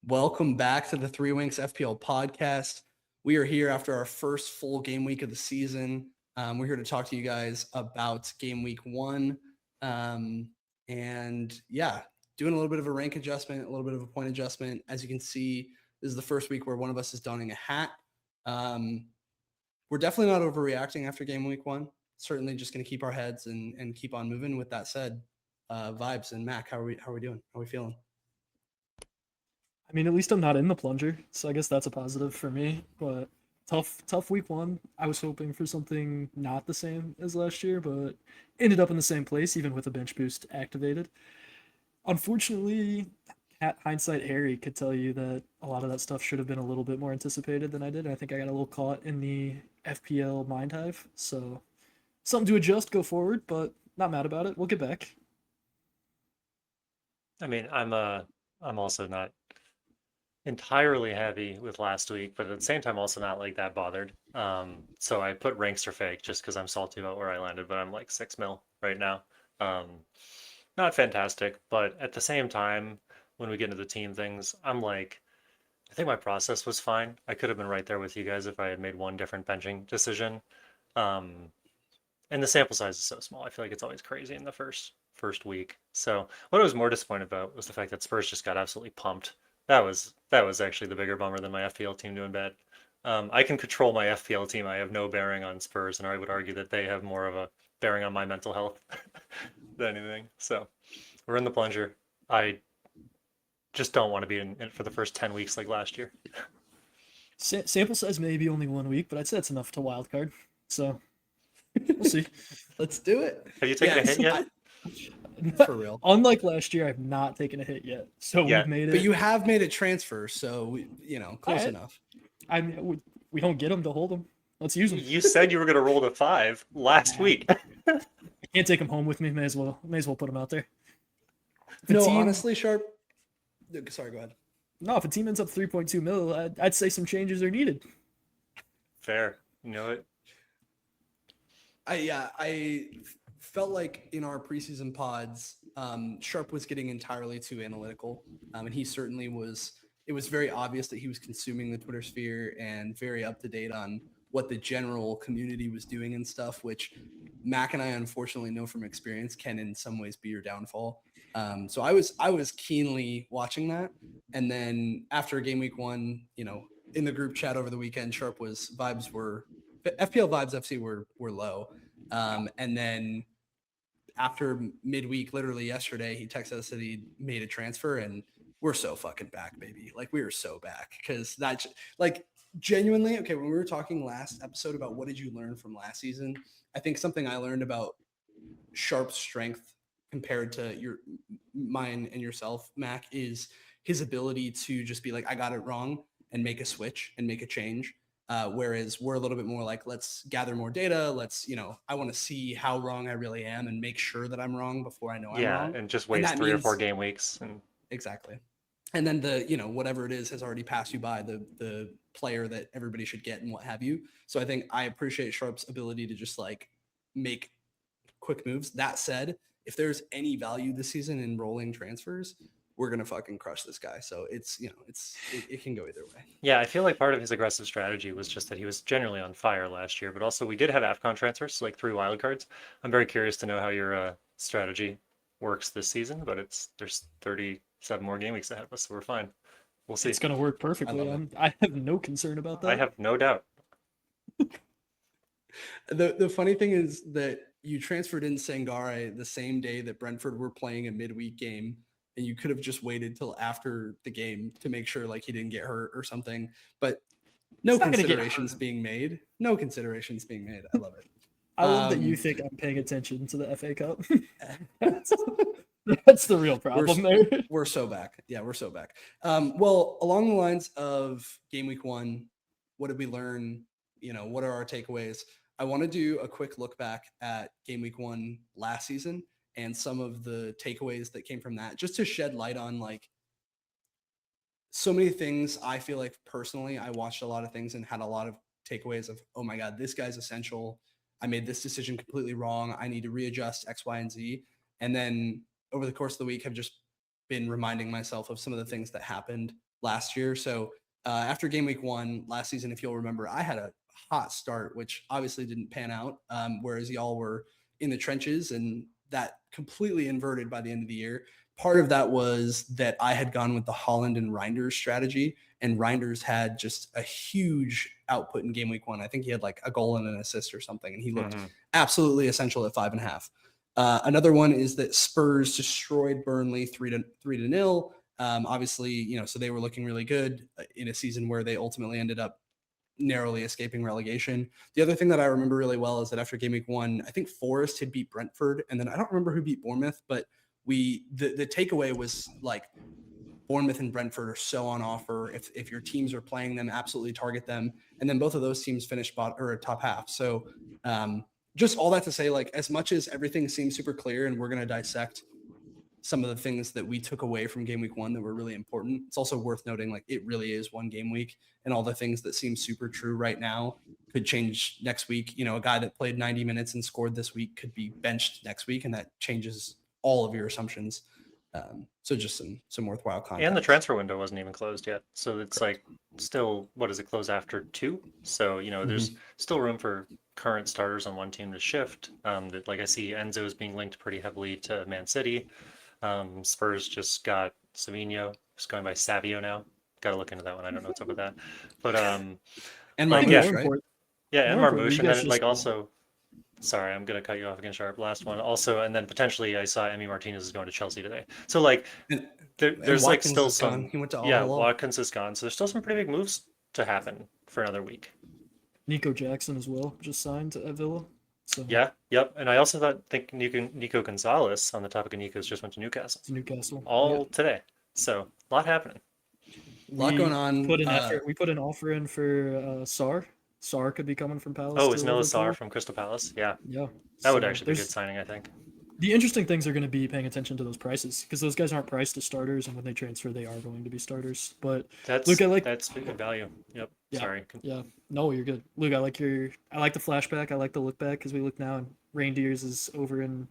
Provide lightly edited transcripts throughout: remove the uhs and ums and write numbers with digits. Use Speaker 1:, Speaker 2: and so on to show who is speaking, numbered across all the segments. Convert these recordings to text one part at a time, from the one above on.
Speaker 1: Welcome back to the Wanks FPL podcast. We are here after our first full game week of the season. We're here to talk to you guys about game week one. And yeah, doing a little bit of a rank adjustment, a little bit of a point adjustment. As you can see, this is the first week where one of us is donning a hat. We're definitely not overreacting after game week one. Certainly just going to keep our heads and keep on moving. With that said, Vibes and Mac, how are we doing? How are we feeling?
Speaker 2: I mean, at least I'm not in the plunger, so I guess that's a positive for me. But tough week one. I was hoping for something not the same as last year, but ended up in the same place, even with a bench boost activated. Unfortunately, hindsight Harry could tell you that a lot of that stuff should have been a little bit more anticipated than I did. I think I got a little caught in the FPL mind hive, so something to adjust, go forward, but not mad about it. We'll get back.
Speaker 3: I mean, I'm also not entirely heavy with last week, but at the same time also not like that bothered. So I put ranks are fake just because I'm salty about where I landed, but I'm like 6 mil right now. Um, Not fantastic, but at the same time, when we get into the team things, I'm like, I think my process was fine. I could have been right there with you guys if I had made one different benching decision. Um, and the sample size is so small. I feel like it's always crazy in the first week. So what I was more disappointed about was the fact that Spurs just got absolutely pumped. That was actually the bigger bummer than my FPL team doing bad. I can control my FPL team. I have no bearing on Spurs, and I would argue that they have more of a bearing on my mental health than anything. So we're in the plunger. I just don't want to be in it for the first 10 weeks like last year.
Speaker 2: Sample size maybe only 1 week, but I'd say that's enough to wild card. So we'll see.
Speaker 1: Let's do it.
Speaker 3: Have you taken a hit yet?
Speaker 1: For real.
Speaker 2: Unlike last year, I've not taken a hit yet. So
Speaker 3: Yeah.
Speaker 2: we've made it.
Speaker 1: But you have made a transfer, so close
Speaker 2: Alright.
Speaker 1: enough.
Speaker 2: I mean, we don't get them to hold them. Let's use them.
Speaker 3: You said you were going to roll to 5 last week.
Speaker 2: I can't take them home with me. May as well put them out there.
Speaker 1: Honestly, Sharp. Sorry, go ahead.
Speaker 2: No, if a team ends up 3.2 mil, I'd say some changes are needed.
Speaker 3: Fair. You know it.
Speaker 1: I felt like in our preseason pods, Sharp was getting entirely too analytical, and he certainly was. It was very obvious that he was consuming the Twitter sphere and very up to date on what the general community was doing and stuff, which Mac and I unfortunately know from experience can in some ways be your downfall. So I was keenly watching that, and then after game week one, in the group chat over the weekend, FPL vibes FC were low, and then after midweek, literally yesterday, he texted us that he made a transfer, and we're so fucking back, baby. Like, we are so back because that's like genuinely okay. When we were talking last episode about what did you learn from last season, I think something I learned about Sharp's strength compared to mine and yourself, Mac, is his ability to just be like, I got it wrong and make a switch and make a change. Whereas we're a little bit more like, let's gather more data. I want to see how wrong I really am and make sure that I'm wrong before I know I'm
Speaker 3: Yeah,
Speaker 1: wrong.
Speaker 3: and just
Speaker 1: And
Speaker 3: waste
Speaker 1: that
Speaker 3: 3 or 4
Speaker 1: means
Speaker 3: game weeks. And
Speaker 1: exactly. And then whatever it is has already passed you by, the player that everybody should get and what have you. So I think I appreciate Sharp's ability to just like make quick moves. That said, if there's any value this season in rolling transfers, we're gonna fucking crush this guy. So it can go either way.
Speaker 3: yeah, I feel like part of his aggressive strategy was just that he was generally on fire last year, but also we did have AFCON transfers, so like 3 wildcards. I'm very curious to know how your strategy works this season, but there's 37 more game weeks ahead of us, so we're fine. We'll see.
Speaker 2: It's gonna work perfectly. I have no concern about
Speaker 3: I
Speaker 2: that.
Speaker 3: have no doubt.
Speaker 1: The funny thing is that you transferred in Sangare the same day that Brentford were playing a midweek game, and you could have just waited till after the game to make sure like he didn't get hurt or something. But no considerations being made. No considerations being made. I love it.
Speaker 2: I love that you think I'm paying attention to the FA Cup. That's the real problem there.
Speaker 1: We're so back. Yeah, we're so back. Well, along the lines of game week one, what did we learn? What are our takeaways? I want to do a quick look back at game week one last season and some of the takeaways that came from that, just to shed light on like so many things. I feel like personally, I watched a lot of things and had a lot of takeaways of, oh my God, this guy's essential. I made this decision completely wrong. I need to readjust X, Y, and Z. And then over the course of the week, have just been reminding myself of some of the things that happened last year. So after game week 1 last season, if you'll remember, I had a hot start, which obviously didn't pan out, whereas y'all were in the trenches, and that completely inverted by the end of the year. Part of that was that I had gone with the Holland and Reinders strategy, and Reinders had just a huge output in game week 1. I think he had like a goal and an assist or something, and he looked absolutely essential at 5.5. Another one is that Spurs destroyed Burnley 3-0. Obviously, so they were looking really good in a season where they ultimately ended up narrowly escaping relegation. The other thing that I remember really well is that after game week 1, I think Forest had beat Brentford, and then I don't remember who beat Bournemouth, but the takeaway was like Bournemouth and Brentford are so on offer. If your teams are playing them, absolutely target them. And then both of those teams finished top half. So just all that to say, like, as much as everything seems super clear and we're going to dissect some of the things that we took away from game week 1 that were really important, it's also worth noting, like, it really is one game week, and all the things that seem super true right now could change next week. A guy that played 90 minutes and scored this week could be benched next week, and that changes all of your assumptions. So just some worthwhile context.
Speaker 3: And the transfer window wasn't even closed yet. So it's
Speaker 1: Correct.
Speaker 3: like still, what does it close after 2? So, there's still room for current starters on one team to shift. That, like, I see Enzo's being linked pretty heavily to Man City. Spurs just got Savinho, who's going by Savio now. Got to look into that one. I don't know what's up with that. But
Speaker 1: and
Speaker 3: like,
Speaker 1: Marmoush, right?
Speaker 3: Yeah, and
Speaker 2: More
Speaker 3: Marmoush, and
Speaker 2: importantly,
Speaker 3: then like also. Sorry, I'm gonna cut you off again, Sharp. Last one. Also, and then potentially I saw Emi Martinez is going to Chelsea today. So like, there's like
Speaker 1: Watkins
Speaker 3: still
Speaker 1: is gone.
Speaker 3: some.
Speaker 1: He went to Al
Speaker 3: Yeah,
Speaker 1: Hilal.
Speaker 3: Watkins is gone. So there's still some pretty big moves to happen for another week.
Speaker 2: Nico Jackson as well just signed at Villa. So
Speaker 3: Yeah, yep. And I also think Nico Gonzalez, on the topic of Nico's, just went to Newcastle.
Speaker 2: to Newcastle.
Speaker 3: All today. So a lot happening.
Speaker 1: A lot going on.
Speaker 2: We put an offer in for Sar. Sar could be coming from Palace.
Speaker 3: Oh,
Speaker 2: to
Speaker 3: is Noah Sarr
Speaker 2: Liverpool.
Speaker 3: from Crystal Palace? Yeah.
Speaker 2: Yeah.
Speaker 3: That would
Speaker 2: So
Speaker 3: actually be a good signing, I think.
Speaker 2: the interesting things are going to be paying attention to those prices, because those guys aren't priced as starters, and when they transfer, they are going to be starters. But
Speaker 3: That's good value. Yep.
Speaker 2: Yeah.
Speaker 3: Sorry.
Speaker 2: Yeah, no, you're good. Luke, I like the flashback. I like the look back, because we look now and Reindeers is over in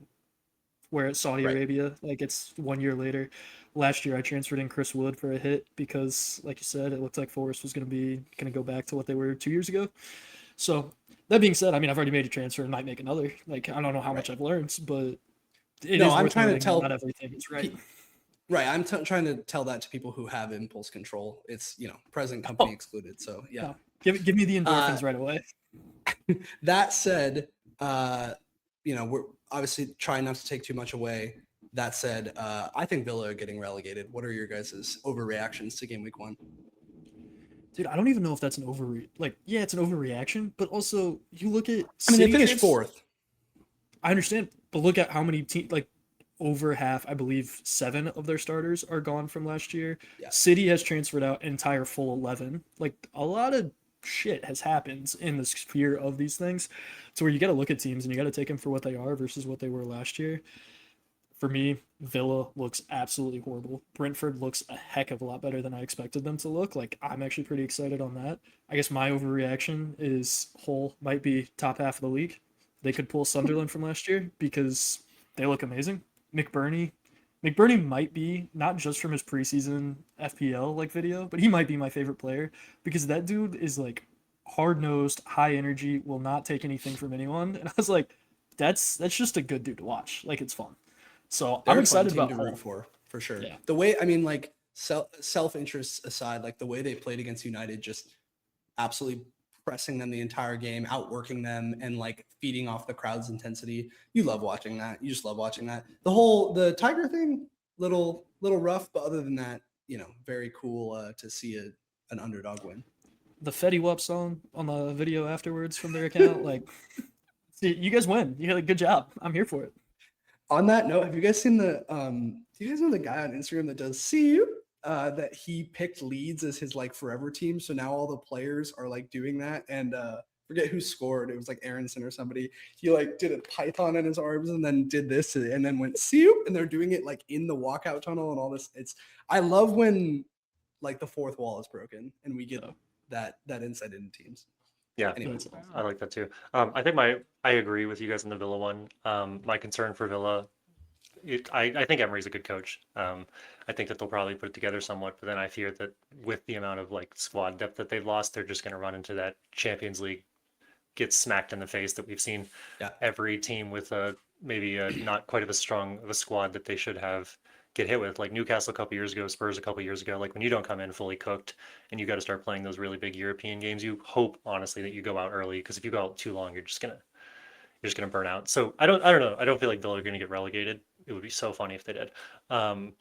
Speaker 2: where it's Saudi
Speaker 1: Right.
Speaker 2: Arabia. Like, it's 1 year later. Last year I transferred in Chris Wood for a hit because, like you said, it looked like Forest was going to go back to what they were 2 years ago. So that being said, I mean, I've already made a transfer and might make another. Like, I don't know how much I've learned, but
Speaker 1: I'm trying to tell
Speaker 2: not everything is right.
Speaker 1: Right. I'm trying to tell that to people who have impulse control. It's, present company excluded. So yeah.
Speaker 2: No. Give me the endorphins right away.
Speaker 1: That said, we're obviously trying not to take too much away. That said, I think Villa are getting relegated. What are your guys' overreactions to game week 1?
Speaker 2: Dude, I don't even know if that's an it's an overreaction, but also you look at
Speaker 1: they finished 4th.
Speaker 2: I understand, but look at how many teams, like, over half, I believe 7 of their starters are gone from last year.
Speaker 1: Yeah.
Speaker 2: City has transferred out an entire full 11. Like, a lot of shit has happened in the sphere of these things, to where you got to look at teams and you got to take them for what they are versus what they were last year. For me, Villa looks absolutely horrible. Brentford looks a heck of a lot better than I expected them to look. Like, I'm actually pretty excited on that. I guess my overreaction is Hull might be top half of the league. They could pull Sunderland from last year because they look amazing. McBurney might be, not just from his preseason FPL like video, but he might be my favorite player, because that dude is like hard-nosed, high energy, will not take anything from anyone. And I was like, that's just a good dude to watch. Like, it's fun. So
Speaker 1: They're
Speaker 2: I'm
Speaker 1: a fun
Speaker 2: excited
Speaker 1: team
Speaker 2: about
Speaker 1: to
Speaker 2: Hull.
Speaker 1: root for sure.
Speaker 2: Yeah.
Speaker 1: The way, I mean, like, self-interest aside, like the way they played against United, just absolutely pressing them the entire game, outworking them, and like feeding off the crowd's intensity. You love watching that. You just love watching that. The Tiger thing, little rough, but other than that, very cool to see an underdog win.
Speaker 2: The Fetty Wap song on the video afterwards from their account, like, see, you guys win. You had a good job. I'm here for it.
Speaker 1: On that note, have you guys seen do you guys know the guy on Instagram that does see you? That he picked Leeds as his like forever team. So now all the players are like doing that. And forget who scored. It was like Aronson or somebody. He like did a python in his arms and then did this and then went see you. And they're doing it like in the walkout tunnel and all this. I love when like the fourth wall is broken and we get that insight into teams.
Speaker 3: Yeah,
Speaker 1: Anyways.
Speaker 3: I like that too. I think I agree with you guys on the Villa one. My concern for Villa I think Emery's a good coach. I think that they'll probably put it together somewhat, but then I fear that with the amount of like squad depth that they've lost, they're just going to run into that Champions League get smacked in the face that we've seen
Speaker 1: Yeah.
Speaker 3: every team with a maybe a not quite of a strong of a squad that they should have get hit with, like Newcastle a couple years ago, Spurs a couple years ago. Like when you don't come in fully cooked and you got to start playing those really big European games, you hope honestly that you go out early, because if you go out too long, you're just gonna burn out. So I don't know. I don't feel like Villa are gonna get relegated. It would be so funny if they did. Um,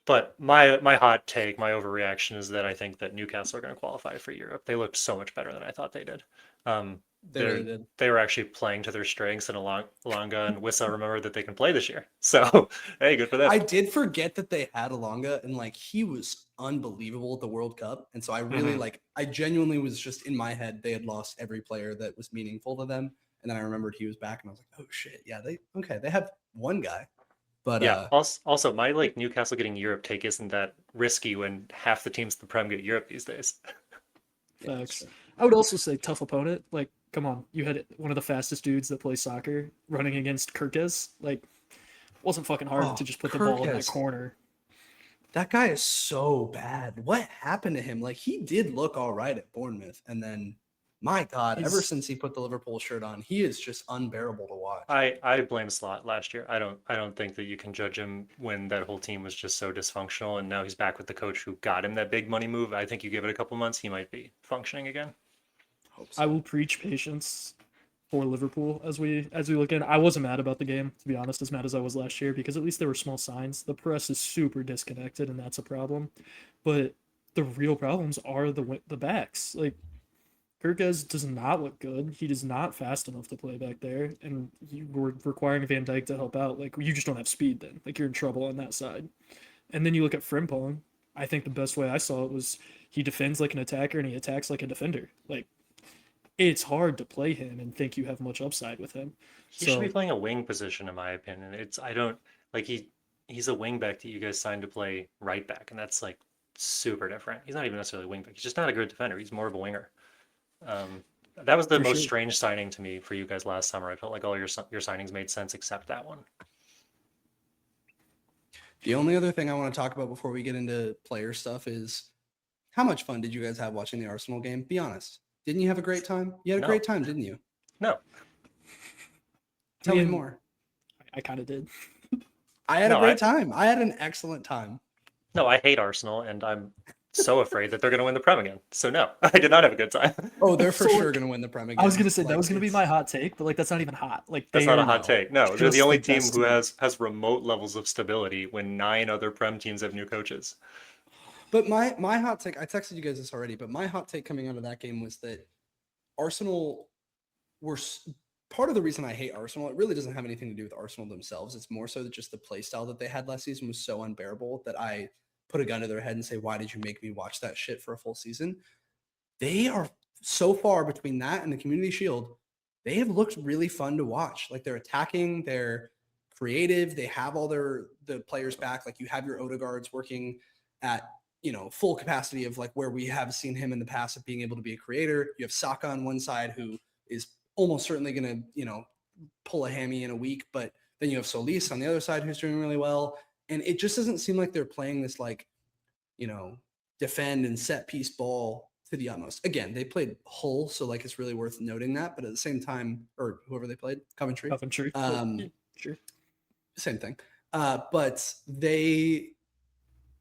Speaker 3: but my hot take, my overreaction is that I think that Newcastle are going to qualify for Europe. They looked so much better than I thought they did. Um,
Speaker 1: They really did.
Speaker 3: they were actually playing to their strengths, and Alanga and Wissa remembered that they can play this year. So hey, good for them.
Speaker 1: I did forget that they had Alonga, and like he was unbelievable at the World Cup. And so I really
Speaker 3: Mhm.
Speaker 1: I genuinely was just in my head, they had lost every player that was meaningful to them. And then I remembered he was back and I was like, oh shit. Yeah, they have one guy. But
Speaker 3: Yeah. Also, my like Newcastle getting Europe take isn't that risky when half the teams in the Prem get Europe these days.
Speaker 1: yeah, that's
Speaker 2: Facts.
Speaker 1: true.
Speaker 2: I would also say tough opponent. Like, come on, you had one of the fastest dudes that plays soccer running against Kirkes. Like, wasn't fucking hard to
Speaker 1: Oh,
Speaker 2: just put the ball in that
Speaker 1: Kirk
Speaker 2: corner.
Speaker 1: that guy is so bad. What happened to him? Like he did look all right at Bournemouth, and then my God, ever
Speaker 2: He's
Speaker 1: since he put the Liverpool shirt on, he is just unbearable to watch.
Speaker 3: I blame Slot last year. I don't think that you can judge him when that whole team was just so dysfunctional, and now he's back with the coach who got him that big money move. I think you give it a couple months, he might be functioning again.
Speaker 1: Hope
Speaker 2: I
Speaker 1: so.
Speaker 2: will preach patience for Liverpool as we look in. I wasn't mad about the game, to be honest, as mad as I was last year, because at least there were small signs. The press is super disconnected, and that's a problem. But the real problems are the backs. Like Kirkes does not look good. He is not fast enough to play back there, and you were requiring Van Dijk to help out. Like you just don't have speed. Then like you're in trouble on that side. And then you look at Frimpong. I think the best way I saw it was he defends like an attacker and he attacks like a defender. Like it's hard to play him and think you have much upside with him.
Speaker 3: He should be
Speaker 2: So
Speaker 3: playing a wing position, in my opinion. I don't like he's a wing back that you guys signed to play right back, and that's like super different. He's not even necessarily a wing back. He's just not a good defender. He's more of a winger. Um, that was the
Speaker 2: for
Speaker 3: most
Speaker 2: sure,
Speaker 3: strange signing to me for you guys last summer. I felt like all your signings made sense except that one.
Speaker 1: The only other thing I want to talk about before we get into player stuff is how much fun did you guys have watching the Arsenal game? Be honest. Didn't you have a great time? You had a
Speaker 3: No,
Speaker 1: great time, didn't you?
Speaker 3: no,
Speaker 1: Tell me
Speaker 2: mean,
Speaker 1: more.
Speaker 2: I kind of did.
Speaker 1: I had a
Speaker 3: no.
Speaker 1: great time. I had an excellent time.
Speaker 3: I hate Arsenal, and I'm so afraid that they're going to win the Prem again. So no, I did not have a good time.
Speaker 1: Oh, they're for
Speaker 2: So,
Speaker 1: sure
Speaker 2: like,
Speaker 1: going to win the Prem
Speaker 2: I was
Speaker 1: again.
Speaker 2: gonna say that
Speaker 1: Like
Speaker 2: was gonna be
Speaker 1: it's
Speaker 2: my hot take, but like that's not even hot. Like
Speaker 3: That's
Speaker 2: they
Speaker 3: not a
Speaker 2: are
Speaker 3: hot
Speaker 1: no.
Speaker 3: take. No, they're the
Speaker 2: just the
Speaker 3: only team
Speaker 2: best
Speaker 3: who
Speaker 2: team.
Speaker 3: has remote levels of stability when 9 other Prem teams have new coaches.
Speaker 1: But my hot take, I texted you guys this already, but my hot take coming out of that game was that Arsenal were part of the reason I hate Arsenal. It really doesn't have anything to do with Arsenal themselves. It's more so that just the play style that they had last season was so unbearable that I put a gun to their head and say, why did you make me watch that shit for a full season? They are so far between that and the Community Shield. They have looked really fun to watch. Like they're attacking, they're creative, they have all the players back. Like you have your Odegaards working at full capacity of like where we have seen him in the past of being able to be a creator. You have Saka on one side who is almost certainly going to pull a hammy in a week, but then you have Solis on the other side who's doing really well, and it just doesn't seem like they're playing this like defend and set piece ball to the utmost. Again, they played Hull, so like it's really worth noting that, but at the same time, or whoever they played, Coventry,
Speaker 2: Coventry, but yeah, sure.
Speaker 1: same thing. But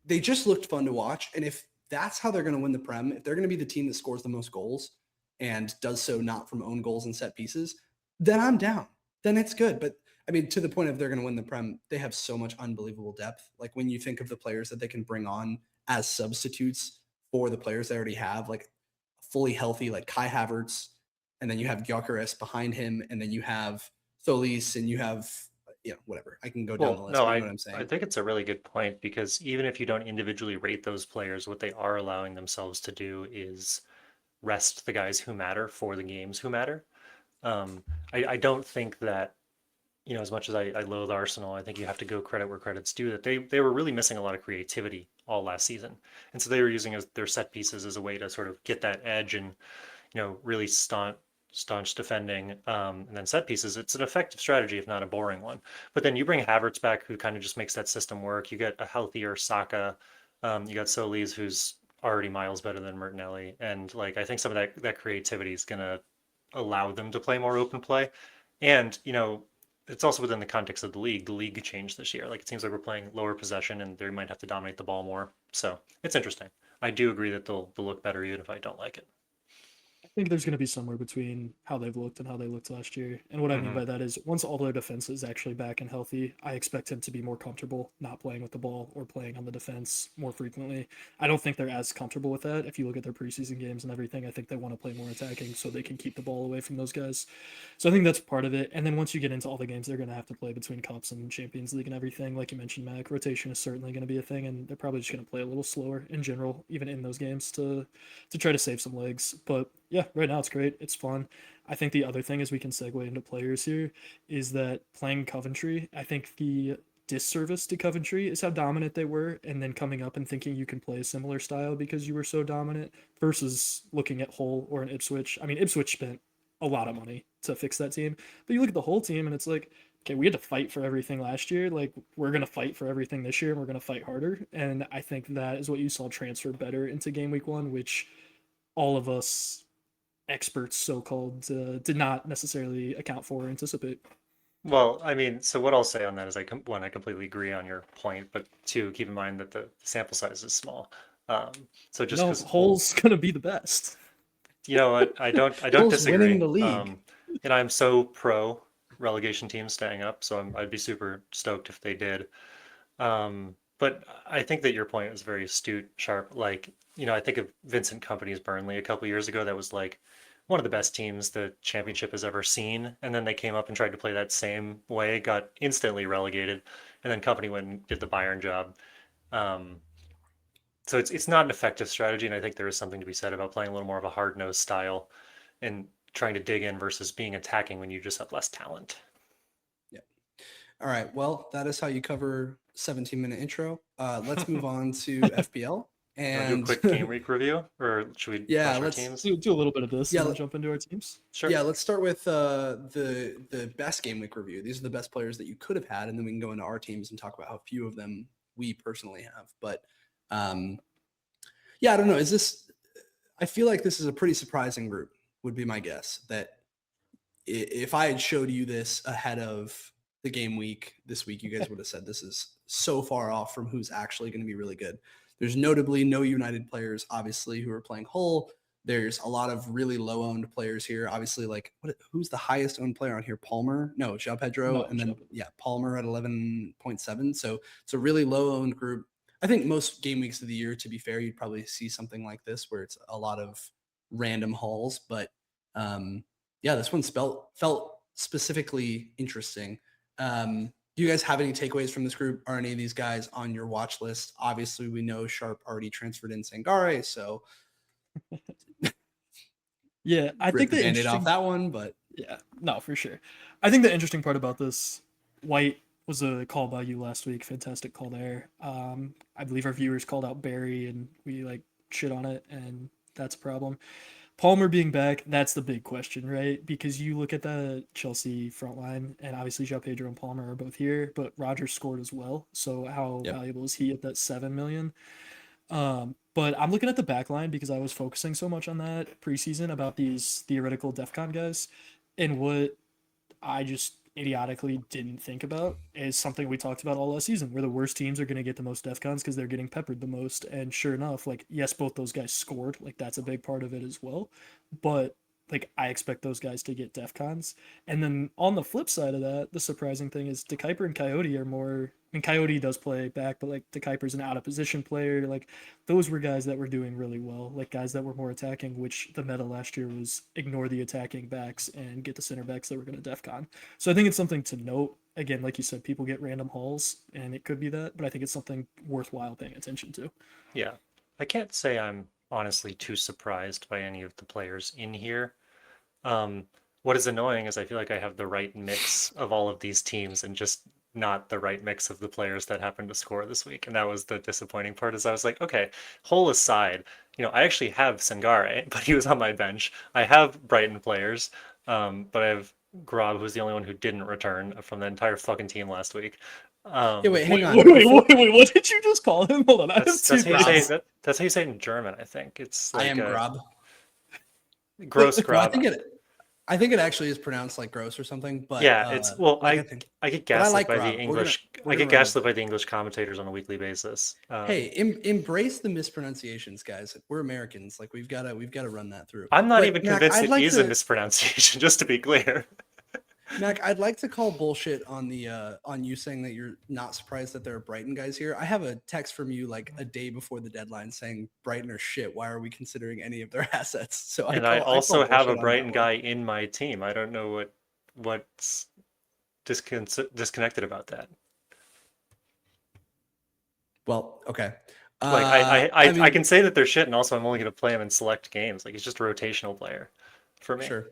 Speaker 1: they just looked fun to watch. And if that's how they're going to win the Prem, if they're going to be the team that scores the most goals and does so not from own goals and set pieces, then I'm down. Then it's good. But I mean, to the point of they're going to win the Prem, they have so much unbelievable depth. Like when you think of the players that they can bring on as substitutes for the players they already have, like fully healthy, like Kai Havertz, and then you have Gyökeres behind him, and then you have Tzolis, and you have whatever. I can go down the
Speaker 3: Well,
Speaker 1: list,
Speaker 3: no,
Speaker 1: but you know
Speaker 3: I
Speaker 1: what I'm
Speaker 3: I
Speaker 1: saying?
Speaker 3: think it's a really good point, because even if you don't individually rate those players, what they are allowing themselves to do is rest the guys who matter for the games who matter. I don't think that, as much as I loathe Arsenal, I think you have to go credit where credit's due, that they were really missing a lot of creativity all last season. And so they were using their set pieces as a way to sort of get that edge and, really staunch defending, and then set pieces, it's an effective strategy, if not a boring one. But then you bring Havertz back, who kind of just makes that system work. You get a healthier Saka. You got Tzolis, who's already miles better than Martinelli, and like I think some of that creativity is gonna allow them to play more open play. And it's also within the context of the league. The league changed this year. Like it seems like we're playing lower possession, and they might have to dominate the ball more. So it's interesting. I do agree that they'll look better even if I don't like it.
Speaker 2: I think there's going to be somewhere between how they've looked and how they looked last year. And what I mean
Speaker 3: Hmm.
Speaker 2: by that is once all their defense is actually back and healthy, I expect him to be more comfortable not playing with the ball or playing on the defense more frequently. I don't think they're as comfortable with that. If you look at their preseason games and everything, I think they want to play more attacking so they can keep the ball away from those guys. So I think that's part of it. And then once you get into all the games they're going to have to play between Cups and Champions League and everything, like you mentioned, Mac, rotation is certainly going to be a thing. And they're probably just going to play a little slower in general, even in those games to try to save some legs. But yeah, right now it's great. It's fun. I think the other thing is we can segue into players here is that playing Coventry, I think the disservice to Coventry is how dominant they were, and then coming up and thinking you can play a similar style because you were so dominant versus looking at Hull or an Ipswich. I mean, Ipswich spent a lot of money to fix that team, but you look at the whole team and it's like, okay, we had to fight for everything last year. Like, we're going to fight for everything this year and we're going to fight harder. And I think that is what you saw transfer better into game week 1, which all of us experts, so called, did not necessarily account for or anticipate.
Speaker 3: Well, I mean, so what I'll say on that is one, I completely agree on your point, but two, keep in mind that the sample size is small. Um, so just
Speaker 2: No,
Speaker 3: because whole,
Speaker 2: Hull's gonna be the best.
Speaker 3: you know what, I don't
Speaker 1: Hull's winning
Speaker 3: disagree.
Speaker 1: the league.
Speaker 3: And I'm so pro relegation teams staying up, so I'd be super stoked if they did. But I think that your point is very astute, sharp. Like, I think of Vincent Company's Burnley a couple years ago. That was like one of the best teams the championship has ever seen. And then they came up and tried to play that same way, got instantly relegated, and then Company went and did the Bayern job. Um, so it's not an effective strategy, and I think there is something to be said about playing a little more of a hard-nosed style and trying to dig in versus being attacking when you just have less talent.
Speaker 1: Yeah. All right. Well, that is how you cover 17-minute intro. Let's move on to FPL.
Speaker 3: You want to do a
Speaker 1: And
Speaker 3: quick game week review, or should we
Speaker 1: yeah,
Speaker 3: rush our
Speaker 1: let's
Speaker 3: teams?
Speaker 2: Do a little bit of this
Speaker 1: Yeah,
Speaker 2: and then jump into our teams.
Speaker 3: Sure.
Speaker 1: yeah, let's start with the best game week review. These are the best players that you could have had, and then we can go into our teams and talk about how few of them we personally have. But yeah, I don't know. I feel like this is a pretty surprising group, would be my guess. That if I had showed you this ahead of the game week this week, you guys would have said this is so far off from who's actually going to be really good. There's notably no United players, obviously, who are playing Hull. There's a lot of really low-owned players here. Obviously, like who's the highest owned player on here? Palmer? No, João Pedro,
Speaker 2: No,
Speaker 1: and then
Speaker 2: João.
Speaker 1: yeah, Palmer at 11.7. So it's a really low-owned group. I think most game weeks of the year, to be fair, you'd probably see something like this where it's a lot of random hauls. But yeah, this one felt specifically interesting. Do you guys have any takeaways from this group? Are any of these guys on your watch list? Obviously, we know Sharp already transferred in Sangare, so
Speaker 2: Yeah, I
Speaker 1: rip
Speaker 2: think
Speaker 1: the
Speaker 2: the
Speaker 1: Band-Aid off
Speaker 2: interesting.
Speaker 1: that one. But
Speaker 2: Yeah, no, for sure. I think the interesting part about this, White was a call by you last week. Fantastic call there. I believe our viewers called out Barry and we like shit on it, and that's a problem. Palmer being back, that's the big question, right? Because you look at the Chelsea front line, and obviously João Pedro and Palmer are both here, but Rogers scored as well. So how
Speaker 1: yep.
Speaker 2: valuable is he at that 7 million? But I'm looking at the back line because I was focusing so much on that preseason about these theoretical DEFCON guys. And what I just idiotically didn't think about is something we talked about all last season, where the worst teams are going to get the most DEFCONs because they're getting peppered the most. And sure enough, like, yes, both those guys scored. Like, that's a big part of it as well. But, like, I expect those guys to get DEFCONs. And then on the flip side of that, the surprising thing is De Kuiper and Coyote are more. I mean, Coyote does play back, but like De Kuiper's an out of position player. Like, those were guys that were doing really well, like guys that were more attacking, which the meta last year was ignore the attacking backs and get the center backs that were going to DEFCON. So I think it's something to note. Again, like you said, people get random hauls, and it could be that, but I think it's something worthwhile paying attention to.
Speaker 3: Yeah. I can't say I'm honestly too surprised by any of the players in here. Um, what is annoying is I feel like I have the right mix of all of these teams and just not the right mix of the players that happened to score this week. And that was the disappointing part is I was like, okay, whole aside, I actually have Sangare, but he was on my bench. I have Brighton players. But I have Grob, who's the only one who didn't return from the entire fucking team last week.
Speaker 1: Yeah, wait, hang
Speaker 2: Wait,
Speaker 1: on.
Speaker 2: what did you just call him? Hold on, I have
Speaker 3: That's
Speaker 2: two
Speaker 3: how you say
Speaker 2: brains.
Speaker 3: that's how you say it in German, I think. It's
Speaker 1: I
Speaker 3: like
Speaker 1: am
Speaker 3: a
Speaker 1: Grob.
Speaker 3: gross
Speaker 1: No,
Speaker 3: Grob.
Speaker 1: I think it actually is pronounced like gross or something, but
Speaker 3: Yeah, it's well,
Speaker 1: like I think,
Speaker 3: I get
Speaker 1: but I
Speaker 3: gaslit
Speaker 1: like
Speaker 3: by the
Speaker 1: Grob.
Speaker 3: English.
Speaker 1: We're
Speaker 3: I
Speaker 1: gonna
Speaker 3: get
Speaker 1: run with
Speaker 3: gaslit
Speaker 1: it.
Speaker 3: by the English commentators on a weekly basis.
Speaker 1: Hey, embrace the mispronunciations, guys. We're Americans. Like we've got to run that through.
Speaker 3: I'm not even
Speaker 1: But Mac,
Speaker 3: convinced it is a mispronunciation. Just to be clear.
Speaker 1: Mac, I'd like to call bullshit on the on you saying that you're not surprised that there are Brighton guys here. I have a text from you like a day before the deadline saying Brighton are shit. Why are we considering any of their assets? So
Speaker 3: And I
Speaker 1: I call
Speaker 3: also have a
Speaker 1: bullshit on that
Speaker 3: Brighton
Speaker 1: one.
Speaker 3: guy in my team. I don't know what's disconnected about that.
Speaker 1: Well, okay.
Speaker 3: Like
Speaker 1: I
Speaker 3: I
Speaker 1: mean,
Speaker 3: can say that they're shit, and also I'm only going to play him in select games. Like he's just a rotational player for me.
Speaker 1: sure.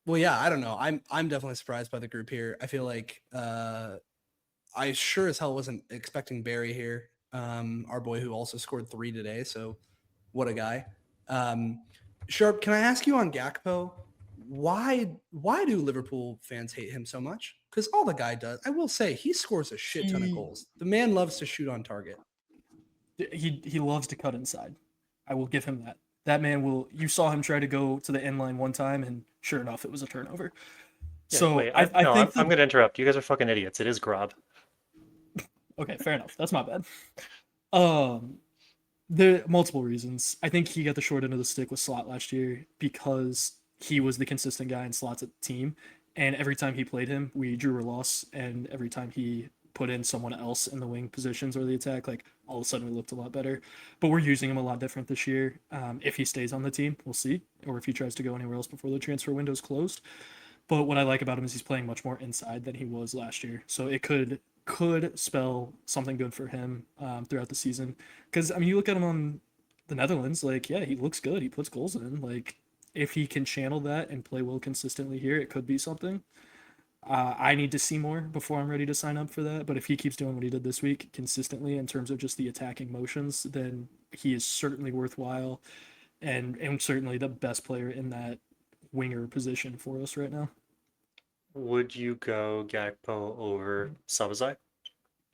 Speaker 1: Well, yeah, I don't know. I'm definitely surprised by the group here. I feel like I sure as hell wasn't expecting Barry here. Our boy who also scored 3 today. So what a guy. Sharp, can I ask you on Gakpo? Why do Liverpool fans hate him so much? Because all the guy does, I will say, he scores a shit ton of goals. The man loves to shoot on target.
Speaker 2: He loves to cut inside. I will give him that. That man will. You saw him try to go to the end line one time, and sure enough, it was a turnover.
Speaker 3: Yeah,
Speaker 2: So
Speaker 3: wait,
Speaker 2: I
Speaker 3: no,
Speaker 2: think
Speaker 3: I'm going to interrupt. You guys are fucking idiots. It is Grob.
Speaker 2: okay, fair enough. That's my bad. Um, there are multiple reasons. I think he got the short end of the stick with Slot last year because he was the consistent guy in Slot's team, and every time he played him, we drew or lost, and every time he put in someone else in the wing positions or the attack, like all of a sudden we looked a lot better. But we're using him a lot different this year. If he stays on the team, we'll see, or if he tries to go anywhere else before the transfer window's closed. But what I like about him is he's playing much more inside than he was last year. So it could spell something good for him throughout the season. Because I mean, you look at him on the Netherlands, like yeah, he looks good. He puts goals in. Like if he can channel that and play well consistently here, it could be something. I need to see more before I'm ready to sign up for that. But if he keeps doing what he did this week consistently in terms of just the attacking motions, then he is certainly worthwhile and certainly the best player in that winger position for us right now.
Speaker 3: Would you go Gakpo over Sabazai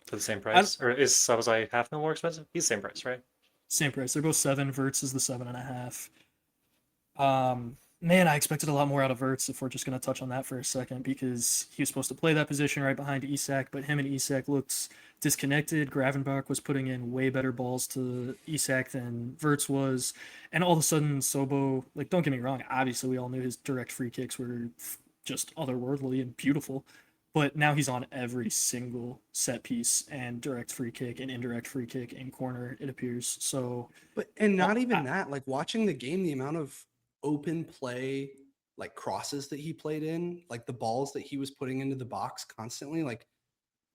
Speaker 3: for the same
Speaker 2: I,
Speaker 3: price? Or is Sabazai half mil more expensive? He's the same price, right?
Speaker 2: Same price. They're both 7. Verts is the 7.5. Man, I expected a lot more out of Verts if we're just going to touch on that for a second because he was supposed to play that position right behind Isak, but him and Isak looked disconnected. Gravenbach was putting in way better balls to Isak than Verts was. And all of a sudden, Sobo, like, don't get me wrong, obviously we all knew his direct free kicks were just otherworldly and beautiful. But now he's on every single set piece and direct free kick and indirect free kick and corner, it appears. So,
Speaker 1: But and not even that, like watching the game, the amount of open play, like crosses that he played in, like the balls that he was putting into the box constantly, like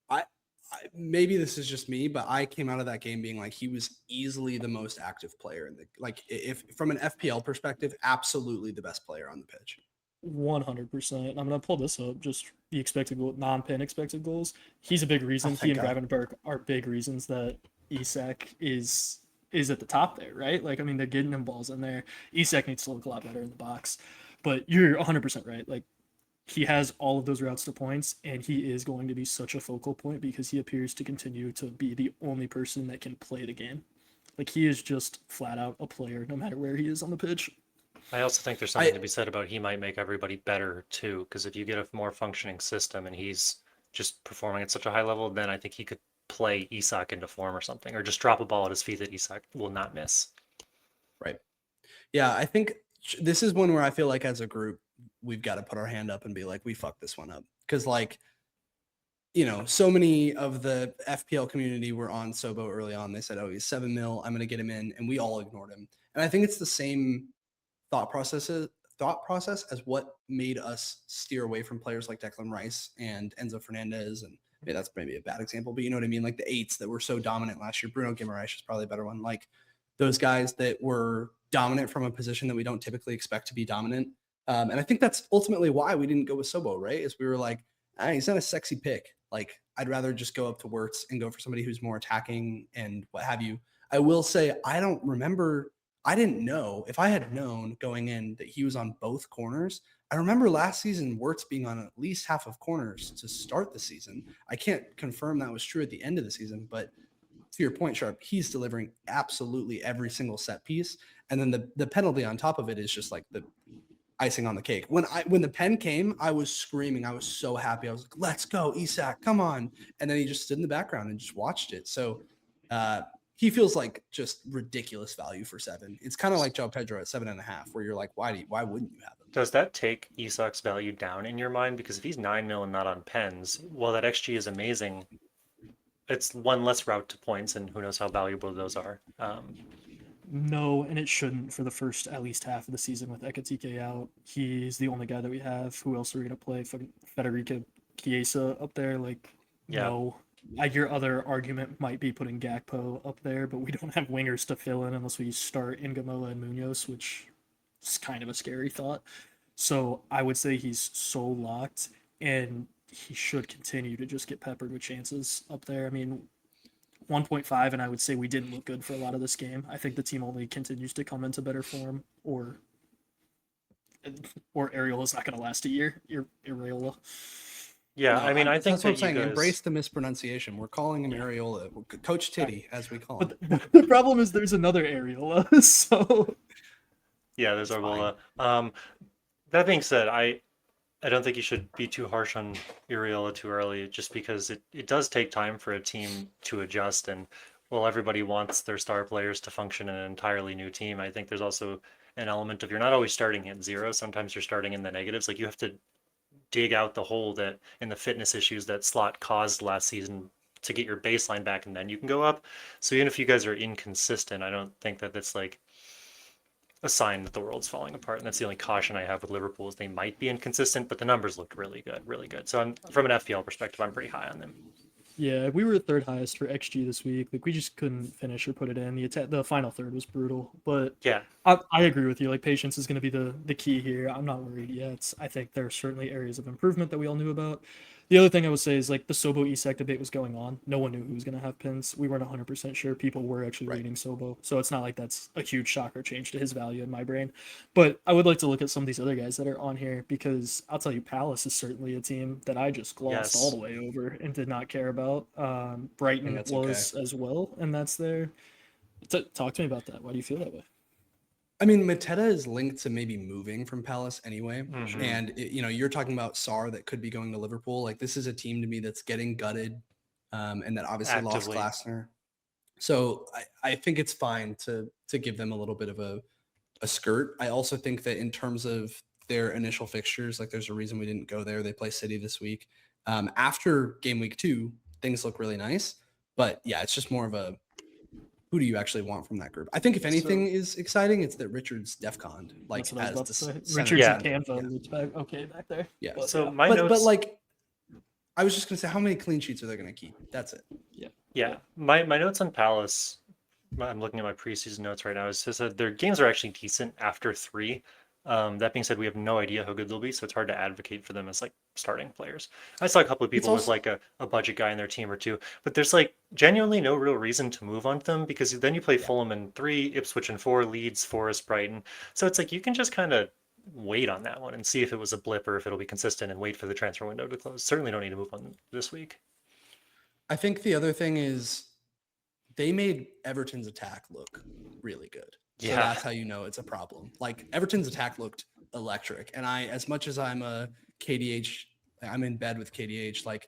Speaker 1: I, maybe this is just me, but I came out of that game being like he was easily the most active player in the like if from an FPL perspective, absolutely the best player on the pitch.
Speaker 2: 100%. I'm gonna pull this up. Just the expected goal, non-pen expected goals. He's a big
Speaker 1: Oh,
Speaker 2: reason. He
Speaker 1: thank
Speaker 2: and
Speaker 1: God.
Speaker 2: Gravenberg are big reasons that Isak is at the top there, right? Like I mean, they're getting him balls in there. Isak needs to look a lot better in the box. But you're 100% right. Like he has all of those routes to points, and he is going to be such a focal point because he appears to continue to be the only person that can play the game. Like he is just flat out a player, no matter where he is on the pitch.
Speaker 3: I also think there's something
Speaker 1: I
Speaker 3: to be said about he might make everybody better too, because if you get a more functioning system and he's just performing at such a high level, then I think he could play Isak into form or something, or just drop a ball at his feet that Isak will not miss.
Speaker 1: right. Yeah, I think this is one where I feel like as a group, we've got to put our hand up and be like, we fucked this one up. Because like, you know, so many of the FPL community were on Sobo early on. They said, oh, he's 7 mil. I'm going to get him in. And we all ignored him. And I think it's the same thought process as what made us steer away from players like Declan Rice and Enzo Fernandez. And maybe that's maybe a bad example, but you know what I mean? Like the 8s that were so dominant last year. Bruno Guimaraes is probably a better one. Like those guys that were dominant from a position that we don't typically expect to be dominant. And I think that's ultimately why we didn't go with Sobo, right? Is we were like, he's not a sexy pick. Like I'd rather just go up to Wirtz and go for somebody who's more attacking and what have you. I will say I don't remember I didn't know. If I had known going in that he was on both corners, I remember last season Wirtz being on at least half of corners to start the season. I can't confirm that was true at the end of the season, but to your point, Sharp, he's delivering absolutely every single set piece. And then the penalty on top of it is just like the icing on the cake. When the pen came, I was screaming. I was so happy. I was like, let's go, Isak, come on. And then he just stood in the background and just watched it. So he feels like just ridiculous value for 7. It's kind of like Joe Pedro at 7.5, where you're like, why wouldn't you have him?
Speaker 3: Does that take Isak's value down in your mind? Because if he's 9 mil and not on pens, while that XG is amazing, it's one less route to points, and who knows how valuable those are.
Speaker 2: No, and it shouldn't for the first at least half of the season with Ekatike out. He's the only guy that we have. Who else are we gonna play? Fucking Federico Chiesa up there? Like,
Speaker 3: Yeah.
Speaker 2: no. Your other argument might be putting Gakpo up there, but we don't have wingers to fill in unless we start Ingamola and Munoz, which is kind of a scary thought. So I would say he's so locked, and he should continue to just get peppered with chances up there. I mean, 1.5, and I would say we didn't look good for a lot of this game. I think the team only continues to come into better form, or Areola's not going to last a year. Areola.
Speaker 3: Yeah,
Speaker 1: No,
Speaker 3: I mean, I think
Speaker 1: that's what I'm
Speaker 3: that
Speaker 1: saying.
Speaker 3: you guys...
Speaker 1: Embrace the mispronunciation. We're calling him Areola, Coach Titty, as we call him.
Speaker 2: But the problem is there's another Areola, so
Speaker 3: Yeah, there's
Speaker 1: It's fine.
Speaker 3: Arbola. That being said, I don't think you should be too harsh on Iriola too early, just because it does take time for a team to adjust. And while everybody wants their star players to function in an entirely new team, I think there's also an element of you're not always starting at 0. Sometimes you're starting in the negatives. Like you have to dig out the hole that in the fitness issues that Slot caused last season to get your baseline back, and then you can go up. So even if you guys are inconsistent, I don't think that that's like a sign that the world's falling apart. And that's the only caution I have with Liverpool is they might be inconsistent, but the numbers looked really good, really good. So from an FPL perspective, I'm pretty high on them.
Speaker 2: yeah, we were third highest for XG this week. Like we just couldn't finish or put it in. The final third was brutal, but
Speaker 3: Yeah,
Speaker 2: I agree with you. Like patience is going to be the key here. I'm not worried yet. I think there are certainly areas of improvement that we all knew about. The other thing I would say is like the Sobo Isak debate was going on. No one knew who was going to have pins. We weren't 100% sure. People were actually
Speaker 1: Right.
Speaker 2: leaning Sobo, so it's not like that's a huge shocker change to his value in my brain. But I would like to look at some of these other guys that are on here because I'll tell you, Palace is certainly a team that I just glossed all
Speaker 3: yes.
Speaker 2: the way over and did not care about. Brighton
Speaker 1: that's
Speaker 2: was as well, and that's there. Talk to me about that. Why do you feel that way?
Speaker 1: I mean, Mateta is linked to maybe moving from Palace anyway.
Speaker 3: Mhm.
Speaker 1: And, you're talking about Sarr that could be going to Liverpool. Like, this is a team to me that's getting gutted and that obviously
Speaker 3: Actively.
Speaker 1: lost Glasner. So I think it's fine to give them a little bit of a skirt. I also think that in terms of their initial fixtures, like there's a reason we didn't go there. They play City this week. After game week 2, things look really nice. But yeah, it's just more of a who do you actually want from that group? I think if anything is exciting, it's that Richard's DEFCON, like
Speaker 2: That's what I was
Speaker 1: as
Speaker 2: about
Speaker 1: the
Speaker 2: to say.
Speaker 1: center.
Speaker 2: Richards
Speaker 3: Yeah.
Speaker 2: and Canva was back okay back there.
Speaker 1: Yeah.
Speaker 2: But,
Speaker 3: So
Speaker 2: yeah.
Speaker 3: my
Speaker 1: But
Speaker 3: notes,
Speaker 1: like, I was just gonna say, how many clean sheets are they gonna keep? That's it.
Speaker 3: yeah, my notes on Palace. I'm looking at my preseason notes right now. It says that their games are actually decent after 3. That being said, we have no idea how good they'll be, so it's hard to advocate for them as like starting players. I saw a couple of
Speaker 1: It's
Speaker 3: people with
Speaker 1: also
Speaker 3: like a budget guy in their team or two, but there's like genuinely no real reason to move on them because then you play
Speaker 1: Yeah.
Speaker 3: Fulham in 3, Ipswich in 4, Leeds, Forest, Brighton. So it's like you can just kind of wait on that one and see if it was a blip or if it'll be consistent and wait for the transfer window to close. Certainly don't need to move on this week.
Speaker 1: I think the other thing is they made Everton's attack look really good. So
Speaker 3: Yeah.
Speaker 1: that's how you know it's a problem. Like Everton's attack looked electric. And as much as I'm a KDH, I'm in bed with KDH, like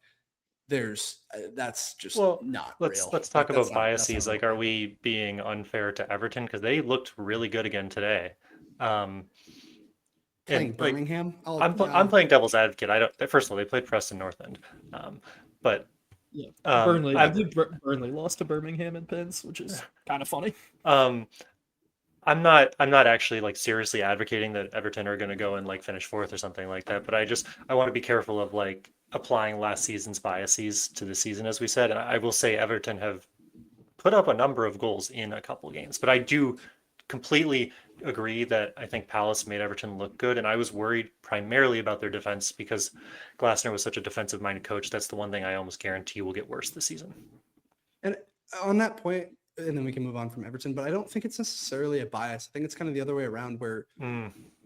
Speaker 1: that's just
Speaker 3: Well,
Speaker 1: not
Speaker 3: let's
Speaker 1: real.
Speaker 3: let's
Speaker 1: Like
Speaker 3: talk about biases.
Speaker 1: real.
Speaker 3: Like, are we being unfair to Everton because they looked really good again today?
Speaker 1: Playing
Speaker 3: And like
Speaker 1: Birmingham?
Speaker 3: I'm playing devil's advocate. I don't. First of all, they played Preston North End, but
Speaker 2: Yeah,
Speaker 3: I'm
Speaker 2: I believe Burnley lost to Birmingham in pins, which is kind of funny.
Speaker 3: um I'm not actually like seriously advocating that Everton are going to go and like finish 4th or something like that. But I want to be careful of like applying last season's biases to the season, as we said. And I will say Everton have put up a number of goals in a couple games, but I do completely agree that I think Palace made Everton look good, and I was worried primarily about their defense because Glasner was such a defensive-minded coach. That's the one thing I almost guarantee will get worse this season.
Speaker 1: And on that point, and then we can move on from Everton, but I don't think it's necessarily a bias. I think it's kind of the other way around where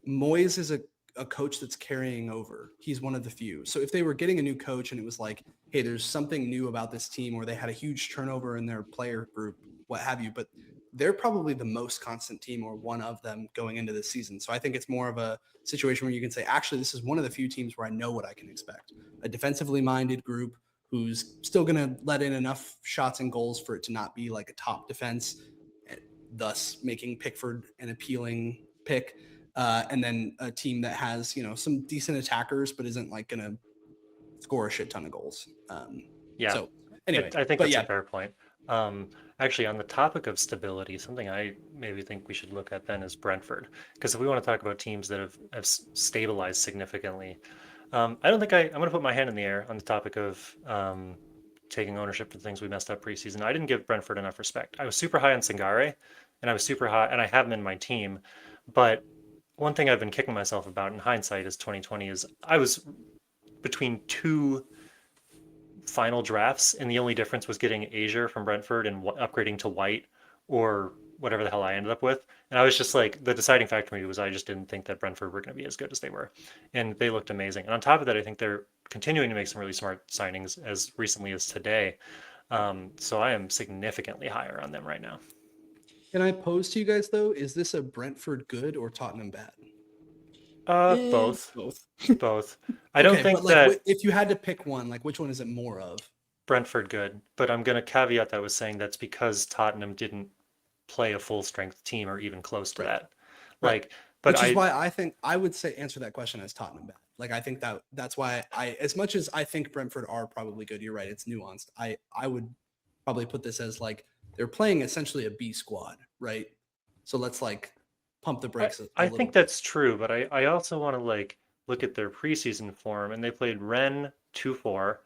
Speaker 1: Moyes is a coach that's carrying over. He's one of the few. So if they were getting a new coach and it was like, hey, there's something new about this team, or they had a huge turnover in their player group, what have you, but they're probably the most constant team or one of them going into this season. So I think it's more of a situation where you can say, actually, this is one of the few teams where I know what I can expect. A defensively minded group who's still going to let in enough shots and goals for it to not be like a top defense, thus making Pickford an appealing pick. And then a team that has, some decent attackers, but isn't like going to score a shit ton of goals.
Speaker 3: Yeah.
Speaker 1: So anyway,
Speaker 3: I think that's a fair point. Actually, on the topic of stability, something I maybe think we should look at then is Brentford. Because if we want to talk about teams that have stabilized significantly, I'm going to put my hand in the air on the topic of taking ownership for the things we messed up preseason. I didn't give Brentford enough respect. I was super high on Sangare, and I was super high, and I have him in my team. But one thing I've been kicking myself about in hindsight is 2020 is I was between two final drafts, and the only difference was getting Asia from Brentford and upgrading to White or whatever the hell I ended up with. And I was just like, the deciding factor for me was I just didn't think that Brentford were going to be as good as they were. And they looked amazing. And on top of that, I think they're continuing to make some really smart signings as recently as today. So I am significantly higher on them right now.
Speaker 1: Can I pose to you guys though, is this a Brentford good or Tottenham bad?
Speaker 3: Both.
Speaker 2: Both.
Speaker 3: Both. I don't think that
Speaker 1: if you had to pick one, like which one is it more of?
Speaker 3: Brentford good, but I'm going to caveat that with saying that's because Tottenham didn't play a full strength team or even close to that. Like, but
Speaker 1: which is why I think I would say answer that question as Tottenham bad. Like, I think that's why as much as I think Brentford are probably good, you're right, it's nuanced. I would probably put this as like they're playing essentially a B squad, right? So let's like pump the brakes.
Speaker 3: I think that's true, but I also want to like look at their preseason form, and they played Rennes 2-4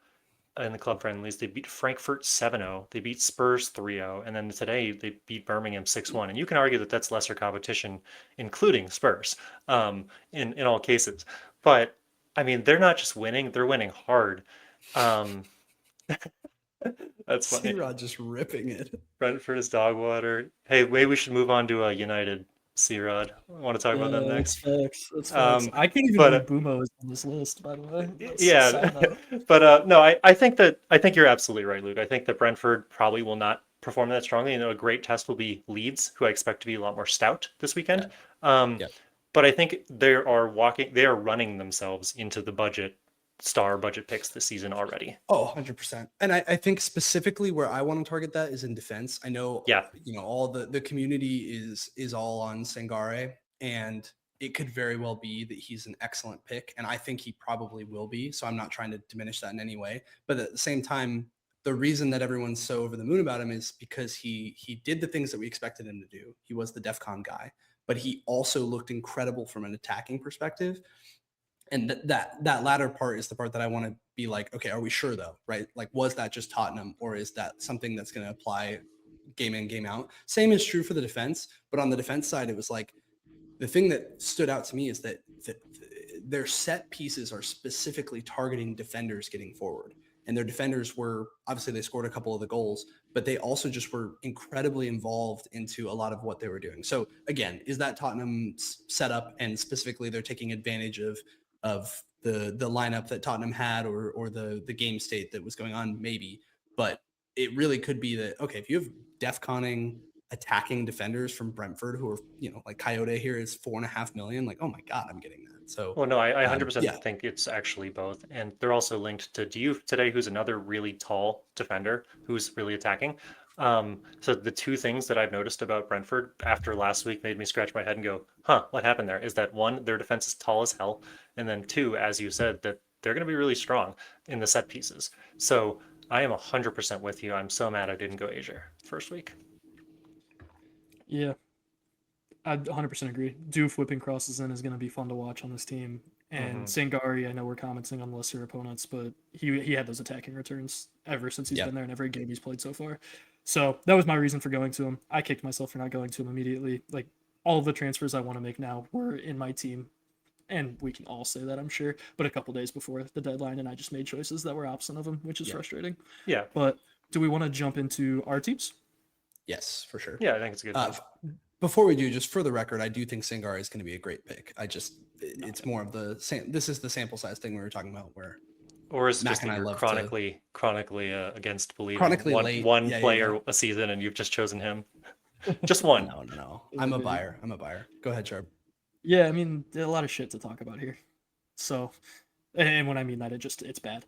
Speaker 3: in the club friendlies. They beat Frankfurt 7-0. They beat Spurs 3-0, and then today they beat Birmingham 6-1. And you can argue that that's lesser competition, including Spurs, in all cases. But I mean, they're not just winning; they're winning hard. That's funny.
Speaker 1: C-Rod just ripping it.
Speaker 3: Brentford is dog water. Hey, maybe we should move on to United. C-Rod. I want to talk about them next.
Speaker 2: That's facts. I can't even believe Bumo is on this list, by the way.
Speaker 3: But no, I think you're absolutely right, Luke. I think that Brentford probably will not perform that strongly. A great test will be Leeds, who I expect to be a lot more stout this weekend. But I think they are running themselves into the budget picks this season already.
Speaker 1: Oh, 100%. And I think specifically where I want to target that is in defense. I know, all the community is all on Sangare, and it could very well be that he's an excellent pick. And I think he probably will be. So I'm not trying to diminish that in any way. But at the same time, the reason that everyone's so over the moon about him is because he did the things that we expected him to do. He was the DEFCON guy, but he also looked incredible from an attacking perspective. And that latter part is the part that I want to be like, okay, are we sure though, right? Like, was that just Tottenham, or is that something that's going to apply game in, game out? Same is true for the defense, but on the defense side, it was like the thing that stood out to me is that their set pieces are specifically targeting defenders getting forward. And their defenders were, obviously they scored a couple of the goals, but they also just were incredibly involved into a lot of what they were doing. So again, is that Tottenham's setup, and specifically they're taking advantage of the lineup that Tottenham had or the game state that was going on? Maybe, but it really could be that, okay, if you have DEFCONing attacking defenders from Brentford who are, like Coyote here is 4.5 million, like, oh my God, I'm getting that. So,
Speaker 3: well, no, I 100% think it's actually both. And they're also linked to Diouf today, who's another really tall defender who's really attacking. So the two things that I've noticed about Brentford after last week made me scratch my head and go, what happened there? Is that one, their defense is tall as hell. And then two, as you said, that they're going to be really strong in the set pieces. So I am 100% with you. I'm so mad I didn't go Asia first week.
Speaker 2: Yeah, I 100% agree. Doof whipping crosses in is going to be fun to watch on this team. And Sangari, I know we're commenting on lesser opponents, but he had those attacking returns ever since he's been there in every game he's played so far. So that was my reason for going to him. I kicked myself for not going to him immediately. Like, all of the transfers I want to make now were in my team. And we can all say that, I'm sure. But a couple days before the deadline, and I just made choices that were opposite of him, which is frustrating.
Speaker 3: Yeah.
Speaker 2: But do we want to jump into our teams?
Speaker 1: Yes, for sure.
Speaker 3: Yeah, I think it's a good pick.
Speaker 1: Before we do, just for the record, I do think Singari is going to be a great pick. It's more of this is the sample size thing we were talking about where
Speaker 3: Or it's
Speaker 1: Mac
Speaker 3: just
Speaker 1: and
Speaker 3: that
Speaker 1: I
Speaker 3: you're
Speaker 1: love
Speaker 3: chronically against believing
Speaker 1: chronically late.
Speaker 3: one
Speaker 1: Yeah,
Speaker 3: player
Speaker 1: yeah.
Speaker 3: a season and you've just chosen him. Just one.
Speaker 1: No. I'm a buyer. Go ahead, Sharp.
Speaker 2: Yeah, I mean, there's a lot of shit to talk about here. So, and when I mean that, it's bad.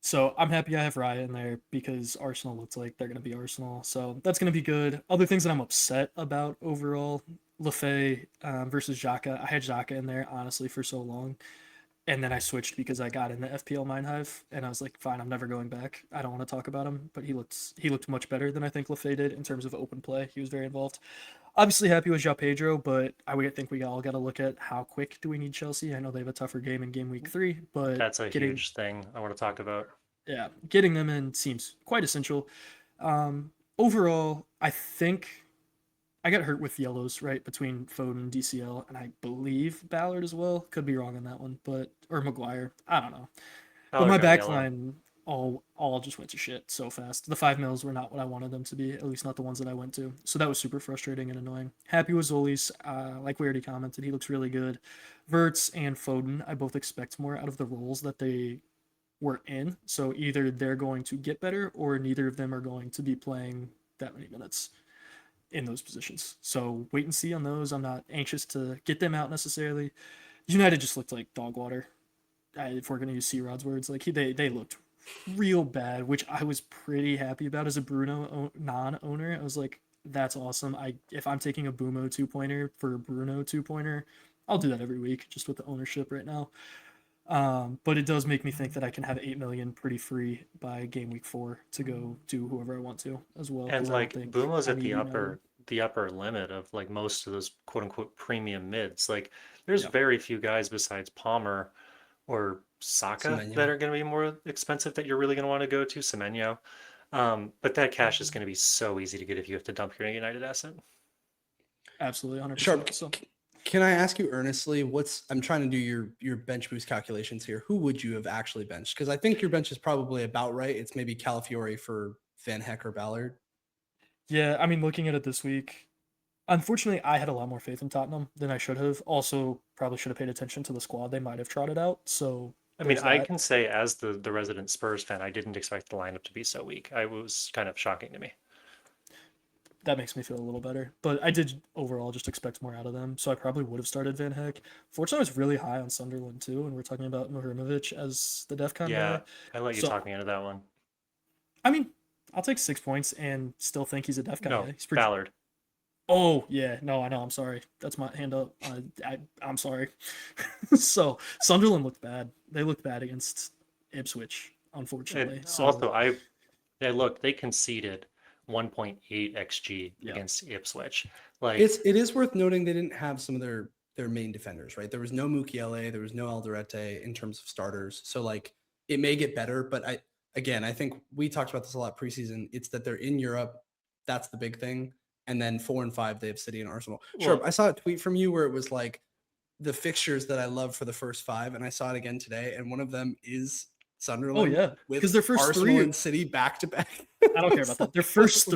Speaker 2: So I'm happy I have Raya in there because Arsenal looks like they're going to be Arsenal. So that's going to be good. Other things that I'm upset about overall, Lefay versus Xhaka. I had Xhaka in there, honestly, for so long. And then I switched because I got in the FPL Mine Hive, and I was like, fine, I'm never going back. I don't want to talk about him, but he looked much better than I think Lefay did in terms of open play. He was very involved. Obviously happy with João Pedro, but I would think we all got to look at how quick do we need Chelsea. I know they have a tougher game in game week 3, but
Speaker 3: That's a huge thing I want to talk about.
Speaker 2: Yeah, getting them in seems quite essential. Overall, I think I got hurt with yellows right between Foden and DCL, and I believe Ballard as well. Could be wrong on that one, or Maguire. I don't know. But my back line all just went to shit so fast. The 5 mils were not what I wanted them to be, at least not the ones that I went to. So that was super frustrating and annoying. Happy with Tzolis. Like we already commented, he looks really good. Verts and Foden, I both expect more out of the roles that they were in. So either they're going to get better or neither of them are going to be playing that many minutes in those positions. So wait and see on those. I'm not anxious to get them out necessarily. United just looked like dog water. If we're going to use C-Rod's words, like they looked real bad, which I was pretty happy about as a Bruno non-owner. I was like, that's awesome. If I'm taking a Bumo 2-pointer for a Bruno 2-pointer, I'll do that every week just with the ownership right now. But it does make me think that I can have 8 million pretty free by game week 4 to go do whoever I want to as well.
Speaker 3: And like Bumo's at the upper limit of like most of those quote unquote premium mids. Like there's very few guys besides Palmer or Saka
Speaker 1: Semenyo.
Speaker 3: that are going to be more expensive that you're really going to want to go to. Semenyo. But that cash is going to be so easy to get if you have to dump your United asset.
Speaker 2: Absolutely, 100%.
Speaker 1: Sharp, can I ask you earnestly, I'm trying to do your bench boost calculations here. Who would you have actually benched? Because I think your bench is probably about right. It's maybe Calafiori for Van Heck or Ballard.
Speaker 2: Yeah, I mean, looking at it this week, unfortunately, I had a lot more faith in Tottenham than I should have. Also, probably should have paid attention to the squad they might have trotted out. So,
Speaker 3: I mean, I can say as the resident Spurs fan, I didn't expect the lineup to be so weak. I was kind of shocking to me.
Speaker 2: That makes me feel a little better. But I did overall just expect more out of them. So I probably would have started Van Heck. Fortunately, I was really high on Sunderland too. And we're talking about Mihajlovic as the DEFCON guy.
Speaker 3: I let you talk me into that one.
Speaker 2: I mean, I'll take 6 points and still think he's a DEFCON guy. He's pretty...
Speaker 3: Ballard.
Speaker 2: Oh, yeah. No, I know. I'm sorry. That's my hand up. I'm sorry. So Sunderland looked bad. They looked bad against Ipswich, unfortunately.
Speaker 3: So also, look, they conceded 1.8 xG against Ipswich. Like
Speaker 1: it is worth noting they didn't have some of their main defenders, right? There was no Mukiele, there was no Alderete in terms of starters. So like it may get better, but I think we talked about this a lot preseason. It's that they're in Europe. That's the big thing. And then 4 and 5, they have City and Arsenal. Sure, I saw a tweet from you where it was like the fixtures that I love for the first 5, and I saw it again today. And one of them is Sunderland.
Speaker 2: Oh yeah, because their first
Speaker 1: Arsenal
Speaker 2: 3
Speaker 1: and City back to back.
Speaker 2: I don't care about that. Their first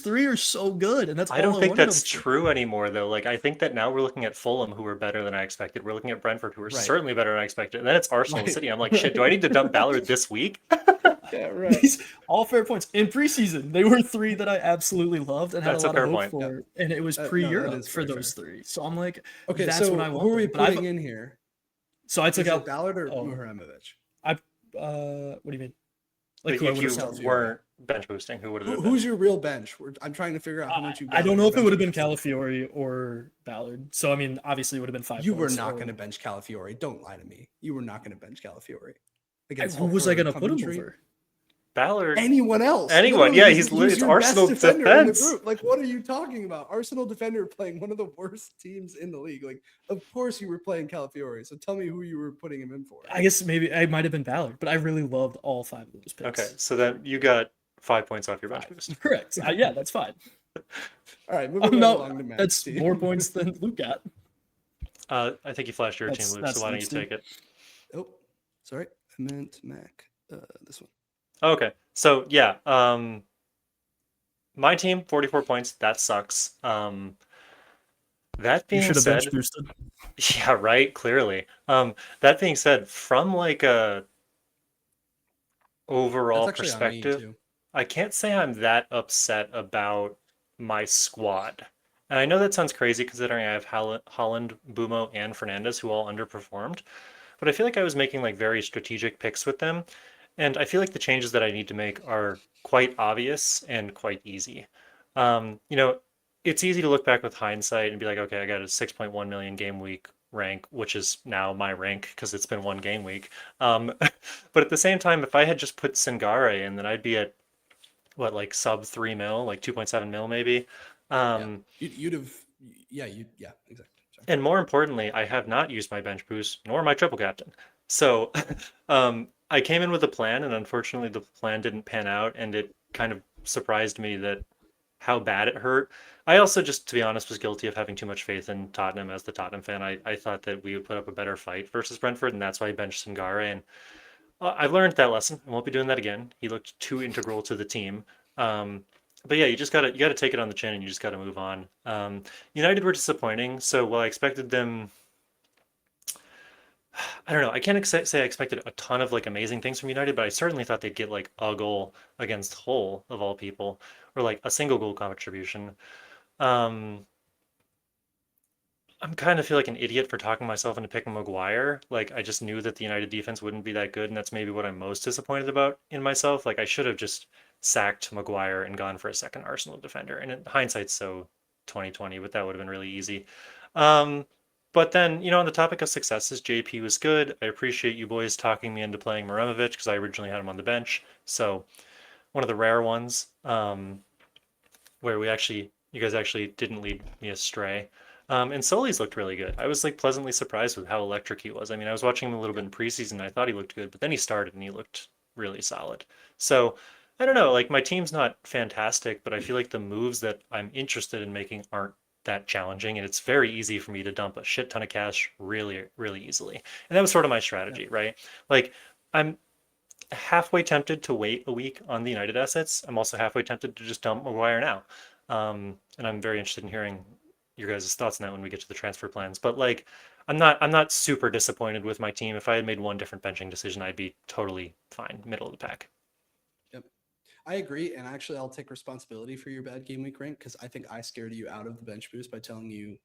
Speaker 2: three are so good, and that's.
Speaker 3: I don't think that's true anymore, though. Like I think that now we're looking at Fulham, who are better than I expected. We're looking at Brentford, who are certainly better than I expected, and then it's Arsenal and City. I'm like, shit. Do I need to dump Ballard this week?
Speaker 1: Yeah, right.
Speaker 2: All fair points. In preseason, they were 3 that I absolutely loved and had a lot of hope for, and it was pre-Europe for those 3. So I'm like,
Speaker 1: okay,
Speaker 2: that's
Speaker 1: so
Speaker 2: what I want.
Speaker 1: Who are we putting in here?
Speaker 2: So I took out
Speaker 1: Ballard or Mihajlovic.
Speaker 2: What do you mean?
Speaker 3: Like if you weren't bench boosting, who would have been?
Speaker 1: Who's your real bench? I'm trying to figure out how much you.
Speaker 2: I don't know if it would have been Calafiori or Ballard. So I mean, obviously, it would have been 5.
Speaker 1: You were not going to bench Calafiori. Don't lie to me. You were not going to bench Calafiori.
Speaker 2: Who was I going to put him over?
Speaker 3: Ballard.
Speaker 1: Anyone else?
Speaker 3: Anyone? Yeah, it's Arsenal defense.
Speaker 1: Like, what are you talking about? Arsenal defender playing one of the worst teams in the league. Like, of course you were playing Calafiori. So tell me who you were putting him in for.
Speaker 2: I guess maybe I might have been Ballard, but I really loved all 5 of those picks.
Speaker 3: Okay, so then you got 5 points off your bench boost.
Speaker 2: Correct. Yeah, that's fine.
Speaker 1: All right, moving along to Mac.
Speaker 2: That's more points than Luke got.
Speaker 3: I think you flashed your team, Luke. So why don't you take it?
Speaker 1: Oh, sorry, I meant Mac. This one.
Speaker 3: Okay, so yeah, my team, 44 points. That sucks. That
Speaker 2: You
Speaker 3: being
Speaker 2: should have bench
Speaker 3: said,
Speaker 2: boosted.
Speaker 3: yeah, right, clearly. That being said, from like a
Speaker 1: That's
Speaker 3: overall
Speaker 1: actually on me
Speaker 3: perspective,
Speaker 1: too.
Speaker 3: I can't say I'm that upset about my squad. And I know that sounds crazy considering I have Holland, Bumo, and Fernandez who all underperformed, but I feel like I was making like very strategic picks with them. And I feel like the changes that I need to make are quite obvious and quite easy. You know, it's easy to look back with hindsight and be like, okay, I got a 6.1 million game week rank, which is now my rank because it's been one game week. But at the same time, if I had just put Singare in, then I'd be at what, like sub 3 mil, like 2.7 mil maybe.
Speaker 1: Yeah,
Speaker 3: Um,
Speaker 1: you'd have. Yeah, yeah, exactly. Sorry.
Speaker 3: and more importantly, I have not used my bench boost nor my triple captain. So I came in with a plan, and unfortunately, the plan didn't pan out, and it kind of surprised me that how bad it hurt. I also, just to be honest, was guilty of having too much faith in Tottenham as the Tottenham fan. I thought that we would put up a better fight versus Brentford, and that's why I benched Sangare. And I've learned that lesson. I won't be doing that again. He looked too integral to the team. But yeah, you gotta take it on the chin, and you just gotta move on. United were disappointing. So while I expected them, I don't know. I can't say I expected a ton of like amazing things from United, but I certainly thought they'd get like a goal against Hull of all people, or like a single goal contribution. Um, I'm kind of feel like an idiot for talking myself into picking Maguire. Like I just knew that the United defense wouldn't be that good, and that's maybe what I'm most disappointed about in myself. Like I should have just sacked Maguire and gone for a second Arsenal defender. And in hindsight's so 2020, but that would have been really easy. Um, but then, on the topic of successes, JP was good. I appreciate you boys talking me into playing Maramovic because I originally had him on the bench. So one of the rare ones. Where you guys actually didn't lead me astray. And Tzolis looked really good. I was like pleasantly surprised with how electric he was. I mean, I was watching him a little bit in preseason. And I thought he looked good, but then he started and he looked really solid. So I don't know. Like my team's not fantastic, but I feel like the moves that I'm interested in making aren't that challenging, and it's very easy for me to dump a shit ton of cash really, really easily. And that was sort of my
Speaker 1: Yeah.
Speaker 3: strategy, right? Like I'm halfway tempted to wait a week on the United assets. I'm also halfway tempted to just dump Maguire now. And I'm very interested in hearing your guys' thoughts on that when we get to the transfer plans. But like, I'm not super disappointed with my team. If I had made one different benching decision, I'd be totally fine, middle of the pack.
Speaker 1: Yep. I agree, and actually, I'll take responsibility for your bad game week rank because I think I scared you out of the bench boost by telling you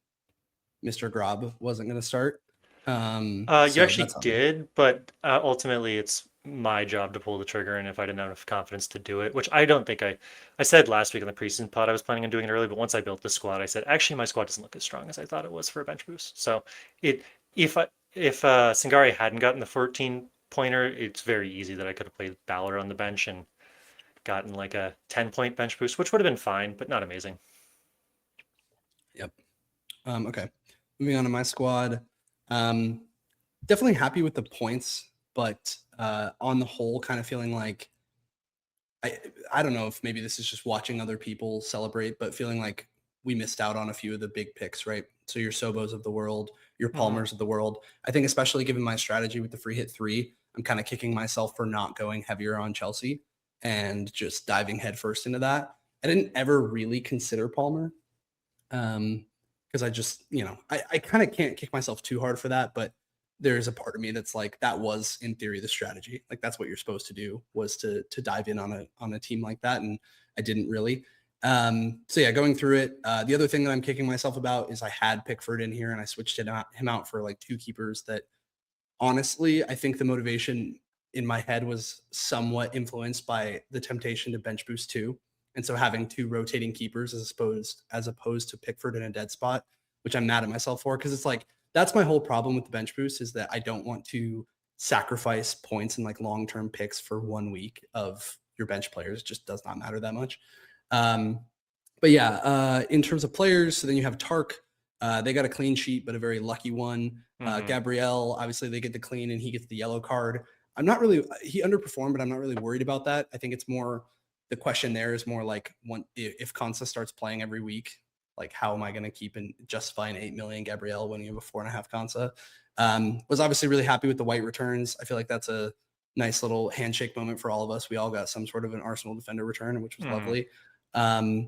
Speaker 1: Mr. Grob wasn't going to start.
Speaker 3: You
Speaker 1: So
Speaker 3: actually
Speaker 1: that's on me.
Speaker 3: did, but ultimately it's my job to pull the trigger, and if I didn't have enough confidence to do it, which I don't think I said last week in the preseason pod I was planning on doing it early, but once I built the squad, I said actually my squad doesn't look as strong as I thought it was for a bench boost. So it if Sangare hadn't gotten the 14 pointer, it's very easy that I could have played Balor on the bench and gotten like a 10-point bench boost, which would have been fine, but not amazing.
Speaker 1: Yep. Okay. Moving on to my squad. Definitely happy with the points, but on the whole, kind of feeling like I don't know if maybe this is just watching other people celebrate, but feeling like we missed out on a few of the big picks, right? So your Sobos of the world, your
Speaker 3: Mm-hmm.
Speaker 1: Palmers of the world. I think especially given my strategy with the free hit 3, I'm kind of kicking myself for not going heavier on Chelsea and just diving headfirst into that. I didn't ever really consider Palmer because I just, I kind of can't kick myself too hard for that, but there's a part of me that's like that was in theory the strategy. Like that's what you're supposed to do was to dive in on a team like that, and I didn't really. So yeah, going through it. The other thing that I'm kicking myself about is I had Pickford in here and I switched him out for like 2 keepers that honestly I think the motivation in my head was somewhat influenced by the temptation to bench boost 2. And so having 2 rotating keepers as opposed to Pickford in a dead spot, which I'm mad at myself for because it's like that's my whole problem with the bench boost is that I don't want to sacrifice points and like long-term picks for 1 week of your bench players. It just does not matter that much. Um, but yeah, in terms of players, so then you have Tark. They got a clean sheet, but a very lucky one.
Speaker 3: Mm-hmm.
Speaker 1: Gabrielle, obviously they get the clean and he gets the yellow card. He underperformed, but I'm not really worried about that. I think it's more, the question there is more like if Konsa starts playing every week, like how am I going to keep and justify an 8 million Gabrielle when you have a 4.5 Konsa? Was obviously really happy with the white returns. I feel like that's a nice little handshake moment for all of us. We all got some sort of an Arsenal defender return, which was
Speaker 3: Mm-hmm.
Speaker 1: lovely. Bumo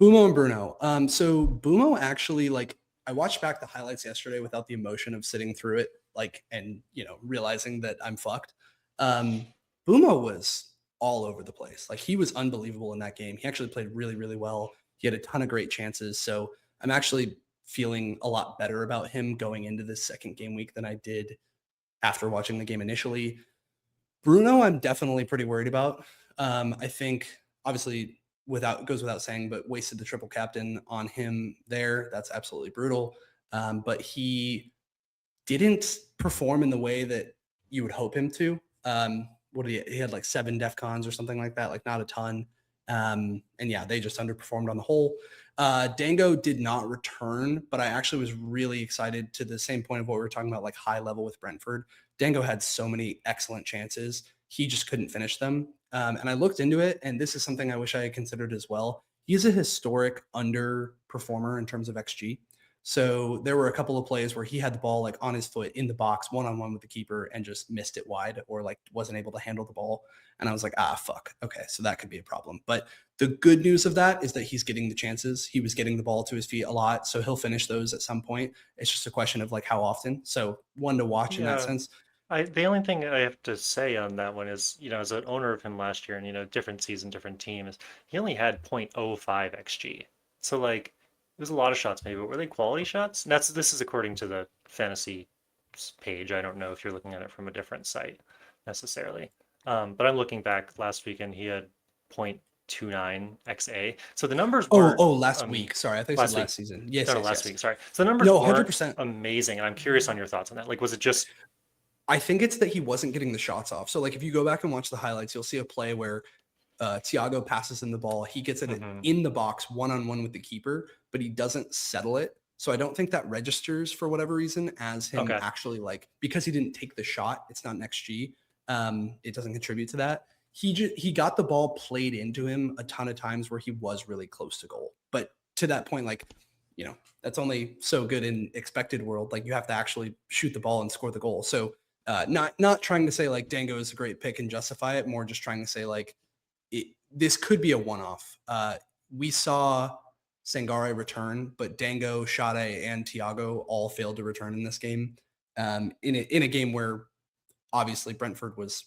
Speaker 1: and Bruno. So Bumo actually, like, I watched back the highlights yesterday without the emotion of sitting through it, like, and realizing that I'm fucked. Bumo was all over the place. Like, he was unbelievable in that game. He actually played really, really well. He had a ton of great chances. So I'm actually feeling a lot better about him going into this second game week than I did after watching the game initially. Bruno, I'm definitely pretty worried about. I think obviously goes without saying, but wasted the triple captain on him there. That's absolutely brutal. But he didn't perform in the way that you would hope him to. What did he had like 7 def cons or something like that, like not a ton. And yeah, they just underperformed on the whole. Dango did not return, but I actually was really excited to the same point of what we were talking about, like high level with Brentford. Dango had so many excellent chances. He just couldn't finish them. And I looked into it, and this is something I wish I had considered as well. He's a historic underperformer in terms of XG. So there were a couple of plays where he had the ball like on his foot in the box, one-on-one with the keeper, and just missed it wide or like wasn't able to handle the ball. And I was like, fuck. Okay, so that could be a problem. But the good news of that is that he's getting the chances. He was getting the ball to his feet a lot, so he'll finish those at some point. It's just a question of like how often. So one to watch in that sense.
Speaker 3: The only thing I have to say on that one is, as an owner of him last year and, different season, different team, is he only had 0.05 XG. So like it was a lot of shots maybe, but were they quality shots? And this is according to the fantasy page. I don't know if you're looking at it from a different site necessarily. But I'm looking back last weekend, he had 0.29 XA. So the numbers weren't
Speaker 1: last week. Sorry, I think it was last season. Yes,
Speaker 3: no,
Speaker 1: yes,
Speaker 3: last
Speaker 1: yes.
Speaker 3: week. Sorry. So the numbers
Speaker 1: No,
Speaker 3: weren't
Speaker 1: 100%.
Speaker 3: amazing, and I'm curious on your thoughts on that. Like, was it just?
Speaker 1: I think it's that he wasn't getting the shots off. So like if you go back and watch the highlights, you'll see a play where Thiago passes in the ball. He gets it in the box one-on-one with the keeper, but he doesn't settle it. So I don't think that registers for whatever reason as him actually like, because he didn't take the shot. It's not an XG. It doesn't contribute to that. He got the ball played into him a ton of times where he was really close to goal. But to that point, like, that's only so good in expected world. Like you have to actually shoot the ball and score the goal. So not trying to say like Dango is a great pick and justify it, more just trying to say like this could be a one-off. We saw Sangare return, but Dango, Sade, and Thiago all failed to return in this game. In a game where obviously Brentford was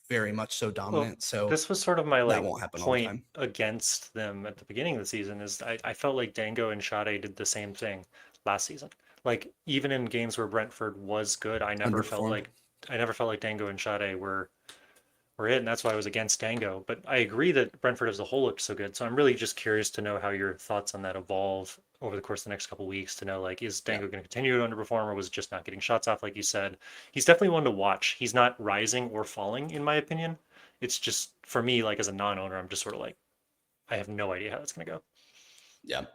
Speaker 1: very much so dominant. So
Speaker 3: this was sort of my
Speaker 1: that won't happen all the time.
Speaker 3: Against them at the beginning of the season is I felt like Dango and Sade did the same thing last season. Like even in games where Brentford was good, I never felt like Dango and Sade were it, and that's why I was against Dango. But I agree that Brentford as a whole looked so good. So I'm really just curious to know how your thoughts on that evolve over the course of the next couple of weeks, to know like, is Dango going to continue to underperform, or was it just not getting shots off? Like you said, he's definitely one to watch. He's not rising or falling, in my opinion. It's just for me, like as a non-owner, I'm just sort of like, I have no idea how that's going to go.
Speaker 1: Yeah.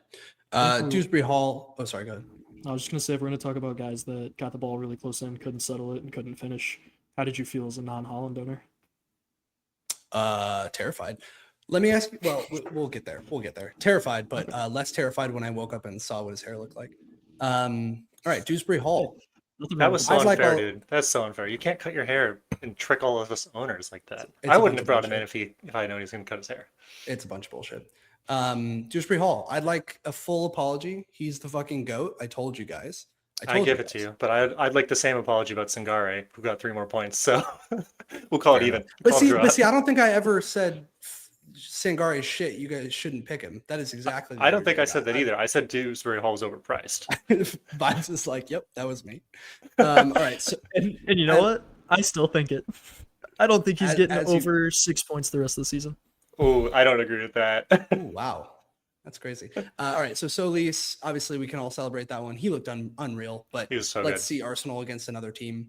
Speaker 1: Dewsbury Hall. Oh, sorry, go ahead.
Speaker 2: I was just going to say, if we're going to talk about guys that got the ball really close in, couldn't settle it, and couldn't finish, how did you feel as a non-Holland owner?
Speaker 1: Terrified. Let me ask you. Well, we'll get there. Terrified, but less terrified when I woke up and saw what his hair looked like. All right, Dewsbury Hall.
Speaker 3: That was so unfair, dude. That's so unfair. You can't cut your hair and trick all of us owners like that. I wouldn't have brought him in if I known he was going to cut his hair.
Speaker 1: It's a bunch of bullshit. Dewsbury Hall. I'd like a full apology. He's the fucking GOAT. I told you guys.
Speaker 3: I give it to you, but I'd like the same apology about Sangare, who got 3 more points. So we'll call it even.
Speaker 1: But see, I don't think I ever said Sangare is shit. You guys shouldn't pick him. That is exactly.
Speaker 3: I don't think I said that either. I said Dewsbury Hall was overpriced.
Speaker 1: Vibes is like, yep, that was me. All right, so,
Speaker 2: and you know what? I still think it. I don't think he's getting over 6 points the rest of the season.
Speaker 3: Oh, I don't agree with that.
Speaker 1: Oh, wow. That's crazy. All right, so Tzolis, obviously we can all celebrate that one. He looked unreal, but let's see Arsenal against another team.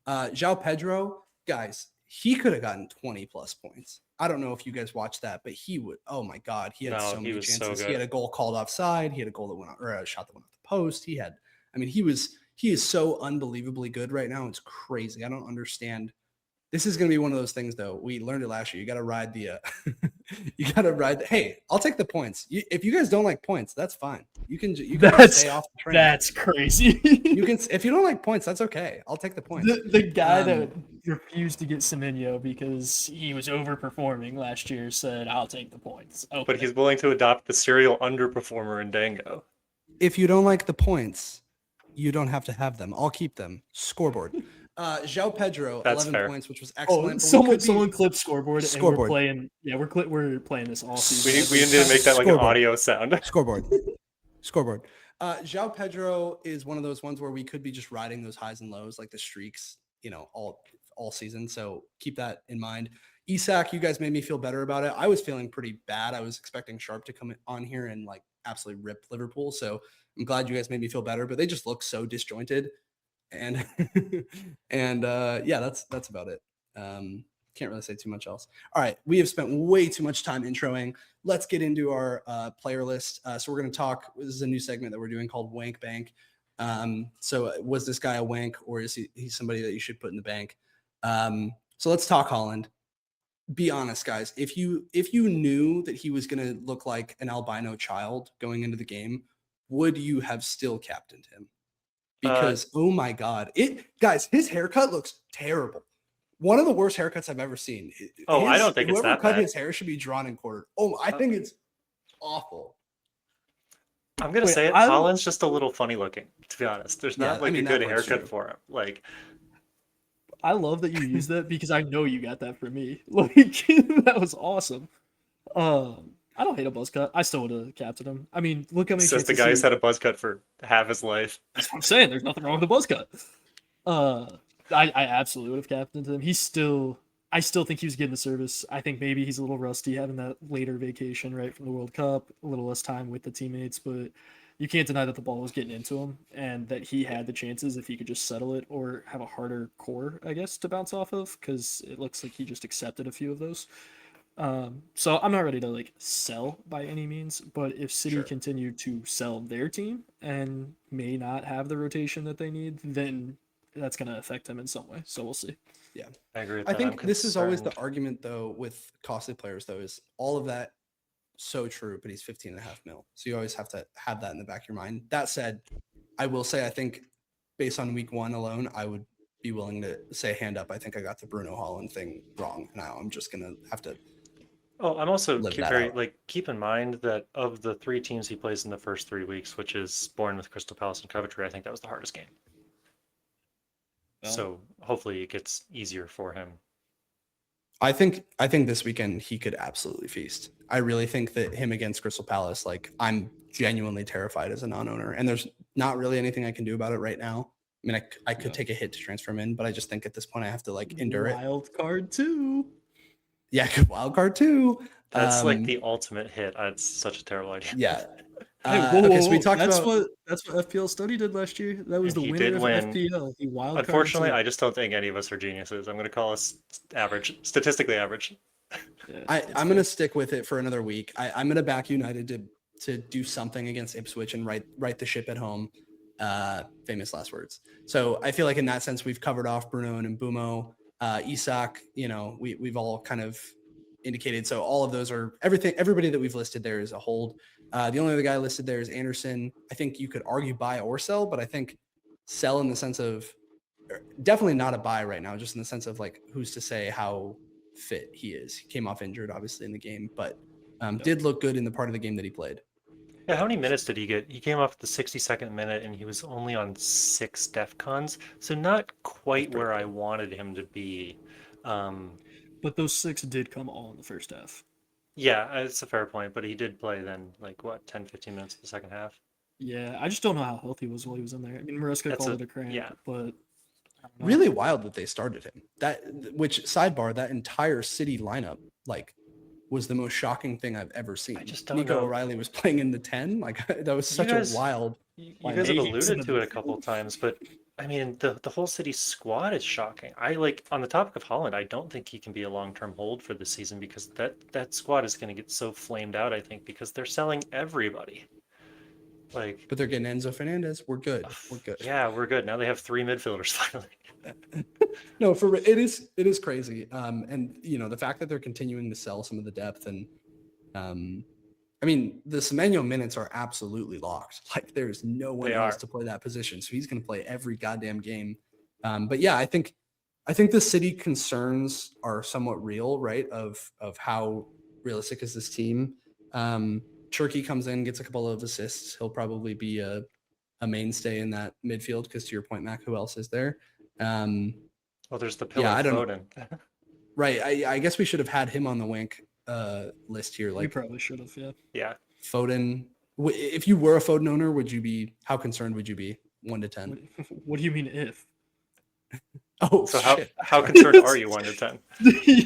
Speaker 1: João Pedro, guys, he could have gotten 20 plus points. I don't know if you guys watched that, but he would. Oh my God, he had so many chances. He had a goal called offside. He had a goal that went out, or a shot that went off the post. He is so unbelievably good right now. It's crazy. I don't understand This is going to be one of those things, though. We learned it last year. You got to ride the, you got to ride. Hey, I'll take the points. If you guys don't like points, that's fine. You can just stay off the train.
Speaker 2: That's crazy.
Speaker 1: You can, if you don't like points, that's okay. I'll take the points.
Speaker 2: The guy that refused to get Semenyo because he was overperforming last year said, "I'll take the points." Okay.
Speaker 3: But he's willing to adopt the serial underperformer in Dango.
Speaker 1: If you don't like the points, you don't have to have them. I'll keep them. Scoreboard. João Pedro,
Speaker 3: That's
Speaker 1: 11
Speaker 3: fair.
Speaker 1: points, which was excellent.
Speaker 2: Someone clipped scoreboard, and we're playing. Yeah, we're playing this all season.
Speaker 3: We need to make that like an audio sound.
Speaker 1: Scoreboard. João Pedro is one of those ones where we could be just riding those highs and lows, like the streaks, all season. So keep that in mind. Isak, you guys made me feel better about it. I was feeling pretty bad. I was expecting Sharp to come on here and like absolutely rip Liverpool. So I'm glad you guys made me feel better, but they just look so disjointed. And yeah, that's about it. Can't really say too much else. All right, we have spent way too much time introing. Let's get into our player list. So we're going to talk. This is a new segment that we're doing called Wank Bank. So was this guy a wank, or is he somebody that you should put in the bank? So let's talk Holland. Be honest, guys. If you knew that he was going to look like an albino child going into the game, would you have still captained him? Because oh my God, guys, his haircut looks terrible. One of the worst haircuts I've ever seen.
Speaker 3: I don't think it's that
Speaker 1: whoever cut
Speaker 3: bad.
Speaker 1: his hair should be drawn and quartered. Oh, I think it's awful.
Speaker 3: I'm gonna say it. Holland's just a little funny looking, to be honest. There's not a good haircut for him. Like,
Speaker 2: I love that you used that because I know you got that for me. Like that was awesome. I don't hate a buzz cut. I still would have captained him. I mean, look how many.
Speaker 3: Says the guy who's had a buzz cut for half his life.
Speaker 2: That's what I'm saying. There's nothing wrong with a buzz cut. I absolutely would have captained him. I still think he was getting the service. I think maybe he's a little rusty having that later vacation right from the World Cup, a little less time with the teammates, but you can't deny that the ball was getting into him and that he had the chances if he could just settle it or have a harder core, I guess, to bounce off of, because it looks like he just accepted a few of those. So I'm not ready to like sell by any means, but if City continue to sell their team and may not have the rotation that they need, then that's going to affect him in some way. So we'll see.
Speaker 1: Yeah,
Speaker 3: I agree with
Speaker 1: I
Speaker 3: that.
Speaker 1: think this is always the argument though with costly players though, is all of that so true, but he's 15.5 mil. So you always have to have that in the back of your mind. That said, I will say, I think based on week one alone, I would be willing to say hand up. I think I got the Bruno Holland thing wrong. Now I'm just going to have to.
Speaker 3: Oh, I'm also keep in mind that of the 3 teams he plays in the first 3 weeks, which is Bournemouth, Crystal Palace, and Coventry, I think that was the hardest game. So hopefully it gets easier for him.
Speaker 1: I think this weekend he could absolutely feast. I really think that him against Crystal Palace, like I'm genuinely terrified as a non-owner, and there's not really anything I can do about it right now. I mean, I could take a hit to transfer him in, but I just think at this point I have to like endure it.
Speaker 2: Wild card too.
Speaker 1: Yeah, wild card too.
Speaker 3: That's like the ultimate hit. It's such a terrible idea.
Speaker 1: Yeah.
Speaker 2: Okay, so
Speaker 1: we talked
Speaker 2: that's
Speaker 1: about
Speaker 2: that's what FPL study did last year. That was
Speaker 3: And
Speaker 2: the
Speaker 3: he
Speaker 2: winner
Speaker 3: did
Speaker 2: of
Speaker 3: win.
Speaker 2: FPL. He wild
Speaker 3: Unfortunately, I just don't think any of us are geniuses. I'm going to call us average, statistically average.
Speaker 1: I'm going to stick with it for another week. I'm going to back United to do something against Ipswich and right the ship at home. Famous last words. So I feel like in that sense, we've covered off Bruno and Mbumo, Isak, we've all kind of indicated. So all of those are everybody that we've listed there is a hold. The only other guy listed there is Anderson. I think you could argue buy or sell, but I think sell in the sense of definitely not a buy right now, just in the sense of like, who's to say how fit he is. He came off injured obviously in the game, but did look good in the part of the game that he played.
Speaker 3: Yeah, how many minutes did he get? He came off the 62nd minute and he was only on 6 DEFCONs, so not quite where I wanted him to be.
Speaker 2: But those 6 did come all in the first half.
Speaker 3: Yeah, it's a fair point, but he did play then, 10, 15 minutes of the second half.
Speaker 2: Yeah, I just don't know how healthy he was while he was in there. I mean, Maresca called it a cramp, but
Speaker 1: really wild that they started him. That entire City lineup, was the most shocking thing I've ever seen.
Speaker 3: I just don't
Speaker 1: Nico
Speaker 3: know.
Speaker 1: O'Reilly was playing in the 10. That was such a wild.
Speaker 3: You guys have alluded to it a couple of times, but I mean, the whole City squad is shocking. On the topic of Holland, I don't think he can be a long-term hold for this season because that squad is going to get so flamed out, I think, because they're selling everybody. Like,
Speaker 1: But they're getting Enzo Fernandez. We're good. We're good.
Speaker 3: yeah, we're good. Now they have 3 midfielders finally.
Speaker 1: No, it is crazy. And the fact that they're continuing to sell some of the depth and I mean, the Semenyo minutes are absolutely locked. Like there's no one
Speaker 3: They
Speaker 1: else
Speaker 3: are.
Speaker 1: to play that position. So he's going to play every goddamn game. But yeah, I think the City concerns are somewhat real, right? Of how realistic is this team? Turkey comes in, gets a couple of assists. He'll probably be a mainstay in that midfield because to your point, Mac, who else is there?
Speaker 3: Well, there's the pillar
Speaker 1: Yeah, I don't know.
Speaker 3: Foden.
Speaker 1: Right. I guess we should have had him on the Wink list here.
Speaker 2: We
Speaker 1: Like
Speaker 2: probably should have, yeah.
Speaker 3: Yeah.
Speaker 1: Foden. If you were a Foden owner, how concerned would you be? 1 to 10.
Speaker 2: What do you mean if?
Speaker 1: Oh,
Speaker 3: So
Speaker 1: shit.
Speaker 3: how concerned are you 1 to 10?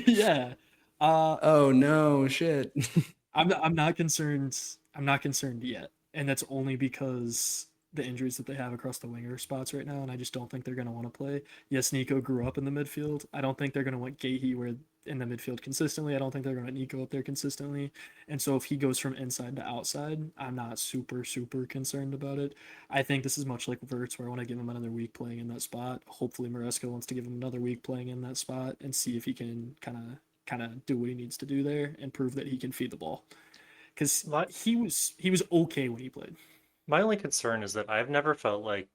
Speaker 2: Yeah.
Speaker 1: Oh no, shit.
Speaker 2: I'm not concerned. I'm not concerned yet, and that's only because the injuries that they have across the winger spots right now, and I just don't think they're going to want to play. Yes, Nico grew up in the midfield. I don't think they're going to want Gahey where in the midfield consistently. I don't think they're going to want Nico up there consistently. And so if he goes from inside to outside, I'm not super concerned about it. I think this is much like Verts, where I want to give him another week playing in that spot. Hopefully Maresca wants to give him another week playing in that spot and see if he can kind of do what he needs to do there and prove that he can feed the ball. Because he was okay when he played.
Speaker 3: My only concern is that I've never felt like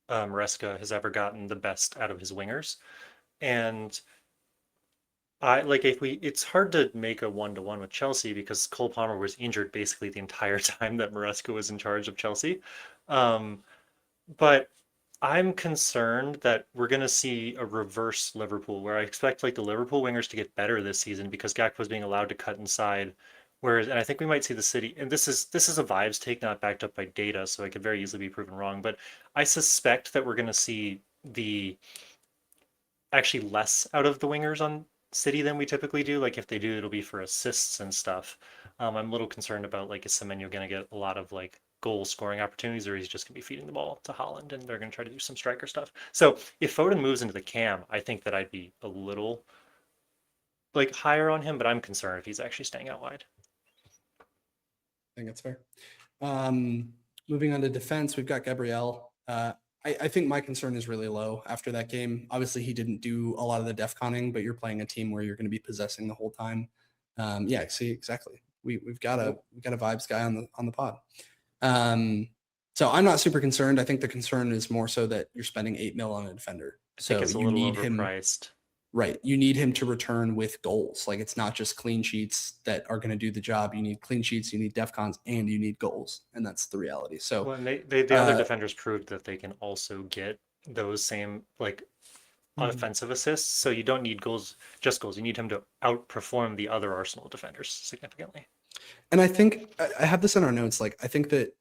Speaker 3: Maresca has ever gotten the best out of his wingers. And it's hard to make a 1-to-1 with Chelsea because Cole Palmer was injured basically the entire time that Maresca was in charge of Chelsea. But I'm concerned that we're going to see a reverse Liverpool where I expect like the Liverpool wingers to get better this season because Gakpo's being allowed to cut inside. And I think we might see the City, and this is a vibes take, not backed up by data, so it could very easily be proven wrong. But I suspect that we're going to see actually less out of the wingers on City than we typically do. Like if they do, it'll be for assists and stuff. I'm a little concerned about like is Semenyo going to get a lot of like goal scoring opportunities, or he's just going to be feeding the ball to Haaland, and they're going to try to do some striker stuff. So if Foden moves into the cam, I think that I'd be a little like higher on him, but I'm concerned if he's actually staying out wide.
Speaker 1: I think that's fair. Moving on to defense, we've got Gabriel. I think my concern is really low after that game. Obviously, he didn't do a lot of the defconning, but you're playing a team where you're going to be possessing the whole time. Yeah, see, exactly. We've got a vibes guy on the pod. So I'm not super concerned. I think the concern is more so that you're spending 8 mil on a defender.
Speaker 3: I think it's a little overpriced.
Speaker 1: Right. You need him to return with goals. Like it's not just clean sheets that are going to do the job. You need clean sheets, you need defcons, and you need goals. And that's the reality. So
Speaker 3: well, the other defenders proved that they can also get those same like offensive assists. So you don't need just goals. You need him to outperform the other Arsenal defenders significantly.
Speaker 1: And I think I have this in our notes. Like I think that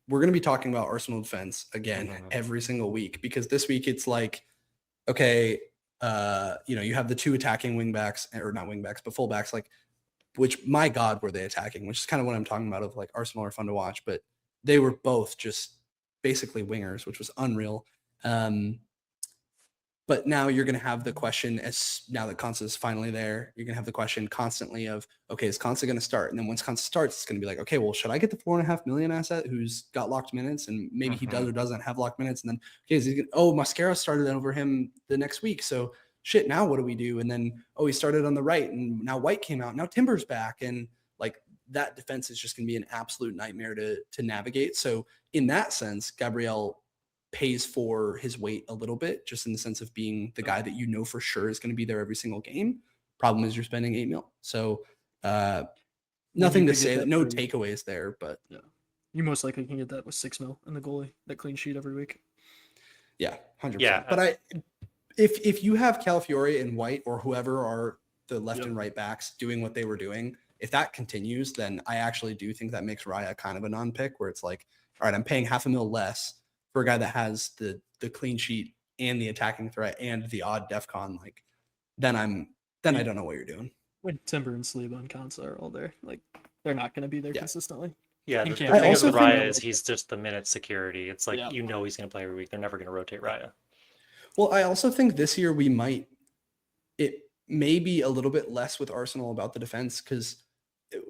Speaker 1: we're going to be talking about Arsenal defense again every single week because this week it's like, okay, you have the 2 attacking wingbacks, or not wingbacks, but fullbacks, like, which my God, were they attacking, which is kind of what I'm talking about of like Arsenal are fun to watch, but they were both just basically wingers, which was unreal. But now you're going to have the question now that Konsa is finally there, you're going to have the question constantly of, okay, is Konsa going to start? And then once Konsa starts, it's going to be like, okay, well, should I get the 4.5 million asset who's got locked minutes? And maybe he does or doesn't have locked minutes. And then, okay, is he Mascara started over him the next week. So shit, now what do we do? And then, he started on the right and now White came out. Now Timber's back. And like that defense is just going to be an absolute nightmare to navigate. So in that sense, Gabriel pays for his weight a little bit, just in the sense of being the guy that you know for sure is going to be there every single game. Problem is you're spending 8 mil. So nothing to say that no takeaways there, but
Speaker 2: yeah, you most likely can get that with 6 mil in the goalie, that clean sheet every week.
Speaker 1: Yeah, 100%.
Speaker 3: Yeah,
Speaker 1: but if you have Calafiore and White or whoever are the left and right backs doing what they were doing, if that continues, then I actually do think that makes Raya kind of a non-pick where it's like, all right, I'm paying $500,000 less for a guy that has the clean sheet and the attacking threat and the odd defcon. Like then I don't know what you're doing.
Speaker 2: When Timber and Saliba and Konsa are all there, like they're not going to be there consistently.
Speaker 3: Yeah, the thing is with Raya is he's just the minute security. It's like he's going to play every week. They're never going to rotate Raya.
Speaker 1: Well, I also think this year it may be a little bit less with Arsenal about the defense because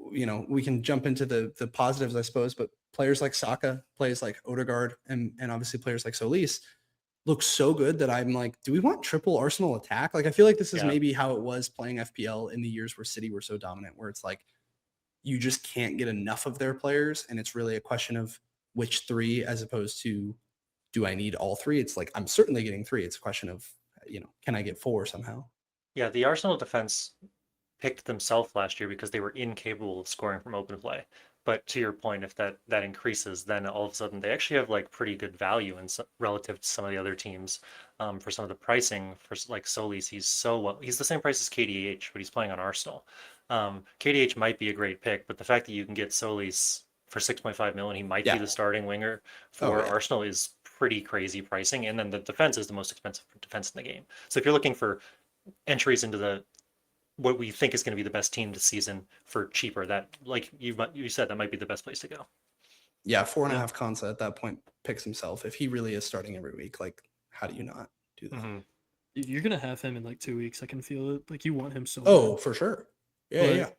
Speaker 1: we can jump into the positives, I suppose, but players like Saka, players like Odegaard, and obviously players like Tzolis look so good that I'm like, do we want triple Arsenal attack? Like, I feel like this is
Speaker 3: Yeah.
Speaker 1: maybe how it was playing FPL in the years where City were so dominant, where it's like you just can't get enough of their players, and it's really a question of which three as opposed to do I need all three? It's like I'm certainly getting three. It's a question of, can I get four somehow?
Speaker 3: Yeah, the Arsenal defense picked themselves last year because they were incapable of scoring from open play. But to your point, if that increases, then all of a sudden they actually have like pretty good value in relative to some of the other teams. For some of the pricing for like Solis, he's the same price as KDH, but he's playing on Arsenal. KDH might be a great pick, but the fact that you can get Solis for 6.5 million, he might be
Speaker 1: Yeah.
Speaker 3: the starting winger
Speaker 1: Oh,
Speaker 3: for
Speaker 1: yeah.
Speaker 3: Arsenal is pretty crazy pricing. And then the defense is the most expensive defense in the game. So if you're looking for entries into what we think is going to be the best team this season for cheaper, that like you said, that might be the best place to go.
Speaker 1: Yeah, 4.5 Konsa at that point picks himself. If he really is starting every week, like, how do you not do that?
Speaker 3: Mm-hmm.
Speaker 2: You're gonna have him in like 2 weeks. I can feel it. Like you want him so.
Speaker 1: Oh,
Speaker 2: bad.
Speaker 1: for sure. Yeah,
Speaker 2: But-
Speaker 1: yeah.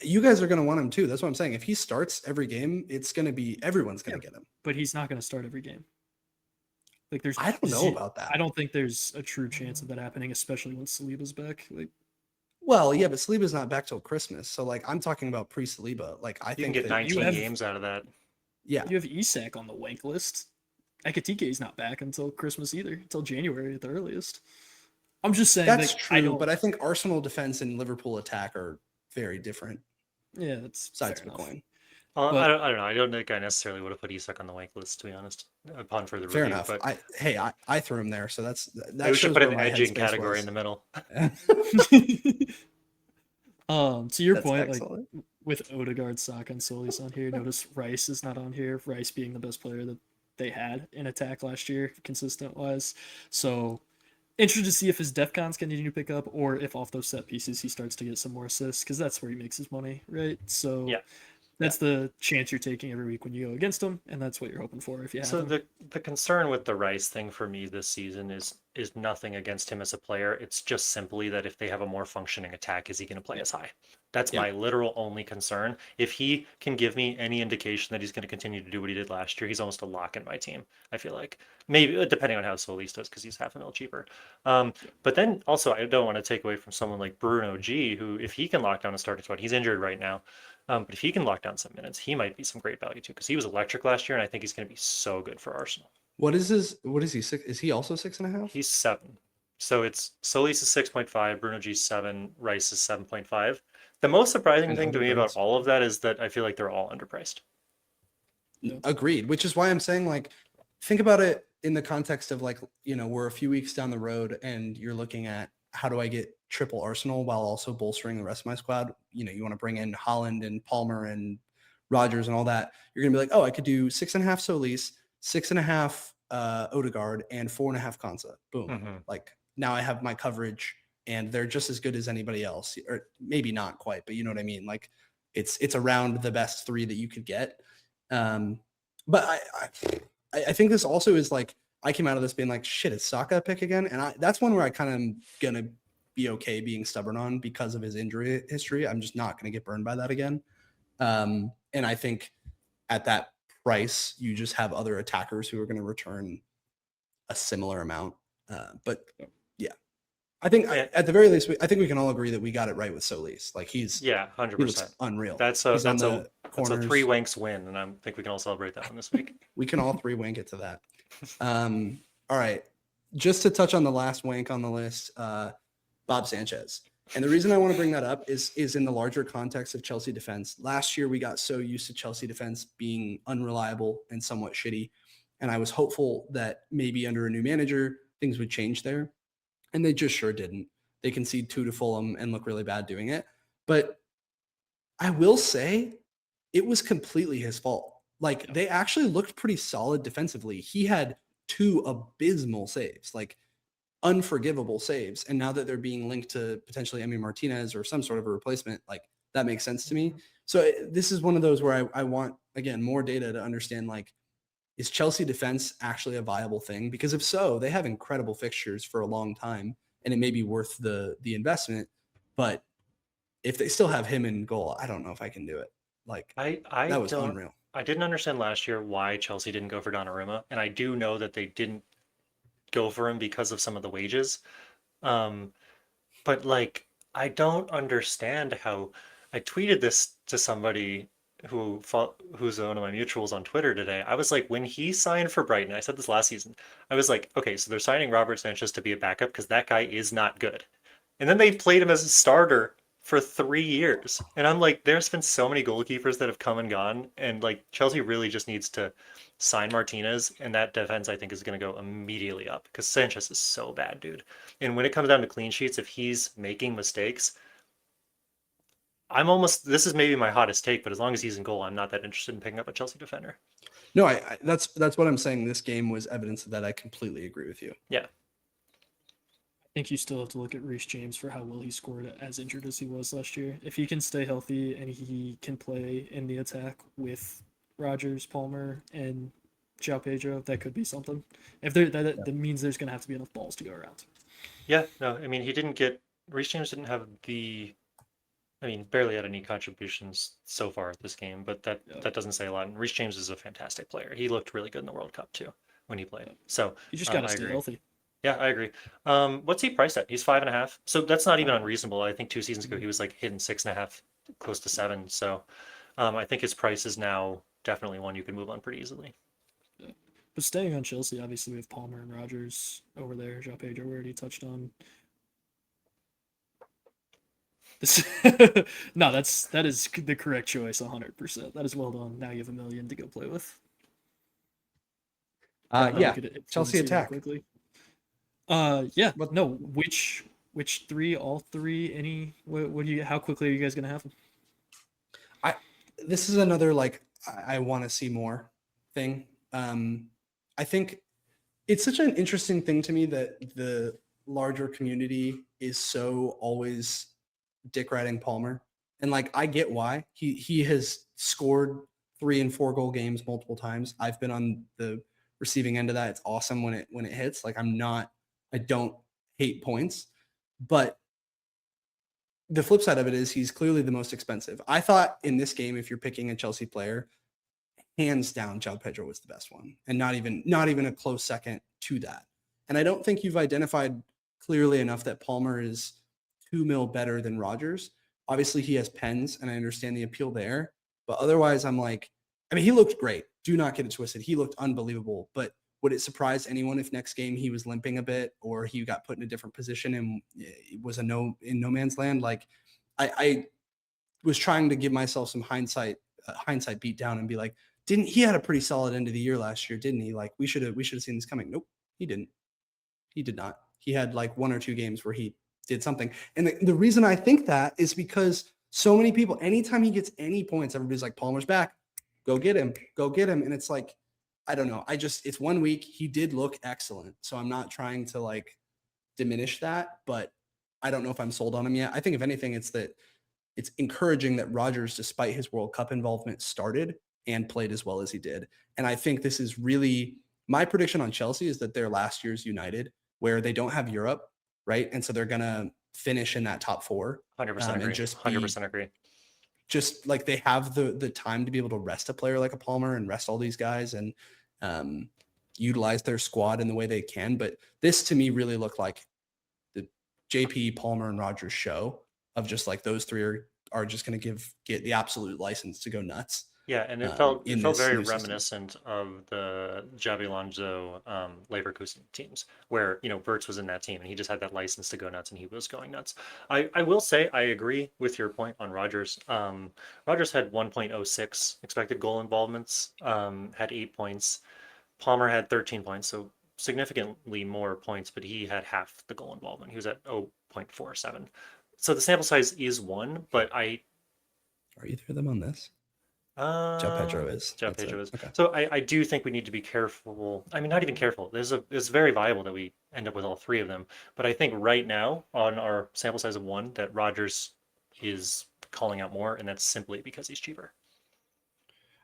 Speaker 1: You guys are going to want him too. That's what I'm saying. If he starts every game, it's going to be everyone's going to get him.
Speaker 2: But he's not gonna start every game. Like there's.
Speaker 1: I don't know about that.
Speaker 2: I don't think there's a true chance of that happening, especially when Saliba's back. Like.
Speaker 1: Well, yeah, but Saliba's not back till Christmas. So, like, I'm talking about pre-Saliba. Like, I
Speaker 3: You can
Speaker 1: think
Speaker 3: get
Speaker 1: that
Speaker 3: 19 games out of that.
Speaker 1: Yeah.
Speaker 2: You have Isak on the wank list. Ekatike is not back until Christmas either, until January at the earliest. I'm just saying
Speaker 1: That's
Speaker 2: that
Speaker 1: true, but I think Arsenal defense and Liverpool attack are very different
Speaker 2: yeah, that's
Speaker 1: sides
Speaker 2: fair
Speaker 1: of the
Speaker 2: enough.
Speaker 1: coin.
Speaker 3: Well,
Speaker 2: But-
Speaker 3: I don't know. I don't think I necessarily would have put Isak on the wank list, to be honest, upon further
Speaker 1: Fair
Speaker 3: review.
Speaker 1: enough.
Speaker 3: But
Speaker 1: I threw him there, so that
Speaker 3: we should
Speaker 1: shows
Speaker 3: put
Speaker 1: where
Speaker 3: an
Speaker 1: my
Speaker 3: edging
Speaker 1: headspace
Speaker 3: category
Speaker 1: was.
Speaker 3: in the middle.
Speaker 2: To your
Speaker 1: That's
Speaker 2: point,
Speaker 1: excellent.
Speaker 2: like with Odegaard, Saka, and Solis on here, notice Rice is not on here. Rice being the best player that they had in attack last year, consistent wise. So interested to see if his DEFCONs continue to pick up, or if off those set pieces he starts to get some more assists, because that's where he makes his money, right? So
Speaker 3: Yeah.
Speaker 2: that's the chance you're taking every week when you go against him, and that's what you're hoping for if you have
Speaker 3: So
Speaker 2: him.
Speaker 3: the concern with the Rice thing for me this season is nothing against him as a player. It's just simply that if they have a more functioning attack, is he going to play as high? That's
Speaker 1: Yeah.
Speaker 3: my literal only concern. If he can give me any indication that he's going to continue to do what he did last year, he's almost a lock in my team. I feel like maybe depending on how Solis does, because he's half a mil cheaper. But then also I don't want to take away from someone like Bruno G, who if he can lock down a starting spot, he's injured right now. But if he can lock down some minutes, he might be some great value too, because he was electric last year, and I think he's going to be so good for Arsenal.
Speaker 1: What is he? Is he also 6.5?
Speaker 3: He's 7. So it's Solis is 6.5, Bruno G's 7, Rice is 7.5. The most surprising
Speaker 1: And
Speaker 3: thing to me about
Speaker 1: underpriced.
Speaker 3: all of that is that I feel like they're all underpriced.
Speaker 1: Agreed. Which is why I'm saying, like, think about it in the context of, like, we're a few weeks down the road and you're looking at how do I get triple Arsenal while also bolstering the rest of my squad? You want to bring in Holland and Palmer and Rogers and all that. You're gonna be like, oh, I could do 6.5 Solis, 6.5 Odegaard, and 4.5 Konsa. Boom.
Speaker 3: Mm-hmm.
Speaker 1: Like, now I have my coverage, and they're just as good as anybody else, or maybe not quite, but you know what I mean. Like, it's around the best 3 that you could get. But I think this also is like, I came out of this being like, shit, is Saka a pick again? And that's one where I kind of am gonna be okay being stubborn on because of his injury history. I'm just not gonna get burned by that again. And I think at that price, you just have other attackers who are going to return a similar amount. But yeah, I think at the very least, I think we can all agree that we got it right with Solis. Like, he
Speaker 3: 100%.
Speaker 1: looks unreal.
Speaker 3: That's
Speaker 1: He's on
Speaker 3: a
Speaker 1: the corners.
Speaker 3: 3 Wanks win, and I think we can all celebrate that one this week.
Speaker 1: We can all 3 wank it to that. All right. Just to touch on the last wank on the list, Bob Sanchez. And the reason I want to bring that up is in the larger context of Chelsea defense. Last year, we got so used to Chelsea defense being unreliable and somewhat shitty. And I was hopeful that maybe under a new manager, things would change there. And they just sure didn't. They concede 2 to Fulham and look really bad doing it. But I will say it was completely his fault. Like, they actually looked pretty solid defensively. He had 2 abysmal saves, like unforgivable saves. And now that they're being linked to potentially Emi Martinez or some sort of a replacement, like, that makes sense to me. So this is one of those where I want, again, more data to understand, like, is Chelsea defense actually a viable thing? Because if so, they have incredible fixtures for a long time, and it may be worth the investment. But if they still have him in goal, I don't know if I can do it. Like,
Speaker 3: I
Speaker 1: that was
Speaker 3: don't
Speaker 1: unreal.
Speaker 3: I didn't understand last year why Chelsea didn't go for Donnarumma, and I do know that they didn't go for him because of some of the wages. Um, but like, I don't understand how. I tweeted this to somebody who's one of my mutuals on Twitter today. I was like, when he signed for Brighton, I said this last season. I was like, okay, so they're signing Robert Sanchez to be a backup because that guy is not good. And then they played him as a starter for 3 years. And I'm like, there's been so many goalkeepers that have come and gone. And like Chelsea really just needs to sign Martinez. And that defense, I think, is going to go immediately up because Sanchez is so bad, dude. And when it comes down to clean sheets, if he's making mistakes, this is maybe my hottest take, but as long as he's in goal, I'm not that interested in picking up a Chelsea defender.
Speaker 1: No, that's what I'm saying. This game was evidence of that. I completely agree with you.
Speaker 3: Yeah.
Speaker 2: I think you still have to look at Reece James for how well he scored as injured as he was last year. If he can stay healthy and he can play in the attack with Rodgers, Palmer, and João Pedro, that could be something. If that means there's going to have to be enough balls to go around.
Speaker 3: Yeah, no, I mean, Reece James didn't have barely had any contributions so far this game, but that doesn't say a lot. And Reece James is a fantastic player. He looked really good in the World Cup too when he played. So
Speaker 2: You just got to
Speaker 3: I
Speaker 2: stay
Speaker 3: agree.
Speaker 2: healthy.
Speaker 3: Yeah, I agree. What's he priced at? He's 5.5. So that's not even unreasonable. I think 2 seasons ago he was like hitting 6.5, close to 7. So I think his price is now definitely one you can move on pretty easily.
Speaker 2: But staying on Chelsea, obviously we have Palmer and Rodgers over there. João Pedro, we already touched on. This, no, that is the correct choice, 100%. That is well done. Now you have $1 million to go play with.
Speaker 1: Yeah, Chelsea attack.
Speaker 2: Quickly. Yeah.
Speaker 1: What-
Speaker 2: No, which three? All three? Any? What do you? How quickly are you guys gonna have them?
Speaker 1: This is another like I want to see more thing. I think it's such an interesting thing to me that the larger community is so always dick riding Palmer, and like I get why he has scored 3 and 4 goal games multiple times. I've been on the receiving end of that. It's awesome when it hits. Like I don't hate points, but the flip side of it is he's clearly the most expensive. I thought in this game, if you're picking a Chelsea player, hands down, João Pedro was the best one, and not even a close second to that. And I don't think you've identified clearly enough that Palmer is 2 mil better than Rodgers. Obviously, he has pens, and I understand the appeal there. But otherwise, I'm like, I mean, he looked great. Do not get it twisted. He looked unbelievable. But would it surprise anyone if next game he was limping a bit or he got put in a different position and it was in no man's land? Like, I was trying to give myself some hindsight beat down and be like, didn't he had a pretty solid end of the year last year, didn't he? Like we should have seen this coming. Nope, he didn't. He did not. He had like 1 or 2 games where he did something. And the reason I think that is because so many people, anytime he gets any points, everybody's like, Palmer's back. Go get him. Go get him. And it's like, I don't know. It's 1 week. He did look excellent. So I'm not trying to like diminish that, but I don't know if I'm sold on him yet. I think if anything, it's encouraging that Rodgers, despite his World Cup involvement, started and played as well as he did. And I think this is really my prediction on Chelsea is that they're last year's United, where they don't have Europe, right? And so they're going to finish in that top 4.
Speaker 3: 100% agree.
Speaker 1: And just
Speaker 3: 100% agree.
Speaker 1: Just like they have the time to be able to rest a player like a Palmer and rest all these guys and utilize their squad in the way they can. But this to me really looked like the JP, Palmer, and Rodgers show of just like those 3 are just going to get the absolute license to go nuts.
Speaker 3: Yeah, and it felt very
Speaker 1: reminiscent
Speaker 3: of the Xabi Alonso Leverkusen teams, where Wirtz was in that team and he just had that license to go nuts and he was going nuts. I will say I agree with your point on Rodgers. Rodgers had 1.06 expected goal involvements, had 8 points. Palmer had 13 points, so significantly more points, but he had half the goal involvement. He was at 0.47. So the sample size is 1, but
Speaker 1: Are either of them on this? João Pedro is.
Speaker 3: João Pedro is.
Speaker 1: Okay.
Speaker 3: So I do think we need to be careful. I mean, not even careful. It's very viable that we end up with all 3 of them. But I think right now, on our sample size of 1, that Rodgers is calling out more, and that's simply because he's cheaper.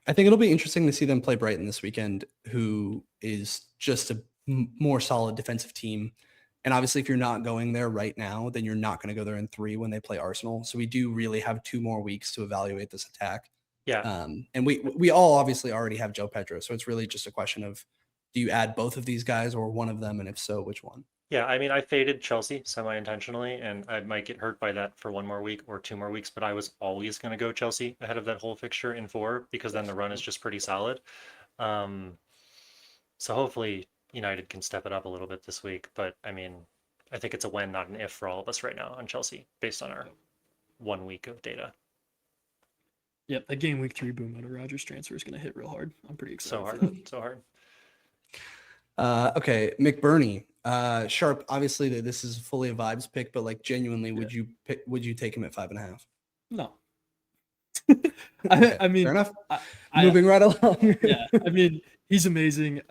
Speaker 1: I think it'll be interesting to see them play Brighton this weekend, who is just a more solid defensive team. And obviously, if you're not going there right now, then you're not going to go there in 3 when they play Arsenal. So we do really have 2 more weeks to evaluate this attack.
Speaker 3: Yeah.
Speaker 1: And we all obviously already have Joe Pedro, so it's really just a question of, do you add both of these guys or one of them, and if so, which one?
Speaker 3: Yeah, I mean, I faded Chelsea semi-intentionally, and I might get hurt by that for 1 more week or 2 more weeks, but I was always going to go Chelsea ahead of that whole fixture in 4 because then the run is just pretty solid. Um, so hopefully United can step it up a little bit this week, but I mean, I think it's a when, not an if for all of us right now on Chelsea based on our 1 week of data.
Speaker 2: Yep, that game week 3 boom out of Rogers transfer is going to hit real hard. I'm pretty excited
Speaker 3: So
Speaker 2: for
Speaker 3: hard,
Speaker 2: that.
Speaker 3: so hard.
Speaker 1: Okay, McBurney. Sharp, obviously this is fully a vibes pick, but like genuinely, would you take him at 5.5?
Speaker 2: No.
Speaker 1: Okay,
Speaker 2: I mean,
Speaker 1: fair enough.
Speaker 2: I
Speaker 1: Moving right along.
Speaker 2: yeah, I mean, he's amazing.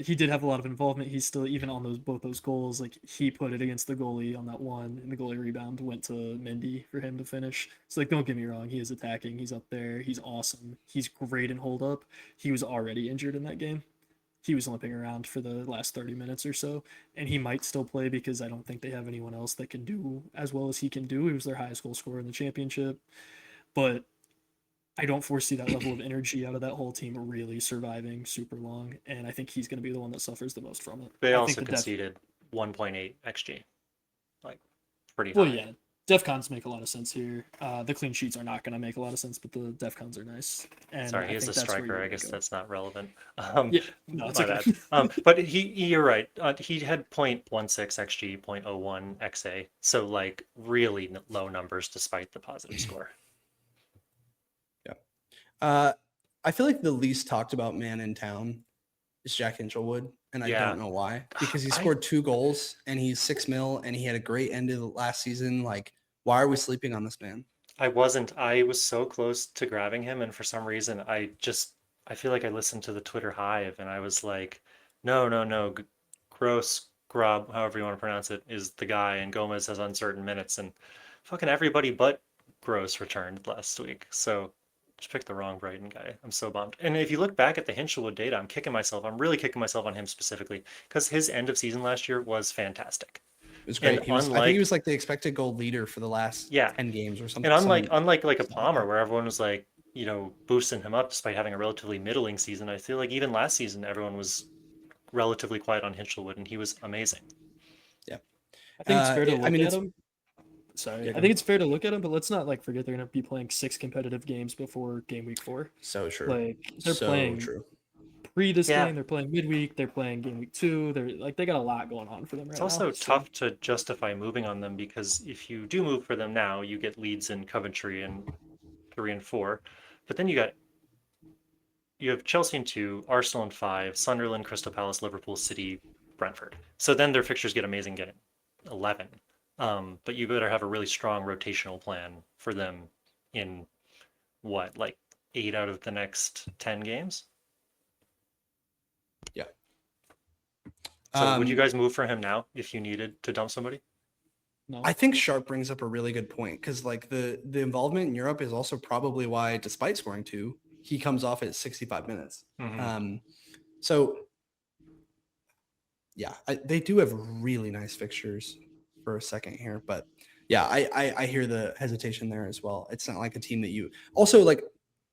Speaker 2: He did have a lot of involvement. He's still even on both those goals. Like he put it against the goalie on that one, and the goalie rebound went to Mendy for him to finish. So like, don't get me wrong, he is attacking. He's up there. He's awesome. He's great in hold up. He was already injured in that game. He was limping around for the last 30 minutes or so, and he might still play because I don't think they have anyone else that can do as well as he can do. He was their highest goal scorer in the championship, but I don't foresee that level of energy out of that whole team really surviving super long, and I think he's going to be the one that suffers the most from it.
Speaker 3: They
Speaker 2: I
Speaker 3: also
Speaker 2: think
Speaker 3: conceded 1.8 xG, like pretty
Speaker 2: well,
Speaker 3: high.
Speaker 2: yeah, DefCons make a lot of sense here. The clean sheets are not going to make a lot of sense, but the DefCons are nice. And
Speaker 3: Sorry,
Speaker 2: I
Speaker 3: he is
Speaker 2: think
Speaker 3: a
Speaker 2: that's where
Speaker 3: striker.
Speaker 2: you're
Speaker 3: I
Speaker 2: gonna
Speaker 3: guess
Speaker 2: go.
Speaker 3: that's not relevant.
Speaker 2: Yeah, no, it's
Speaker 3: My
Speaker 2: okay.
Speaker 3: bad. But you're right. He had 0.16 xG, 0.01 xa, so like really low numbers despite the positive score.
Speaker 1: Yeah. I feel like the least talked about man in town is Jack Hinchelwood, and I
Speaker 3: Yeah.
Speaker 1: don't know why. Because he scored 2 goals and he's 6 mil and he had a great end of the last season. Like, why are we sleeping on this man?
Speaker 3: I wasn't. I was so close to grabbing him, and for some reason, I feel like I listened to the Twitter Hive, and I was like, no, no, no, Gross, Grub, however you want to pronounce it, is the guy, and Gomez has uncertain minutes, and fucking everybody but Gross returned last week. So just picked the wrong Brighton guy. I'm so bummed. And if you look back at the Hinchelwood data, I'm kicking myself. I'm really kicking myself on him specifically because his end of season last year was fantastic.
Speaker 1: It was
Speaker 3: And
Speaker 1: great. I think he was like the expected goal leader for the last 10 games or something.
Speaker 3: And unlike like a Palmer where everyone was like, boosting him up despite having a relatively middling season, I feel like even last season everyone was relatively quiet on Hinchelwood and he was amazing.
Speaker 1: Yeah.
Speaker 2: I think it's fair to look at
Speaker 1: it's
Speaker 2: him. Sorry,
Speaker 1: Yeah,
Speaker 2: I think it's fair to look at him, but let's not like forget they're going to be playing 6 competitive games before game week 4.
Speaker 1: so true.
Speaker 2: Like they're
Speaker 1: So
Speaker 2: playing
Speaker 1: true.
Speaker 2: pre this
Speaker 3: Yeah.
Speaker 2: game, they're playing midweek, they're playing game week 2. They got a lot going on for them right
Speaker 3: It's
Speaker 2: now.
Speaker 3: also tough to justify moving on them because if you do move for them now, you get Leeds in Coventry in 3 and 4. But then you have Chelsea in 2, Arsenal in 5, Sunderland, Crystal Palace, Liverpool, City, Brentford. So then their fixtures get amazing, get 11. But you better have a really strong rotational plan for them in what, like 8 out of the next 10 games?
Speaker 1: Yeah.
Speaker 3: So would you guys move for him now if you needed to dump somebody?
Speaker 2: No.
Speaker 1: I think Sharp brings up a really good point because like the involvement in Europe is also probably why, despite scoring 2, he comes off at 65 minutes.
Speaker 3: Mm-hmm.
Speaker 1: So yeah, they do have really nice fixtures for a second here, but yeah, I hear the hesitation there as well. It's not like a team that you also like.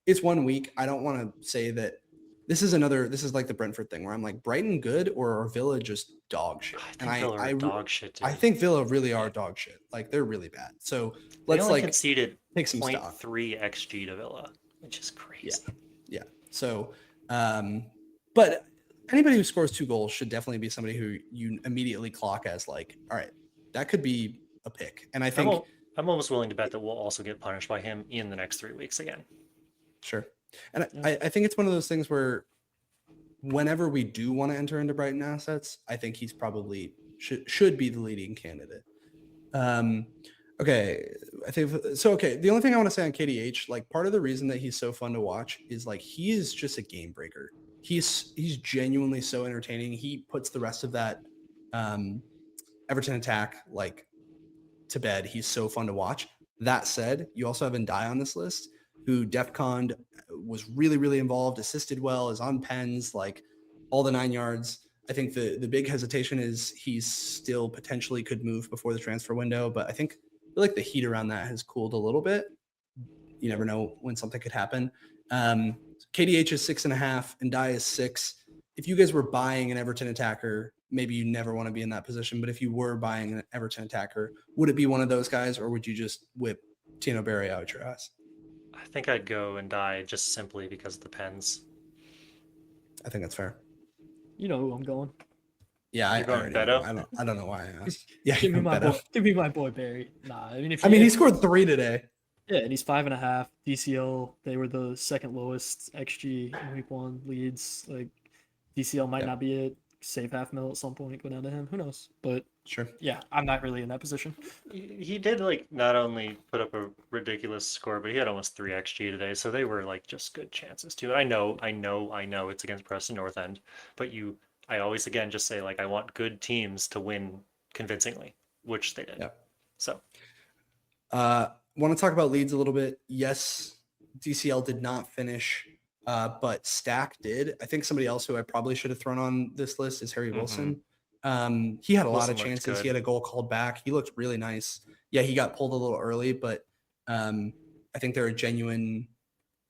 Speaker 1: It's 1 week. I don't want to say that this is like the Brentford thing where I'm like Brighton good or Villa just dog shit.
Speaker 3: I think Villa are dog shit, dude.
Speaker 1: I think Villa really are dog shit. Like they're really bad. So let's
Speaker 3: only
Speaker 1: like
Speaker 3: conceded
Speaker 1: take some stock.
Speaker 3: 0.3 xG to Villa, which is crazy.
Speaker 1: Yeah. So, but anybody who scores 2 goals should definitely be somebody who you immediately clock as like, all right, that could be a pick. And I think
Speaker 3: I'm almost willing to bet that we'll also get punished by him in the next 3 weeks again.
Speaker 1: Sure. And I think it's one of those things where whenever we do want to enter into Brighton assets, I think he's probably should be the leading candidate. Okay. I think so. Okay. The only thing I want to say on KDH, like part of the reason that he's so fun to watch is like, he is just a game breaker. He's genuinely so entertaining. He puts the rest of that, Everton attack, like to bed. He's so fun to watch. That said, you also have Ndai on this list who DEFCON was really, really involved, assisted well, is on pens, like all the 9 yards. I think the big hesitation is he's still potentially could move before the transfer window, but I feel like the heat around that has cooled a little bit. You never know when something could happen. KDH is 6.5 and Die is 6. If you guys were buying an Everton attacker, maybe you never want to be in that position. But if you were buying an Everton attacker, would it be one of those guys, or would you just whip Tino Berry out your ass?
Speaker 3: I think I'd go and die just simply because of the pens.
Speaker 1: I think that's fair.
Speaker 2: You know who I'm going.
Speaker 1: Yeah, I
Speaker 3: You're going
Speaker 1: already know.
Speaker 3: Beto?
Speaker 1: I don't know why I asked. Yeah,
Speaker 2: Give me my boy.
Speaker 1: Beto.
Speaker 2: Give me my boy Barry. Nah, I mean if
Speaker 1: I mean, he
Speaker 2: if-
Speaker 1: scored 3 today.
Speaker 2: yeah, and he's 5.5 DCL. They were the second lowest XG in week 1 leads. Like DCL might
Speaker 1: Yep.
Speaker 2: not be it. Save half mil at some point. Go down to him. Who knows? But
Speaker 1: Sure.
Speaker 2: yeah, I'm not really in that position.
Speaker 3: He did like not only put up a ridiculous score, but he had almost 3 XG today. So they were like just good chances too. I know it's against Preston North End, but I always again just say like I want good teams to win convincingly, which they did.
Speaker 1: Yeah.
Speaker 3: So
Speaker 1: Want to talk about leads a little bit? Yes, DCL did not finish, but Stack did. I think somebody else who I probably should have thrown on this list is Harry Wilson. He had a lot
Speaker 3: Wilson
Speaker 1: of
Speaker 3: looked
Speaker 1: chances.
Speaker 3: good.
Speaker 1: He had a goal called back. He looked really nice. Yeah, he got pulled a little early, but I think they're a genuine.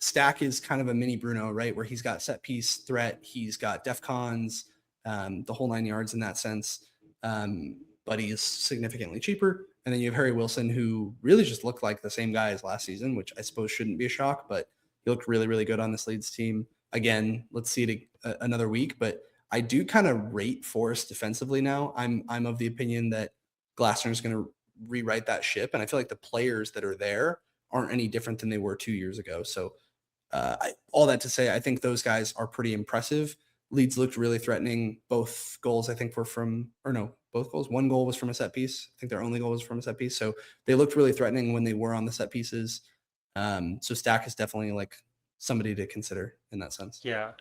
Speaker 1: Stack is kind of a mini Bruno, right? Where he's got set piece threat. He's got def cons, the whole 9 yards in that sense. But he's significantly cheaper. And then you have Harry Wilson, who really just looked like the same guy as last season, which I suppose shouldn't be a shock, but he looked really, really good on this Leeds team. Again, let's see it another week, but I do kind of rate Forest defensively now. I'm of the opinion that Glasner is going to rewrite that ship, and I feel like the players that are there aren't any different than they were 2 years ago. So all that to say, I think those guys are pretty impressive. Leeds looked really threatening. Both goals, I think, were from, or no, both goals. One goal was from a set piece. I think their only goal was from a set piece. So they looked really threatening when they were on the set pieces. So Stack is definitely like somebody to consider in that sense.
Speaker 3: yeah,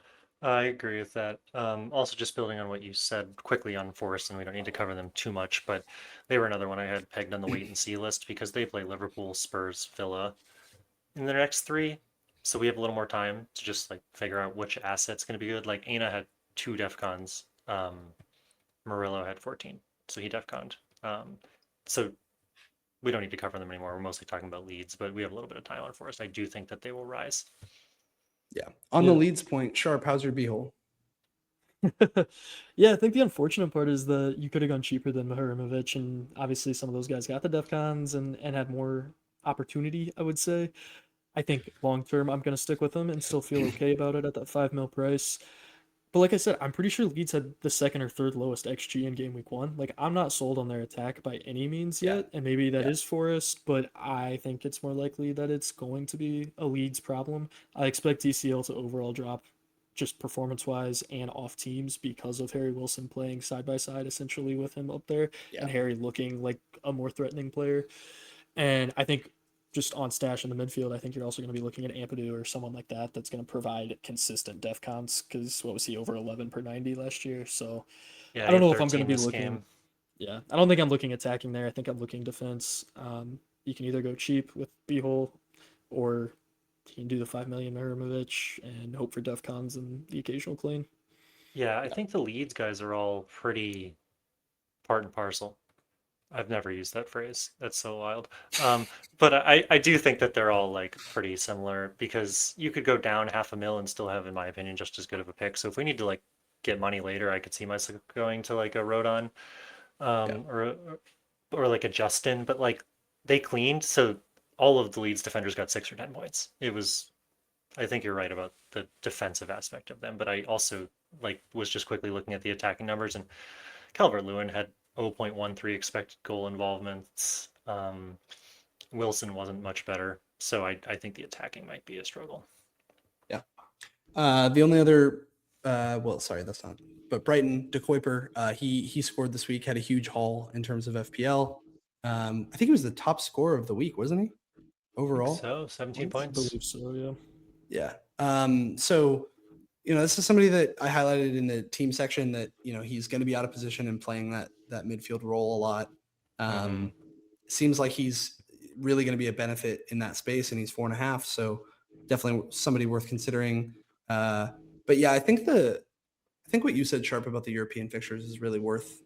Speaker 3: I agree with that. Also, just building on what you said quickly on Forest, and we don't need to cover them too much, but they were another one I had pegged on the wait and see list because they play Liverpool, Spurs, Villa in the next 3. So we have a little more time to just like figure out which asset's going to be good. Like Aina had 2 defcons. Murillo had 14, so he defconned. So we don't need to cover them anymore. We're mostly talking about leads, but we have a little bit of time on Forest. I do think that they will rise.
Speaker 1: Yeah. On the Leeds point, Sharp, how's your B-hole?
Speaker 2: Yeah, I think the unfortunate part is that you could have gone cheaper than Mahurimovic, and obviously some of those guys got the defcons and had more opportunity, I would say. I think long term I'm gonna stick with them and still feel okay about it at that 5 mil price. But like I said, I'm pretty sure Leeds had the second or third lowest XG in game week 1. Like I'm not sold on their attack by any means
Speaker 1: Yeah.
Speaker 2: yet, and maybe that
Speaker 1: Yeah.
Speaker 2: is Forest, but I think it's more likely that it's going to be a Leeds problem. I expect DCL to overall drop just performance-wise and off teams because of Harry Wilson playing side by side essentially with him up there,
Speaker 1: Yeah.
Speaker 2: and Harry looking like a more threatening player. And I think just on stash in the midfield, I think you're also going to be looking at Ampadu or someone like that that's going to provide consistent def cons because what was he, over 11 per 90 last year? So
Speaker 3: Yeah,
Speaker 2: I
Speaker 3: he
Speaker 2: don't
Speaker 3: had
Speaker 2: know if I'm going to
Speaker 3: 13
Speaker 2: be
Speaker 3: this
Speaker 2: looking.
Speaker 3: game.
Speaker 2: Yeah, I don't think I'm looking attacking there. I think I'm looking defense. You can either go cheap with B-hole or you can do the 5 million Mihurimovic and hope for def cons and the occasional clean.
Speaker 3: Yeah, I think the Leeds guys are all pretty part and parcel. I've never used that phrase. That's so wild. But I do think that they're all like pretty similar because you could go down half a mil and still have, in my opinion, just as good of a pick. So if we need to like get money later, I could see myself going to like a Rodon,
Speaker 1: Yeah.
Speaker 3: or like a Justin. But like they cleaned, so all of the Leeds defenders got 6 or 10 points. It was. I think you're right about the defensive aspect of them, but I also like was just quickly looking at the attacking numbers, and Calvert-Lewin had 0.13 expected goal involvements. Wilson wasn't much better, so I think the attacking might be a struggle.
Speaker 1: Yeah. The only other, well, sorry, that's not. But Brighton, De Kuiper, he scored this week, had a huge haul in terms of FPL. I think he was the top scorer of the week, wasn't he? Overall.
Speaker 3: So 17
Speaker 2: I
Speaker 3: points.
Speaker 2: believe so, yeah.
Speaker 1: Yeah. So, this is somebody that I highlighted in the team section that, he's going to be out of position and playing that midfield role a lot. Seems like he's really going to be a benefit in that space, and he's 4.5. So definitely somebody worth considering. But yeah, I think what you said, Sharp, about the European fixtures is really worth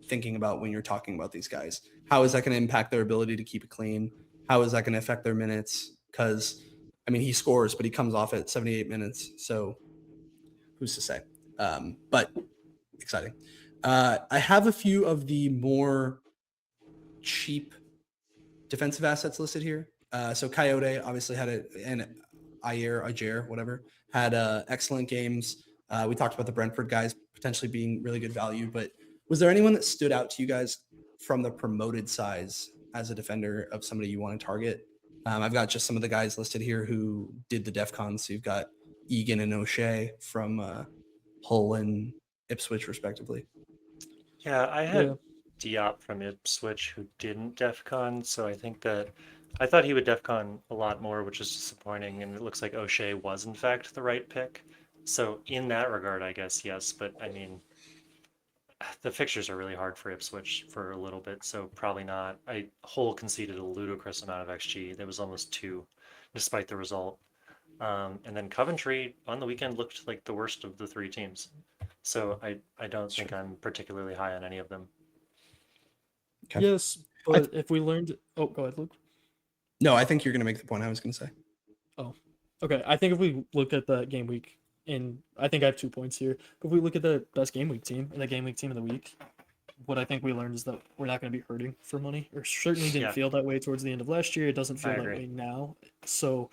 Speaker 1: thinking about when you're talking about these guys. How is that going to impact their ability to keep it clean? How is that going to affect their minutes? Because I mean, he scores, but he comes off at 78 minutes. So who's to say? But exciting. I have a few of the more cheap defensive assets listed here. So Coyote obviously had and Ayer, whatever, had excellent games. We talked about the Brentford guys potentially being really good value, but was there anyone that stood out to you guys from the promoted size as a defender of somebody you want to target? I've got just some of the guys listed here who did the DEF CONs. So you've got Egan and O'Shea from Hull and Ipswich, respectively.
Speaker 3: Yeah, I had
Speaker 2: Yeah.
Speaker 3: Diop from Ipswich who didn't DEFCON, so I think that I thought he would DEFCON a lot more, which is disappointing, and it looks like O'Shea was in fact the right pick. So in that regard, I guess yes, but I mean the fixtures are really hard for Ipswich for a little bit, so probably not. Hull conceded a ludicrous amount of XG. There was almost two, despite the result. And then Coventry on the weekend looked like the worst of the three teams. So I don't think I'm particularly high on any of them.
Speaker 1: Okay.
Speaker 2: Yes, but if we learned, oh, go ahead, Luke.
Speaker 1: No, I think you're going to make the point I was going to say.
Speaker 2: Oh, okay. I think if we look at the game week, and I think I have 2 points here. But if we look at the best game week team and the game week team of the week, what I think we learned is that we're not going to be hurting for money, or certainly didn't
Speaker 3: Yeah.
Speaker 2: feel that way towards the end of last year. It doesn't feel
Speaker 3: I
Speaker 2: that
Speaker 3: agree.
Speaker 2: way now. So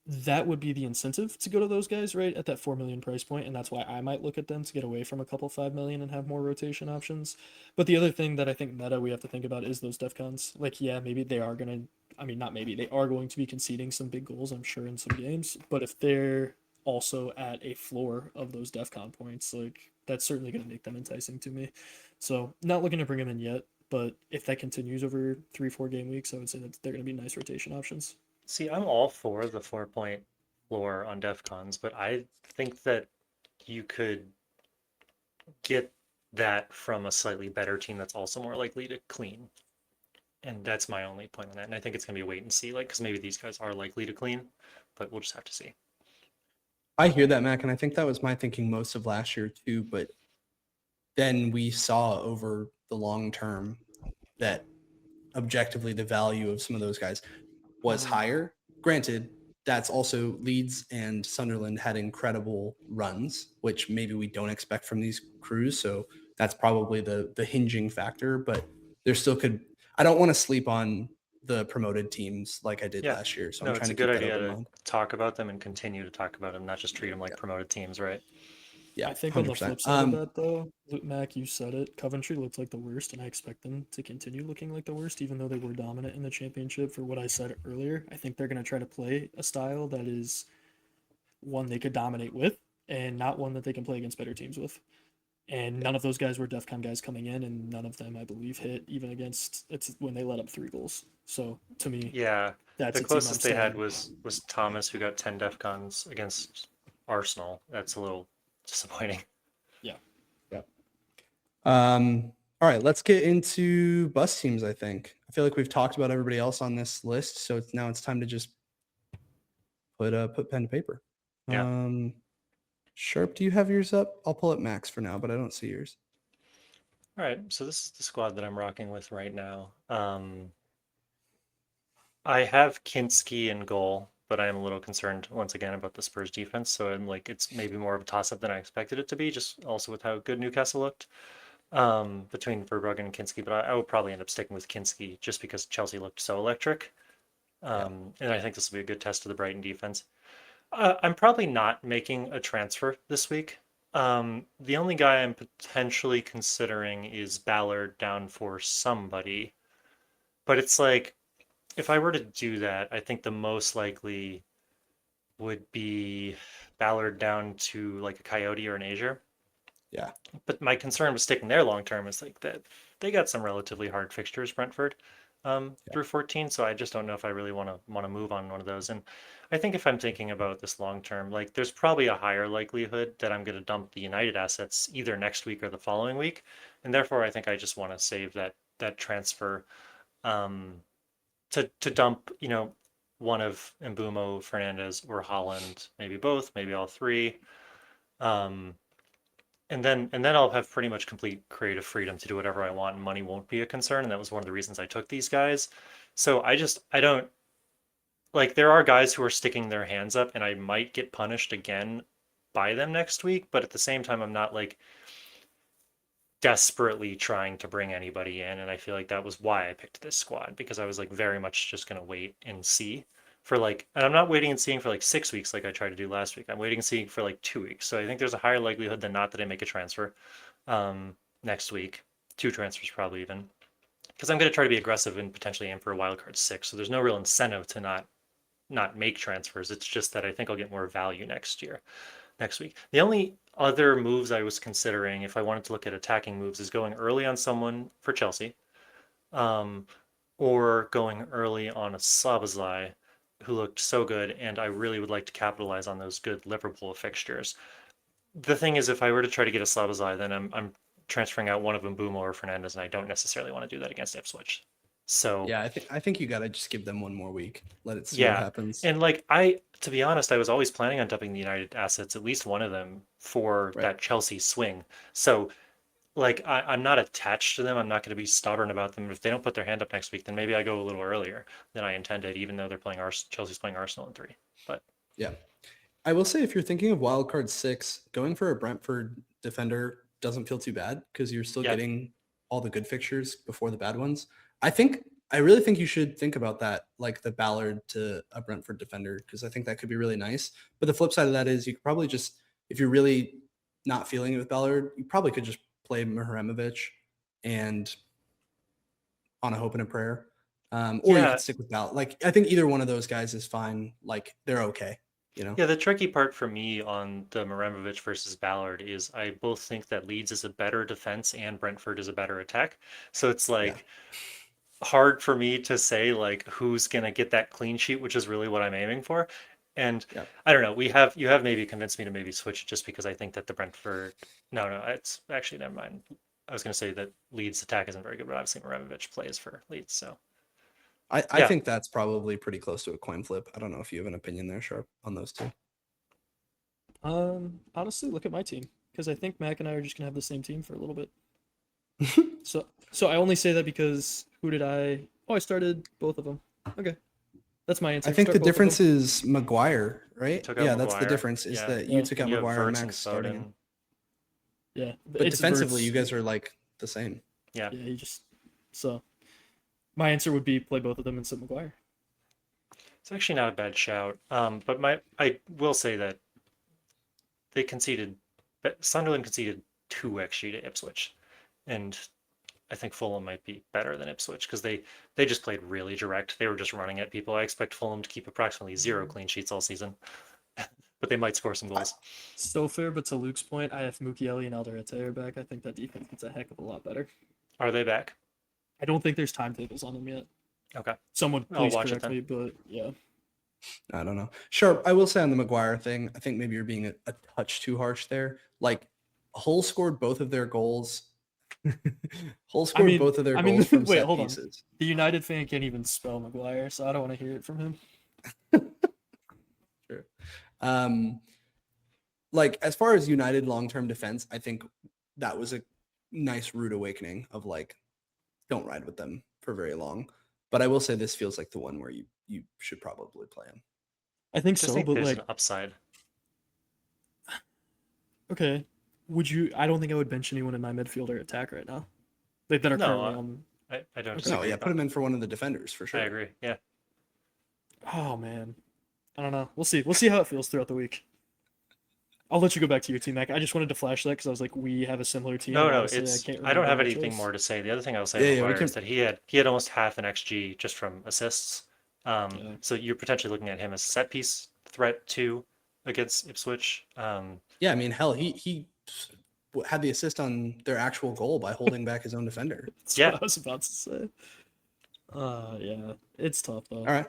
Speaker 2: that would be the incentive to go to those guys, right, at that 4 million price point, and that's why I might look at them to get away from a couple 5 million and have more rotation options. But the other thing that I think meta we have to think about is those defcons. Like, yeah, maybe they are gonna, I mean, not maybe, they are going to be conceding some big goals, I'm sure, in some games. But if they're also at a floor of those defcon points, like, that's certainly going to make them enticing to me. So not looking to bring them in yet, but if that continues over 3-4 game weeks, I would say that they're going to be nice rotation options.
Speaker 3: See, I'm all for the 4 point floor on DEFCONs, but I think that you could get that from a slightly better team that's also more likely to clean. And that's my only point on that. And I think it's going to be wait and see, like, because maybe these guys are likely to clean, but we'll just have to see.
Speaker 1: I hear that, Mac, and I think that was my thinking most of last year too. But then we saw over the long term that objectively the value of some of those guys was higher. Granted, that's also Leeds and Sunderland had incredible runs, which maybe we don't expect from these crews. So that's probably the hinging factor. But there still could. I don't want to sleep on the promoted teams like I did
Speaker 3: Yeah.
Speaker 1: last year. So
Speaker 3: No,
Speaker 1: I'm
Speaker 3: it's
Speaker 1: trying
Speaker 3: a
Speaker 1: to
Speaker 3: good
Speaker 1: keep that
Speaker 3: idea
Speaker 1: open
Speaker 3: to
Speaker 1: mind.
Speaker 3: talk about them and continue to talk about them, not just treat them like
Speaker 1: Yeah.
Speaker 3: promoted teams, right?
Speaker 1: Yeah,
Speaker 2: I think
Speaker 1: 100%.
Speaker 2: on the flip side of that, though, Mac, you said it. Coventry looked like the worst, and I expect them to continue looking like the worst, even though they were dominant in the championship. For what I said earlier, I think they're going to try to play a style that is one they could dominate with, and not one that they can play against better teams with. And none of those guys were DEFCON guys coming in, and none of them, I believe, hit even against it's when they let up 3 goals. So to me,
Speaker 3: Yeah.
Speaker 2: that's
Speaker 3: The
Speaker 2: a team I'm
Speaker 3: closest they had
Speaker 2: staying.
Speaker 3: was Thomas, who got 10 DEFCONs against Arsenal. That's a little disappointing.
Speaker 2: Yeah.
Speaker 1: Yeah. All right, let's get into bus teams. I think I feel like we've talked about everybody else on this list, so it's time to just put pen to paper.
Speaker 3: Yeah.
Speaker 1: Sharp, do you have yours up? I'll pull up Max for now, but I don't see yours.
Speaker 3: All right. So this is the squad that I'm rocking with right now. I have Kinski in goal, but I am a little concerned once again about the Spurs defense. So I'm like, it's maybe more of a toss-up than I expected it to be, just also with how good Newcastle looked between Verbruggen and Kinski. But I would probably end up sticking with Kinski just because Chelsea looked so electric. And I think this will be a good test of the Brighton defense. I'm probably not making a transfer this week. The only guy I'm potentially considering is Ballard down for somebody. But it's like, if I were to do that, I think the most likely would be Ballard down to like a Coyote or an Azure.
Speaker 1: Yeah.
Speaker 3: But my concern with sticking there long term is like that they got some relatively hard fixtures, Brentford, through 14. So I just don't know if I really want to move on one of those. And I think if I'm thinking about this long term, like there's probably a higher likelihood that I'm going to dump the United assets either next week or the following week, and therefore I think I just want to save that transfer to dump, one of Mbumo, Fernandez, or Holland, maybe both, maybe all three. And then I'll have pretty much complete creative freedom to do whatever I want, and money won't be a concern. And that was one of the reasons I took these guys. So I don't like there are guys who are sticking their hands up, and I might get punished again by them next week. But at the same time, I'm not like desperately trying to bring anybody in, and I feel like that was why I picked this squad because I was like very much just gonna wait and see for like, and I'm not waiting and seeing for like 6 weeks like I tried to do last week. I'm waiting and seeing for like 2 weeks. So I think there's a higher likelihood than not that I make a transfer next week, two transfers probably even, because I'm gonna try to be aggressive and potentially aim for a wild card 6. So there's no real incentive to not make transfers. It's just that I think I'll get more value next week. The only other moves I was considering, if I wanted to look at attacking moves, is going early on someone for Chelsea, um, or going early on a Szoboszlai, who looked so good, and I really would like to capitalize on those good Liverpool fixtures. The thing is, if I were to try to get a Szoboszlai, then I'm transferring out one of Mbeumo or Fernandez, and I don't necessarily want to do that against Ipswich. So
Speaker 1: Yeah, I think you gotta just give them one more week. Let it see what
Speaker 3: yeah,
Speaker 1: happens.
Speaker 3: and like to be honest, I was always planning on dumping the United assets, at least one of them, for
Speaker 1: Right.
Speaker 3: that Chelsea swing. So like I'm not attached to them. I'm not going to be stubborn about them. If they don't put their hand up next week, then maybe I go a little earlier than I intended, even though they're playing Chelsea's playing Arsenal in 3. But
Speaker 1: Yeah. I will say if you're thinking of wildcard 6, going for a Brentford defender doesn't feel too bad because you're still
Speaker 3: yeah,
Speaker 1: getting all the good fixtures before the bad ones. I really think you should think about that, like the Ballard to a Brentford defender, because I think that could be really nice. But the flip side of that is you could probably just, if you're really not feeling it with Ballard, you probably could just play Mihremovic and on a hope and a prayer. Or you
Speaker 3: yeah,
Speaker 1: could stick with Ballard. Like I think either one of those guys is fine. Like they're okay, you know?
Speaker 3: yeah. The tricky part for me on the Mihremovic versus Ballard is I both think that Leeds is a better defense and Brentford is a better attack. So it's
Speaker 1: Yeah.
Speaker 3: like hard for me to say like who's gonna get that clean sheet, which is really what I'm aiming for. And
Speaker 1: Yeah.
Speaker 3: I don't know. You have maybe convinced me to maybe switch it just because I think that the Brentford. No, it's actually never mind. I was gonna say that Leeds attack isn't very good, but obviously Mihremovic plays for Leeds, so
Speaker 1: I
Speaker 3: yeah.
Speaker 1: think that's probably pretty close to a coin flip. I don't know if you have an opinion there, Sharp, on those two.
Speaker 2: Honestly, look at my team because I think Mac and I are just gonna have the same team for a little bit. So I only say that because who did I? Oh, I started both of them. Okay, that's my
Speaker 1: I
Speaker 2: answer.
Speaker 1: think the
Speaker 2: Start both of them.
Speaker 1: difference is Maguire,
Speaker 3: You
Speaker 1: right?
Speaker 3: took out
Speaker 1: Yeah, that's the
Speaker 3: Maguire,
Speaker 1: difference is
Speaker 3: yeah,
Speaker 1: that you
Speaker 2: Yeah,
Speaker 1: took
Speaker 3: and
Speaker 1: out
Speaker 3: you have
Speaker 1: Maguire and
Speaker 3: Verts and
Speaker 1: Max starting him.
Speaker 3: Foden.
Speaker 2: yeah.
Speaker 1: But
Speaker 2: It's
Speaker 1: defensively, you
Speaker 2: Verts.
Speaker 1: guys are like the same.
Speaker 3: Yeah,
Speaker 2: Yeah, you just so my answer would be play both of them and sit McGuire.
Speaker 3: it's actually not a bad shout. But I will say that they conceded, Sunderland conceded 2 XG to Ipswich, and I think Fulham might be better than Ipswich because they just played really direct. They were just running at people. I expect Fulham to keep approximately 0 clean sheets all season, but they might score some
Speaker 1: I,
Speaker 3: goals.
Speaker 2: So fair, but to Luke's point, I have Mukiele and Alderete are back. I think that defense gets a heck of a lot better.
Speaker 3: Are they back?
Speaker 2: I don't think there's timetables on them yet.
Speaker 3: Okay,
Speaker 2: Someone
Speaker 3: I'll
Speaker 2: please
Speaker 3: watch it
Speaker 2: correct
Speaker 3: then.
Speaker 2: me, but yeah.
Speaker 1: I don't know. Sharp, I will say on the Maguire thing, I think maybe you're being a touch too harsh there. Like Hull scored both of their goals. Hull scored both of their
Speaker 2: I mean,
Speaker 1: goals from
Speaker 2: wait,
Speaker 1: set
Speaker 2: hold on.
Speaker 1: pieces.
Speaker 2: The United fan can't even spell McGuire, so I don't want to hear it from him.
Speaker 1: Sure. Um, like as far as United long-term defense, I think that was a nice rude awakening of like, don't ride with them for very long. But I will say this feels like the one where you should probably play him.
Speaker 2: I think
Speaker 3: Just
Speaker 2: so,
Speaker 3: think
Speaker 2: but
Speaker 3: there's
Speaker 2: like,
Speaker 3: an upside.
Speaker 2: okay, would you? I don't think I would bench anyone in my midfield or attack right now. Like that are
Speaker 3: No,
Speaker 2: currently on.
Speaker 3: I don't
Speaker 2: Okay.
Speaker 1: No,
Speaker 3: disagree
Speaker 1: yeah,
Speaker 3: at
Speaker 1: put
Speaker 3: all.
Speaker 1: him in for one of the defenders for
Speaker 3: I
Speaker 1: sure.
Speaker 3: agree. Yeah.
Speaker 2: Oh man, I don't know. We'll see. We'll see how it feels throughout the week. I'll let you go back to your team, Mac. I just wanted to flash that because I was like, we have a similar team,
Speaker 3: No,
Speaker 2: and
Speaker 3: no,
Speaker 2: honestly, I
Speaker 3: it's
Speaker 2: can't
Speaker 3: I don't
Speaker 2: remember
Speaker 3: have
Speaker 2: what I
Speaker 3: anything
Speaker 2: chose.
Speaker 3: more to say. The other thing I'll say
Speaker 1: Yeah,
Speaker 3: on
Speaker 1: yeah, we
Speaker 3: Maguire
Speaker 1: can.
Speaker 3: is that he had almost half an XG just from assists.
Speaker 2: Yeah.
Speaker 3: So you're potentially looking at him as set piece threat too against Ipswich.
Speaker 1: Yeah, I mean, hell, he had the assist on their actual goal by holding back his own defender.
Speaker 2: That's what
Speaker 3: Yeah,
Speaker 2: I was about to say. Yeah, it's tough though.
Speaker 1: All right.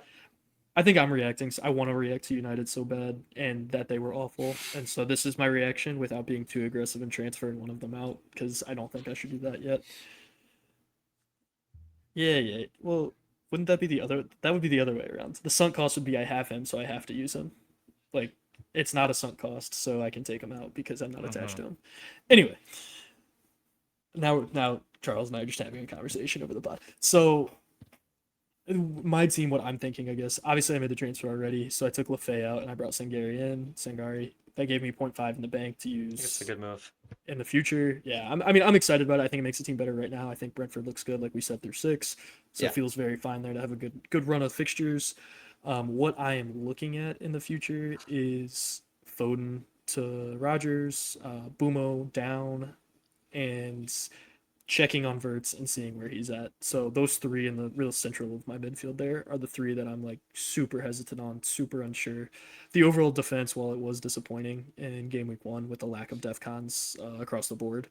Speaker 2: I think I'm reacting. I want to react to United so bad, and that they were awful, and so this is my reaction without being too aggressive and transferring one of them out because I don't think I should do that yet. Yeah, yeah. Well, wouldn't that be the other? That would be the other way around. The sunk cost would be I have him, so I have to use him. Like, it's not a sunk cost, so I can take him out because I'm not attached
Speaker 3: hmm
Speaker 2: to him. Anyway, now Charles and I are just having a conversation over the pod. So My team, what I'm thinking, I guess. Obviously, I made the transfer already, so I took Lefay out and I brought Sangari in. Sangari, that gave me 0.5 in the bank to
Speaker 3: I think it's a
Speaker 2: use
Speaker 3: good move.
Speaker 2: in the future. Yeah, I mean, I'm excited about it. I think it makes the team better right now. I think Brentford looks good, like we said, through 6, so
Speaker 1: Yeah.
Speaker 2: it feels very fine there to have a good run of fixtures. What I am looking at in the future is Foden to Rogers, Bumo down, and checking on Verts and seeing where he's at. So those 3 in the real central of my midfield there are the 3 that I'm like super hesitant on, super unsure. The overall defense, while it was disappointing in game week 1 with the lack of defcons across the board,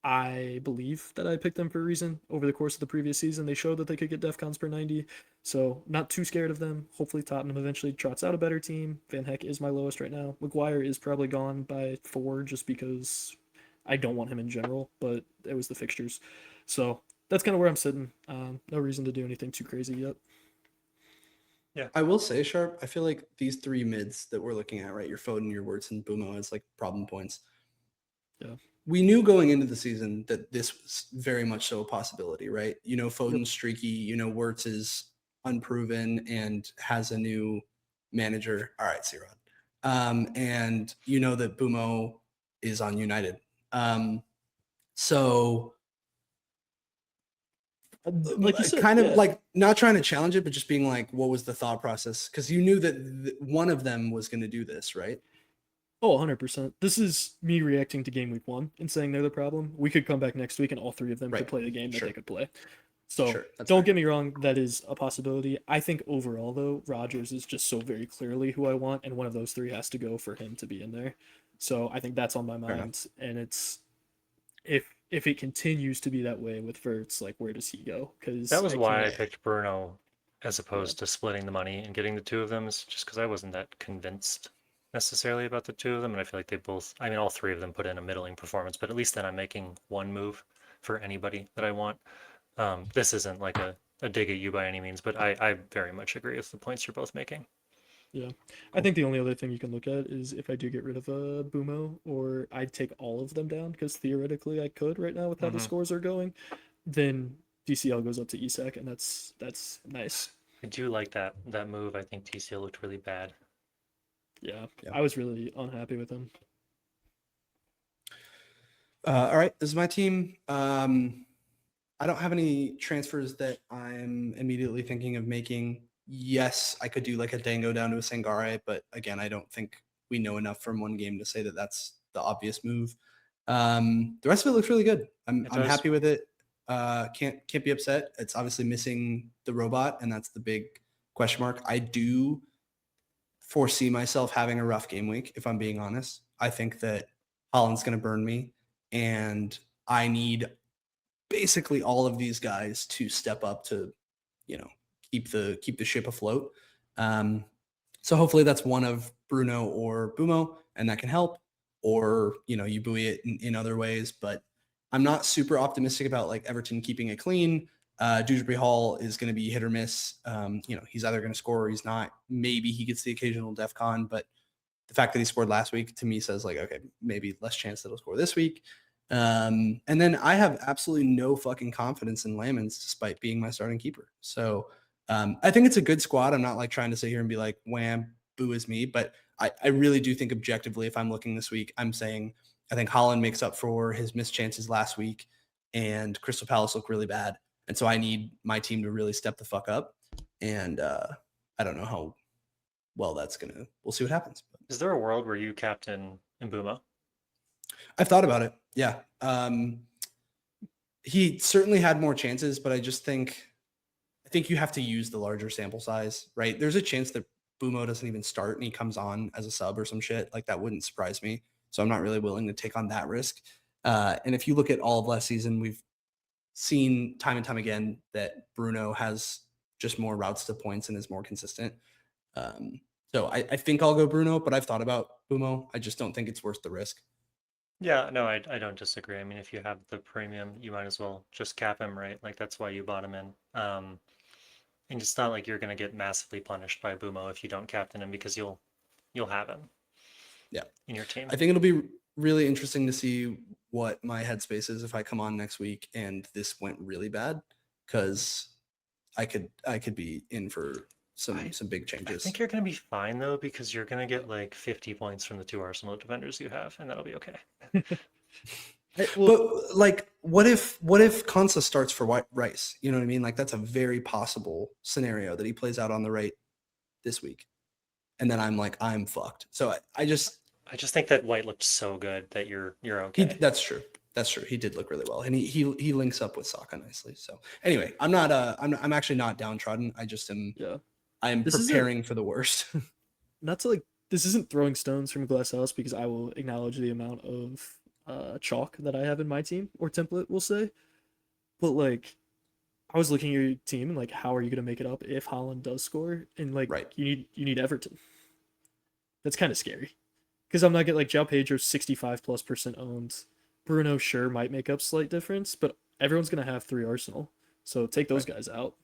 Speaker 2: I believe that I picked them for a reason. Over the course of the previous season, they showed that they could get defcons per 90. So not too scared of them. Hopefully Tottenham eventually trots out a better team. Van Heck is my lowest right now. Maguire is probably gone by 4 just because I don't want him in general, but it was the fixtures. So that's kind of where I'm sitting. No reason to do anything too crazy yet.
Speaker 1: I will say, Sharp, I feel like these 3 mids that we're looking at, right? Your Foden, your Wirtz, and Bumo as like problem points.
Speaker 2: Yeah.
Speaker 1: We knew going into the season that this was very much so a possibility, right? You know, Foden's streaky, you know, Wirtz is unproven and has a new manager. All right, C-Rod. And you know that Bumo is on United. So
Speaker 2: Like you said,
Speaker 1: kind of
Speaker 2: yeah.
Speaker 1: like not trying to challenge it, but just being like, what was the thought process? Because you knew that one of them was going to do this, right?
Speaker 2: Oh, 100%. This is me reacting to game week 1 and saying they're the problem. We could come back next week and all 3 of them
Speaker 1: Right.
Speaker 2: could play the game that
Speaker 1: Sure.
Speaker 2: they could play. So
Speaker 1: Sure. That's
Speaker 2: don't
Speaker 1: fair.
Speaker 2: get me wrong, that is a possibility. I think overall, though, Rogers is just so very clearly who I want, and one of those 3 has to go for him to be in there. So I think that's on my
Speaker 1: Fair enough.
Speaker 2: mind. And it's if it continues to be that way with Verts, like where does he go? Because
Speaker 3: That was
Speaker 2: I
Speaker 3: why I
Speaker 2: can't.
Speaker 3: picked Bruno as opposed to splitting the money and getting the 2 of them, is just because I wasn't that convinced necessarily about the 2 of them. And I feel like they both, I mean, all 3 of them put in a middling performance, but at least then I'm making one move for anybody that I want. This isn't like a dig at you by any means, but I very much agree with the points you're both making.
Speaker 2: Yeah, I
Speaker 1: Cool.
Speaker 2: think the only other thing you can look at is if I do get rid of a Bumo, or I'd take all of them down because theoretically I could right now with how the
Speaker 3: Mhm.
Speaker 2: scores are going. Then DCL goes up to Isak, and that's nice.
Speaker 3: I do like that move. I think TCL looked really bad.
Speaker 2: Yeah,
Speaker 1: Yeah.
Speaker 2: I was really unhappy with him.
Speaker 1: All right, this is my team. I don't have any transfers that I'm immediately thinking of making. Yes, I could do like a Dango down to a Sangare, but again, I don't think we know enough from one game to say that that's the obvious move. The rest of it looks really good. I'm
Speaker 3: does.
Speaker 1: happy with it. Can't be upset. It's obviously missing the robot, and that's the big question mark. I do foresee myself having a rough game week, if I'm being honest. I think that Holland's going to burn me, and I need basically all of these guys to step up to, you know, keep the ship afloat. So hopefully that's one of Bruno or Bumo, and that can help. Or you buoy it in other ways. But I'm not super optimistic about like Everton keeping it clean. Dewsbury Hall is going to be hit or miss. He's either going to score or he's not. Maybe he gets the occasional DEFCON, but the fact that he scored last week to me says like, okay, maybe less chance that he'll score this week. And then I have absolutely no fucking confidence in Lamans despite being my starting keeper. So I think it's a good squad. I'm not like trying to sit here and be like, wham, boo is me. But I really do think objectively, if I'm looking this week, I'm saying I think Holland makes up for his missed chances last week and Crystal Palace look really bad. And so I need my team to really step the fuck up. And I don't know how well we'll see what happens.
Speaker 3: Is there a world where you captain Mbuma?
Speaker 1: I've thought about it. Yeah. He certainly had more chances, but I think you have to use the larger sample size, right? There's a chance that Bumo doesn't even start and he comes on as a sub or some shit. Like that wouldn't surprise me. So I'm not really willing to take on that risk. And if you look at all of last season, we've seen time and time again that Bruno has just more routes to points and is more consistent. So I think I'll go Bruno, but I've thought about Bumo. I just don't think it's worth the risk.
Speaker 3: Yeah, no, I don't disagree. I mean, if you have the premium, you might as well just cap him, right? Like that's why you bought him in. And it's not like you're going to get massively punished by Bumo if you don't captain him because you'll have him.
Speaker 1: Yeah.
Speaker 3: In your team.
Speaker 1: I think it'll be really interesting to see what my headspace is if I come on next week and this went really bad, because I could be in for some big
Speaker 3: I
Speaker 1: changes.
Speaker 3: think you're going to be fine though, because you're going to get like 50 points from the 2 Arsenal defenders you have, and that'll be okay.
Speaker 1: But like, what if Konsa starts for Rice? You know what I mean? Like, that's a very possible scenario that he plays out on the right this week, and then I'm fucked. So I just
Speaker 3: think that White looked so good that you're okay.
Speaker 1: that's true. That's true. He did look really well, and he links up with Saka nicely. So anyway, I'm actually not downtrodden. I just am.
Speaker 2: Yeah.
Speaker 1: I am preparing for the worst.
Speaker 2: Not to this isn't throwing stones from a glass house, because I will acknowledge the amount of chalk that I have in my team, or template, we'll say. But like, I was looking at your team and like, how are you gonna make it up if Holland does score? And like,
Speaker 1: Right.
Speaker 2: you need Everton. That's kind of scary, because I'm not getting like João Pedro 65+% owned. Bruno sure might make up slight difference, but everyone's gonna have 3 Arsenal, so take those guys out.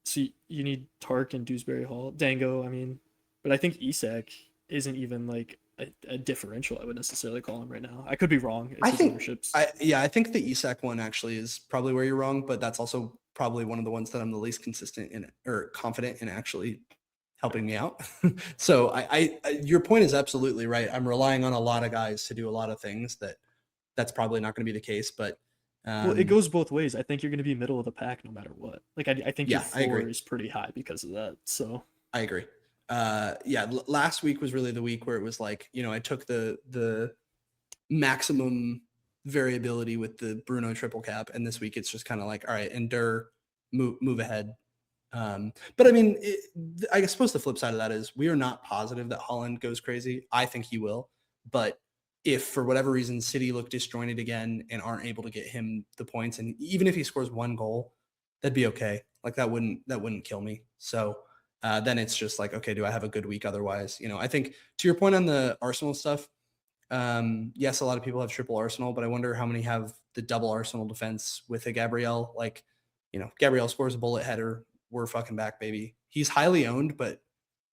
Speaker 2: So you need Tark and Dewsbury Hall, Dango. I mean, but I think Isak isn't even like a differential I would necessarily call him right now. I could be wrong.
Speaker 1: I think the Isak one actually is probably where you're wrong, but that's also probably one of the ones that I'm the least consistent in or confident in actually helping me out. So I your point is absolutely right. I'm relying on a lot of guys to do a lot of things that's probably not going to be the case, but
Speaker 2: well, it goes both ways. I think you're going to be middle of the pack no matter what. Like, I think your floor is pretty high because of that. So
Speaker 1: I agree. Last week was really the week where it was like, I took the maximum variability with the Bruno triple cap, and this week it's just kind of like, all right, endure, move ahead. But I mean, I suppose the flip side of that is we are not positive that Holland goes crazy. I think he will, but if for whatever reason City look disjointed again and aren't able to get him the points, and even if he scores 1 goal, that'd be okay. Like, that wouldn't kill me. So then it's just like, okay, do I have a good week otherwise? I think to your point on the Arsenal stuff, yes, a lot of people have triple Arsenal, but I wonder how many have the double Arsenal defense with a Gabriel. Like, Gabriel scores a bullet header, we're fucking back, baby. He's highly owned, but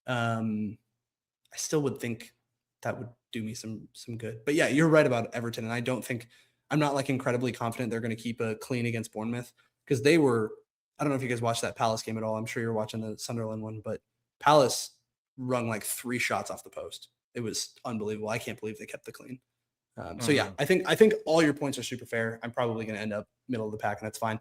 Speaker 1: I still would think that would do me some good. But yeah, you're right about Everton, and I'm not like incredibly confident they're going to keep a clean against Bournemouth, because they were. I don't know if you guys watched that Palace game at all. I'm sure you're watching the Sunderland one, but Palace rung like 3 shots off the post. It was unbelievable. I can't believe they kept the clean. So yeah, I think all your points are super fair. I'm probably going to end up middle of the pack, and that's fine.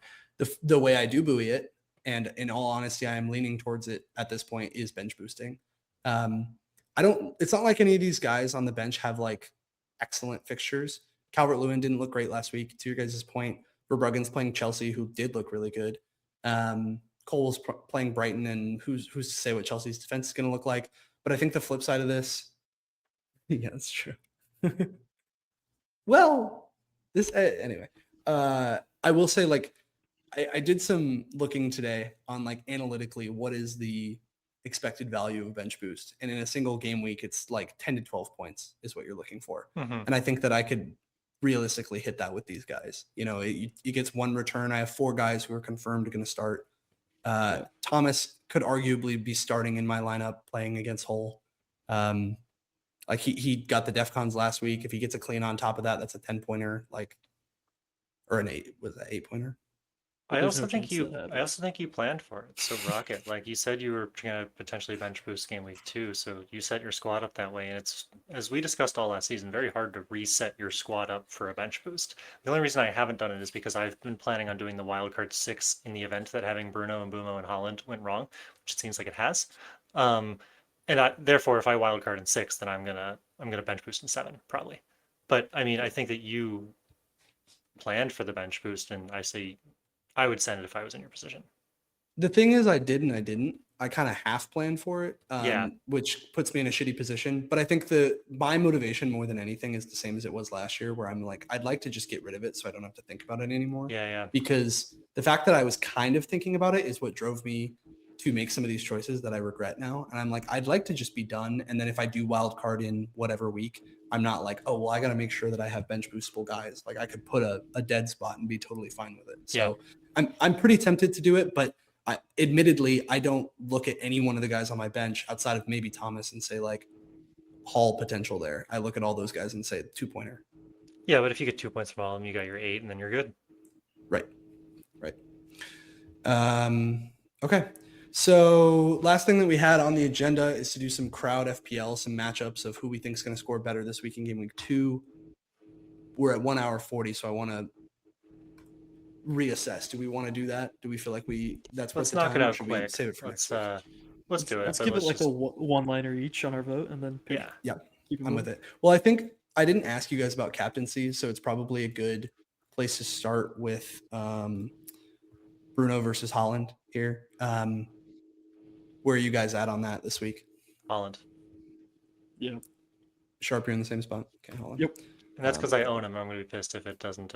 Speaker 1: The way I do buoy it, and in all honesty, I am leaning towards it at this point, is bench boosting. It's not like any of these guys on the bench have like excellent fixtures. Calvert-Lewin didn't look great last week. To your guys' point, Verbruggen's playing Chelsea, who did look really good. Cole was playing Brighton, and who's to say what Chelsea's defense is going to look like? But I think the flip side of this, yeah, that's true. Well, anyway, I will say, like, I did some looking today on like analytically what is the expected value of a bench boost, and in a single game week, it's like 10 to 12 points is what you're looking for. And I think that I could realistically hit that with these guys. It gets 1 return. I have 4 guys who are confirmed going to start. Thomas could arguably be starting in my lineup playing against Hull. Like, he got the DEFCONs last week. If he gets a clean on top of that, that's a 10-pointer, like, or an 8. Was that 8-pointer?
Speaker 3: I also think you planned for it. So rocket, like you said, you were going to potentially bench boost game week 2. So you set your squad up that way, and it's, as we discussed all last season, very hard to reset your squad up for a bench boost. The only reason I haven't done it is because I've been planning on doing the wildcard 6 in the event that having Bruno and Bumo and Holland went wrong, which it seems like it has. And therefore, if I wildcard in 6, then I'm gonna bench boost in 7 probably. But I mean, I think that you planned for the bench boost, and I would send it if I was in your position.
Speaker 1: The thing is, I did and I didn't. I kind of half planned for it,
Speaker 3: Yeah.
Speaker 1: which puts me in a shitty position. But I think my motivation more than anything is the same as it was last year, where I'm like, I'd like to just get rid of it so I don't have to think about it anymore.
Speaker 3: Yeah.
Speaker 1: Because the fact that I was kind of thinking about it is what drove me to make some of these choices that I regret now. And I'm like, I'd like to just be done. And then if I do wild card in whatever week, I'm not like, oh, well, I got to make sure that I have bench boostable guys. Like, I could put a dead spot and be totally fine with it. So I'm pretty tempted to do it, but admittedly, I don't look at any one of the guys on my bench outside of maybe Thomas and say like Hall potential there. I look at all those guys and say 2-pointer.
Speaker 3: Yeah, but if you get 2 points from all of them, you got your 8, and then you're good.
Speaker 1: Right. Okay. So last thing that we had on the agenda is to do some crowd FPL, some matchups of who we think is going to score better this week in game week 2. We're at 1 hour 40, so I want to reassess. Do we want to do that? Do we feel like that's
Speaker 3: Let's
Speaker 1: worth the
Speaker 3: knock
Speaker 1: time,
Speaker 3: it
Speaker 1: or
Speaker 3: out
Speaker 1: should
Speaker 3: quick.
Speaker 1: we save it for
Speaker 3: Let's
Speaker 1: next week?
Speaker 3: let's do it.
Speaker 2: Let's
Speaker 3: but
Speaker 2: give it
Speaker 3: let's
Speaker 2: like
Speaker 3: just,
Speaker 2: a one-liner each on our vote, and then pick,
Speaker 3: yeah.
Speaker 2: keep it
Speaker 1: I'm
Speaker 2: moving.
Speaker 1: with it. Well, I think I didn't ask you guys about captaincy, so it's probably a good place to start with Bruno versus Holland here. Where are you guys at on that this week?
Speaker 3: Holland.
Speaker 2: Yeah.
Speaker 1: Sharp, you're in the same spot. Okay, Holland.
Speaker 2: Yep.
Speaker 3: And that's because I own him. I'm going to be pissed if it doesn't.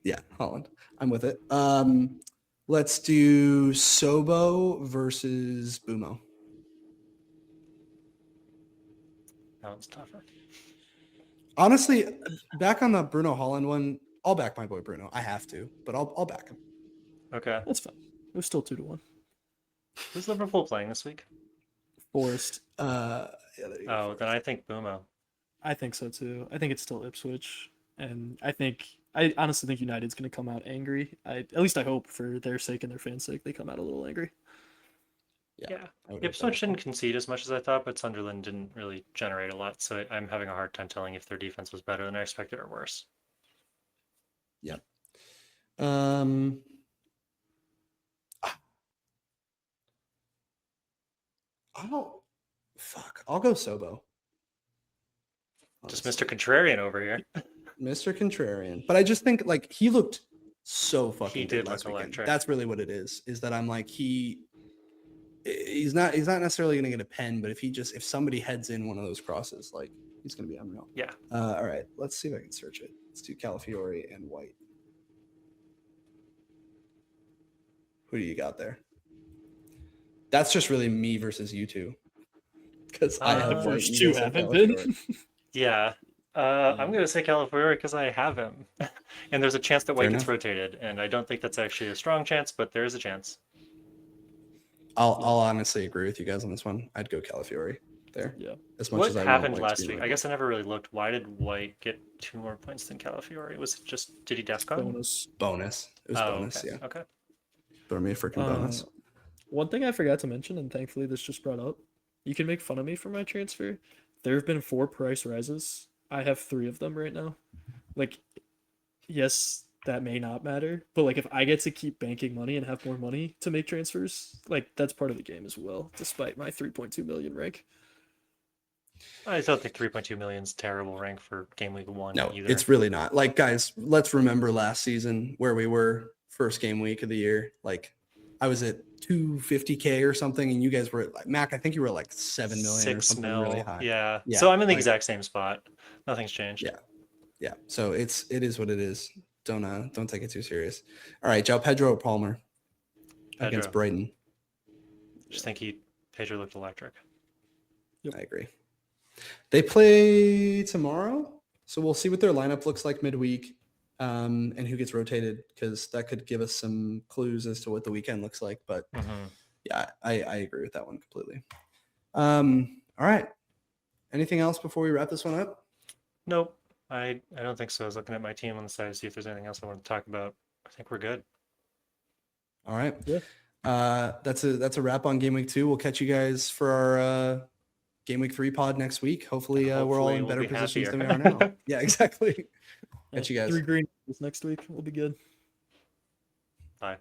Speaker 1: Yeah, Holland. I'm with it. Let's do Sobo versus Bumo.
Speaker 3: That one's tougher.
Speaker 1: Honestly, back on the Bruno Holland one, I'll back my boy Bruno. I have to, but I'll back him.
Speaker 3: Okay.
Speaker 2: That's fine. It was still 2-1.
Speaker 3: Who's Liverpool playing this week?
Speaker 2: Forest.
Speaker 1: Yeah, there you go,
Speaker 3: Oh,
Speaker 1: Forrest.
Speaker 3: then I think Bumo.
Speaker 2: I think so too. I think it's still Ipswich, and I honestly think United's going to come out angry. At least I hope for their sake and their fans' sake they come out a little angry.
Speaker 3: Yeah.
Speaker 1: I would hope
Speaker 3: Ipswich
Speaker 1: that.
Speaker 3: didn't concede as much as I thought, but Sunderland didn't really generate a lot. So I'm having a hard time telling if their defense was better than I expected or worse.
Speaker 1: Yep. I'll go Sobo.
Speaker 3: Just
Speaker 1: Honestly.
Speaker 3: Mr. Contrarian over here.
Speaker 1: Mr. Contrarian. But I just think like he looked so fucking
Speaker 3: He
Speaker 1: good
Speaker 3: did
Speaker 1: last
Speaker 3: look
Speaker 1: weekend.
Speaker 3: electric.
Speaker 1: That's really what it is that I'm like he's not necessarily gonna get a pen, but if somebody heads in one of those crosses, like he's gonna be unreal.
Speaker 3: Yeah.
Speaker 1: All right, let's see if I can search it. Let's do Calafiore and White. Who do you got there? That's just really me versus you two. Because I have
Speaker 3: The
Speaker 1: White,
Speaker 2: first
Speaker 1: you
Speaker 2: two
Speaker 1: guys have
Speaker 2: haven't been.
Speaker 1: Calafiore.
Speaker 3: Yeah. I'm going to say Calafiore because I have him. And there's a chance that White
Speaker 1: Fair
Speaker 3: gets
Speaker 1: enough.
Speaker 3: rotated. And I don't think that's actually a strong chance, but there is a chance.
Speaker 1: I'll honestly agree with you guys on this one. I'd go Calafiore there.
Speaker 2: Yeah.
Speaker 1: As much
Speaker 3: What
Speaker 1: as I
Speaker 3: happened
Speaker 1: want White to
Speaker 3: last
Speaker 1: be
Speaker 3: week?
Speaker 1: really
Speaker 3: I guess
Speaker 1: good.
Speaker 3: I never really looked. Why did White get 2 more points than Calafiore? Was it just, did he DEFCON?
Speaker 2: Bonus.
Speaker 1: Bonus. It was bonus,
Speaker 3: okay.
Speaker 1: yeah.
Speaker 3: Okay.
Speaker 1: Throw me a freaking bonus.
Speaker 2: One thing I forgot to mention, and thankfully this just brought up, you can make fun of me for my transfer. There have been 4 price rises. I have 3 of them right now. Like, yes, that may not matter, but like if I get to keep banking money and have more money to make transfers, like that's part of the game as well, despite my 3.2 million rank.
Speaker 3: I don't think 3.2 million is terrible rank for game week 1
Speaker 1: No,
Speaker 3: either.
Speaker 1: it's really not. Like, guys, let's remember last season where we were first game week of the year. Like, I was at 250K or something, and you guys were at like Mac. I think you were at like 7 million or
Speaker 3: 6
Speaker 1: something
Speaker 3: mil.
Speaker 1: really high.
Speaker 3: Yeah.
Speaker 1: Yeah,
Speaker 3: So I'm in the
Speaker 1: like-
Speaker 3: exact same spot. Nothing's changed.
Speaker 1: Yeah. Yeah. So it is what it is. Don't take it too serious. All right, João Pedro or Palmer against
Speaker 3: Pedro.
Speaker 1: Brighton.
Speaker 3: Just think Pedro looked electric.
Speaker 1: I agree. They play tomorrow, so we'll see what their lineup looks like midweek, and who gets rotated, because that could give us some clues as to what the weekend looks like. But yeah, I agree with that one completely. All right. Anything else before we wrap this one up?
Speaker 3: Nope. I don't think so. I was looking at my team on the side to see if there's anything else I want to talk about. I think we're good.
Speaker 1: All right.
Speaker 2: Yeah.
Speaker 1: That's a wrap on game week 2. We'll catch you guys for our game week 3 pod next week. Hopefully, we're all
Speaker 3: Hopefully
Speaker 1: in
Speaker 3: we'll
Speaker 1: better
Speaker 3: be
Speaker 1: positions than we
Speaker 3: happier.
Speaker 1: are now. Yeah, exactly. Catch you guys.
Speaker 2: 3 green this next week will be good.
Speaker 3: Bye.